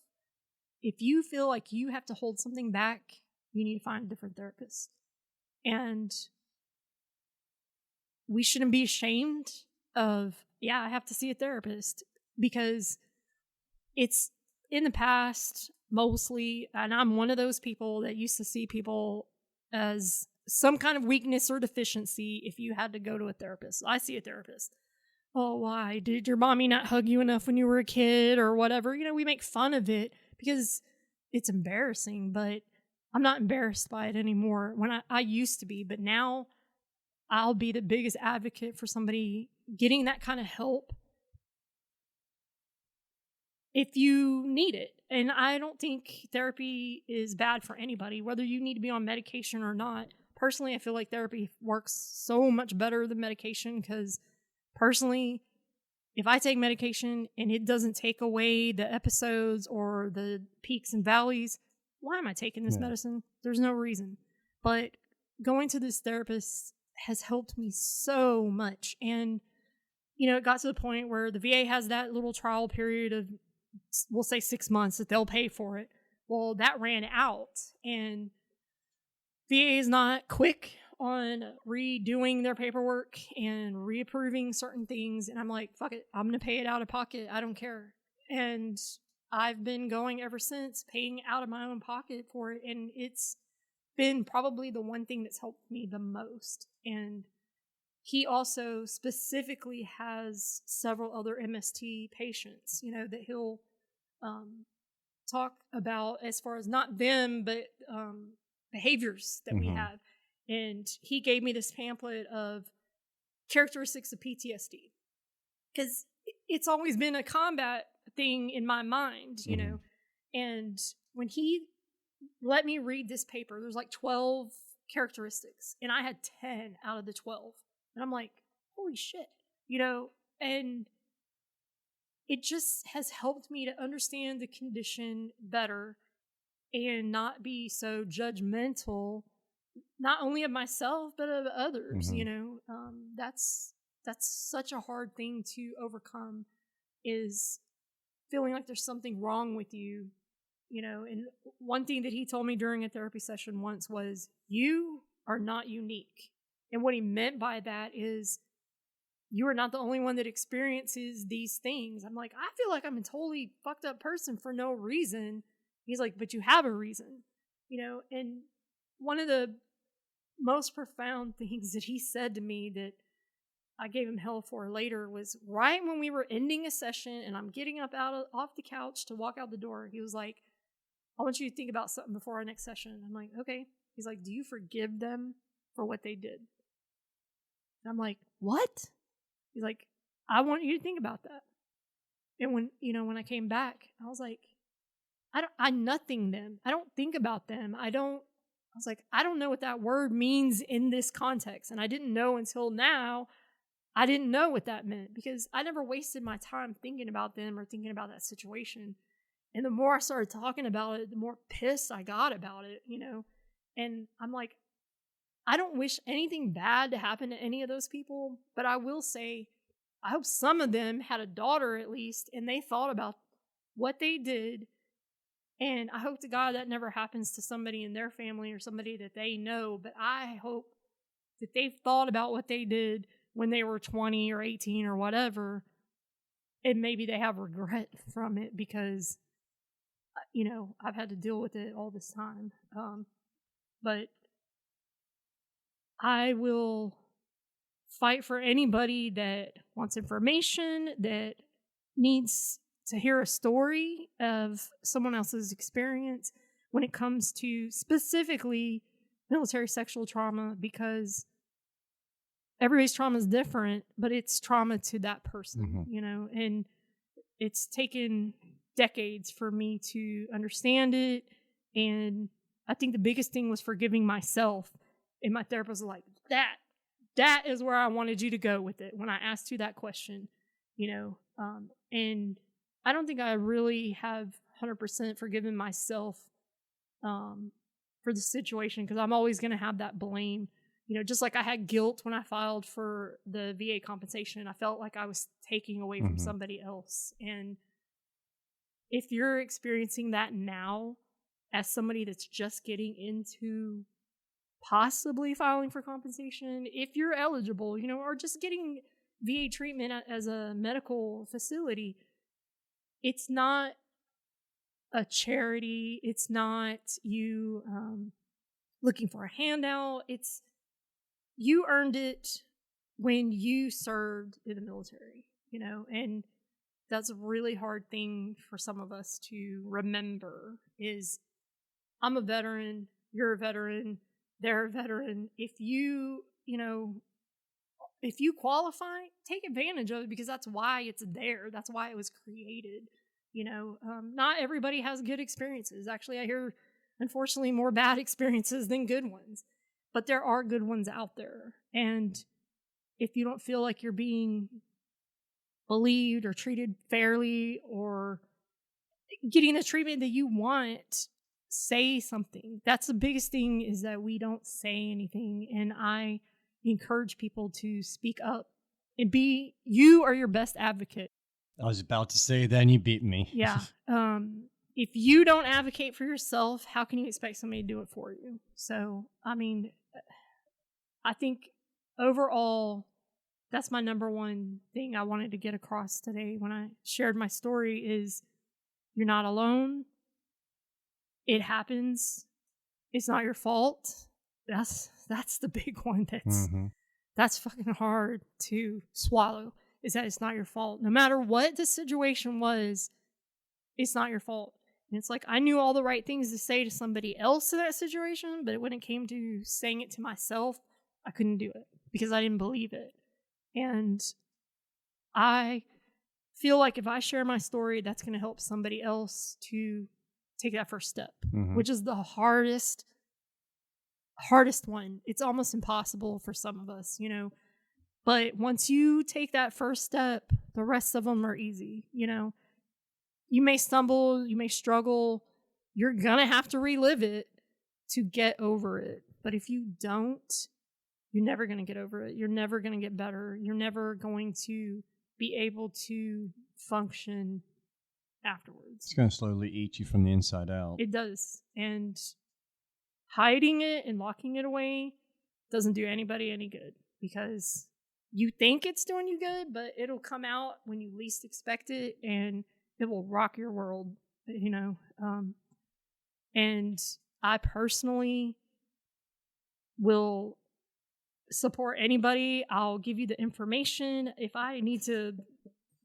If you feel like you have to hold something back, you need to find a different therapist. And we shouldn't be ashamed of, I have to see a therapist because it's in the past mostly, and I'm one of those people that used to see people as some kind of weakness or deficiency if you had to go to a therapist. I see a therapist. Oh, why? Did your mommy not hug you enough when you were a kid or whatever? We make fun of it because it's embarrassing, but I'm not embarrassed by it anymore. When I used to be, but now I'll be the biggest advocate for somebody getting that kind of help if you need it. And I don't think therapy is bad for anybody, whether you need to be on medication or not. Personally, I feel like therapy works so much better than medication because personally, if I take medication and it doesn't take away the episodes or the peaks and valleys, why am I taking this medicine? There's no reason. But going to this therapist has helped me so much. And, it got to the point where the VA has that little trial period of, we'll say 6 months that they'll pay for it. Well, that ran out and VA is not quick on redoing their paperwork and reapproving certain things. And I'm like, fuck it, I'm going to pay it out of pocket. I don't care. And I've been going ever since, paying out of my own pocket for it. And it's been probably the one thing that's helped me the most. And he also specifically has several other MST patients, that he'll talk about as far as not them, but behaviors that we have. And he gave me this pamphlet of characteristics of PTSD because it's always been a combat thing in my mind, and when he let me read this paper, there's like 12 characteristics and I had 10 out of the 12. And I'm like, holy shit, and it just has helped me to understand the condition better and not be so judgmental, not only of myself, but of others, that's such a hard thing to overcome, is feeling like there's something wrong with you, and one thing that he told me during a therapy session once was, you are not unique. And what he meant by that is, you are not the only one that experiences these things. I'm like, I feel like I'm a totally fucked up person for no reason. He's like, but you have a reason, and one of the most profound things that he said to me that I gave him hell for later was right when we were ending a session and I'm getting up off the couch to walk out the door. He was like, I want you to think about something before our next session. I'm like, okay. He's like, do you forgive them for what they did? And I'm like, what? He's like, I want you to think about that. And when I came back, I was like, I nothing them. I don't think about them. I was like, I don't know what that word means in this context. And I didn't know until now. I didn't know what that meant because I never wasted my time thinking about them or thinking about that situation. And the more I started talking about it, the more pissed I got about it, And I'm like, I don't wish anything bad to happen to any of those people, but I will say, I hope some of them had a daughter at least, and they thought about what they did. And I hope to God that never happens to somebody in their family or somebody that they know, but I hope that they've thought about what they did when they were 20 or 18 or whatever, and maybe they have regret from it because, I've had to deal with it all this time. But I will fight for anybody that wants information, that needs to hear a story of someone else's experience when it comes to specifically military sexual trauma, because everybody's trauma is different, but it's trauma to that person, and it's taken decades for me to understand it. And I think the biggest thing was forgiving myself. And my therapist was like, that is where I wanted you to go with it when I asked you that question, and I don't think I really have 100% forgiven myself for the situation, because I'm always going to have that blame. Just like I had guilt when I filed for the VA compensation, I felt like I was taking away from somebody else. And if you're experiencing that now as somebody that's just getting into possibly filing for compensation, if you're eligible, or just getting VA treatment as a medical facility, it's not a charity. It's not you looking for a handout. It's you earned it when you served in the military, and that's a really hard thing for some of us to remember is I'm a veteran, you're a veteran, they're a veteran. If you qualify, take advantage of it, because that's why it's there. That's why it was created. Not everybody has good experiences. Actually, I hear, unfortunately, more bad experiences than good ones. But there are good ones out there. And if you don't feel like you're being believed or treated fairly or getting the treatment that you want, say something. That's the biggest thing, is that we don't say anything. And I encourage people to speak up and you are your best advocate. I was about to say, then you beat me. Yeah. If you don't advocate for yourself, how can you expect somebody to do it for you? So, I think overall, that's my number one thing I wanted to get across today when I shared my story is you're not alone. It happens. It's not your fault. That's the big one. That's fucking hard to swallow, is that it's not your fault. No matter what the situation was, it's not your fault. And it's like, I knew all the right things to say to somebody else in that situation, but when it came to saying it to myself, I couldn't do it because I didn't believe it. And I feel like if I share my story, that's going to help somebody else to take that first step, which is the hardest one. It's almost impossible for some of us, but once you take that first step, the rest of them are easy. You may stumble, you may struggle, you're gonna have to relive it to get over it. But if you don't, you're never gonna get over it. You're never gonna get better. You're never going to be able to function afterwards. It's gonna slowly eat you from the inside out. It does. And hiding it and locking it away doesn't do anybody any good, because you think it's doing you good, but it'll come out when you least expect it, and it will rock your world, And I personally will support anybody. I'll give you the information. If I need to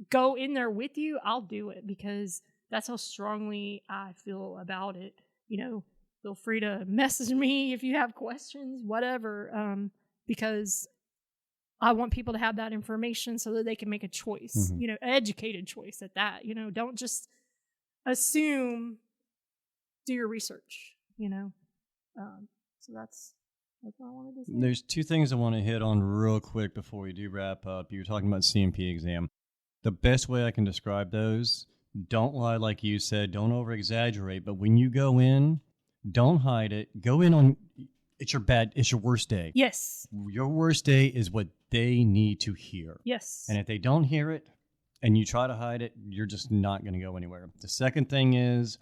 go in there with you, I'll do it, because that's how strongly I feel about it. You know, feel free to message me if you have questions, whatever, because I want people to have that information so that they can make a choice, you know, educated choice at that. You know, don't just assume, do your research, you know. So that's what I wanted to say. There's two things I want to hit on real quick before we do wrap up. You were talking about CMP exam. The best way I can describe those, don't lie like you said, don't over-exaggerate, but when you go in, don't hide it. Go in on, it's your worst day. Yes. Your worst day is what they need to hear. Yes. And if they don't hear it and you try to hide it, you're just not going to go anywhere. The second thing is,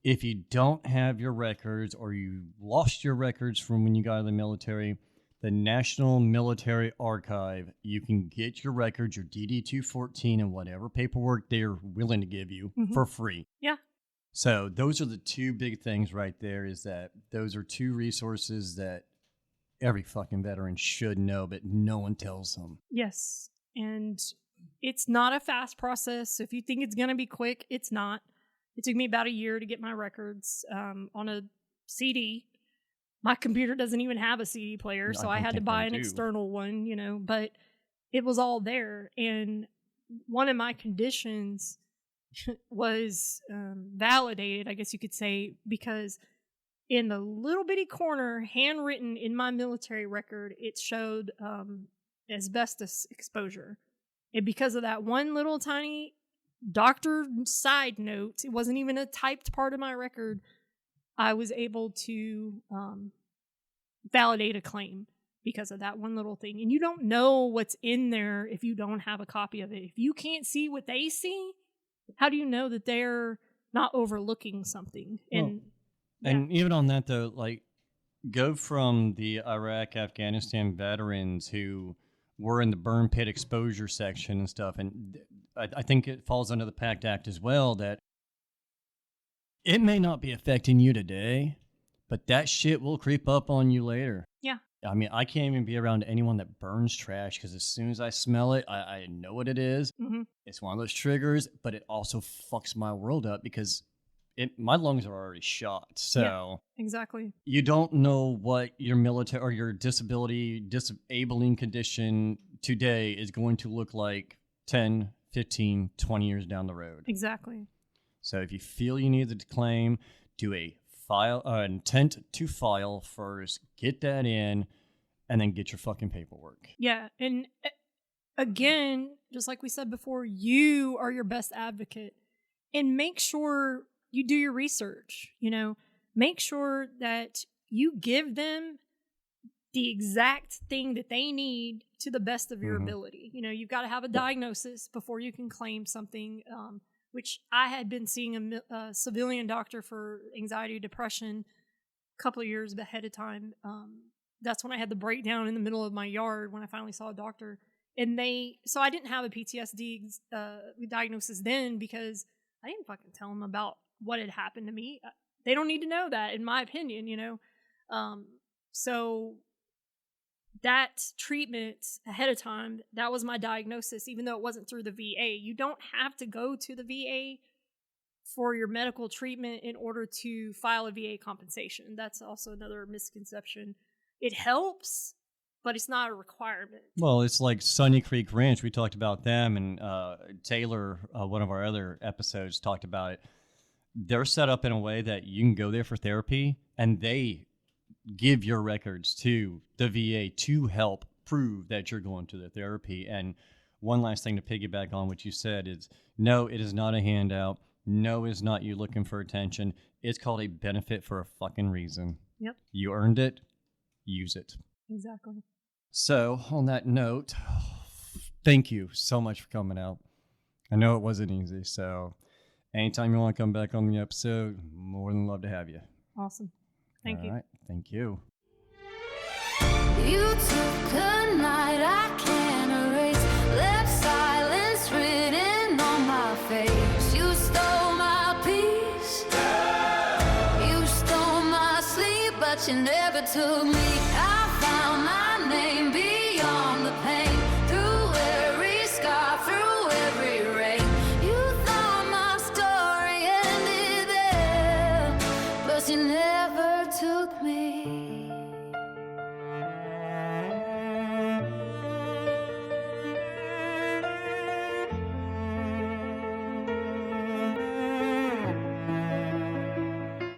if you don't have your records or you lost your records from when you got out of the military, the National Military Archive, you can get your records, your DD-214, and whatever paperwork they're willing to give you for free. Yeah. So those are the two big things right there, is that those are two resources that every fucking veteran should know, but no one tells them. Yes. And it's not a fast process. If you think it's going to be quick, it's not. It took me about a year to get my records on a CD. My computer doesn't even have a CD player, so I had to buy an external one, you know, but it was all there. And one of my conditions was validated, I guess you could say, because in the little bitty corner, handwritten in my military record, it showed asbestos exposure. And because of that one little tiny doctor side note, it wasn't even a typed part of my record, I was able to validate a claim because of that one little thing. And you don't know what's in there if you don't have a copy of it. If you can't see what they see, how do you know that they're not overlooking something? And and even on that though, like, go from the Iraq, Afghanistan veterans who were in the burn pit exposure section and stuff, and I think it falls under the PACT Act as well, that it may not be affecting you today, but that shit will creep up on you later. Yeah. I mean, I can't even be around anyone that burns trash, because as soon as I smell it, I know what it is. It's one of those triggers, but it also fucks my world up because my lungs are already shot. So exactly. You don't know what your military or your disabling condition today is going to look like 10, 15, 20 years down the road. Exactly. So if you feel you need to claim, do a intent to file first, get that in, and then get your fucking paperwork. Yeah. And again, just like we said before, you are your best advocate, and make sure you do your research. You know, make sure that you give them the exact thing that they need to the best of your ability. You know, you've got to have a diagnosis before you can claim something, which I had been seeing a civilian doctor for anxiety, depression a couple of years ahead of time. That's when I had the breakdown in the middle of my yard when I finally saw a doctor. And so I didn't have a PTSD diagnosis then, because I didn't fucking tell them about what had happened to me. They don't need to know that, in my opinion, you know? So that treatment ahead of time, that was my diagnosis, even though it wasn't through the VA. You don't have to go to the VA for your medical treatment in order to file a VA compensation. That's also another misconception. It helps, but it's not a requirement. Well, it's like Sunny Creek Ranch. We talked about them, and Taylor, one of our other episodes, talked about it. They're set up in a way that you can go there for therapy, and they give your records to the VA to help prove that you're going to the therapy. And one last thing to piggyback on what you said is, no, it is not a handout. No, it's not you looking for attention. It's called a benefit for a fucking reason. Yep. You earned it. Use it. Exactly. So on that note, thank you so much for coming out. I know it wasn't easy. So anytime you want to come back on the episode, more than love to have you. Awesome. Thank you. All right. Thank you. You took a night I can't erase, left silence written on my face. You stole my peace. You but you never took me. I found my name beyond the pain, through every scar, through every rain. You thought my story ended there, but you never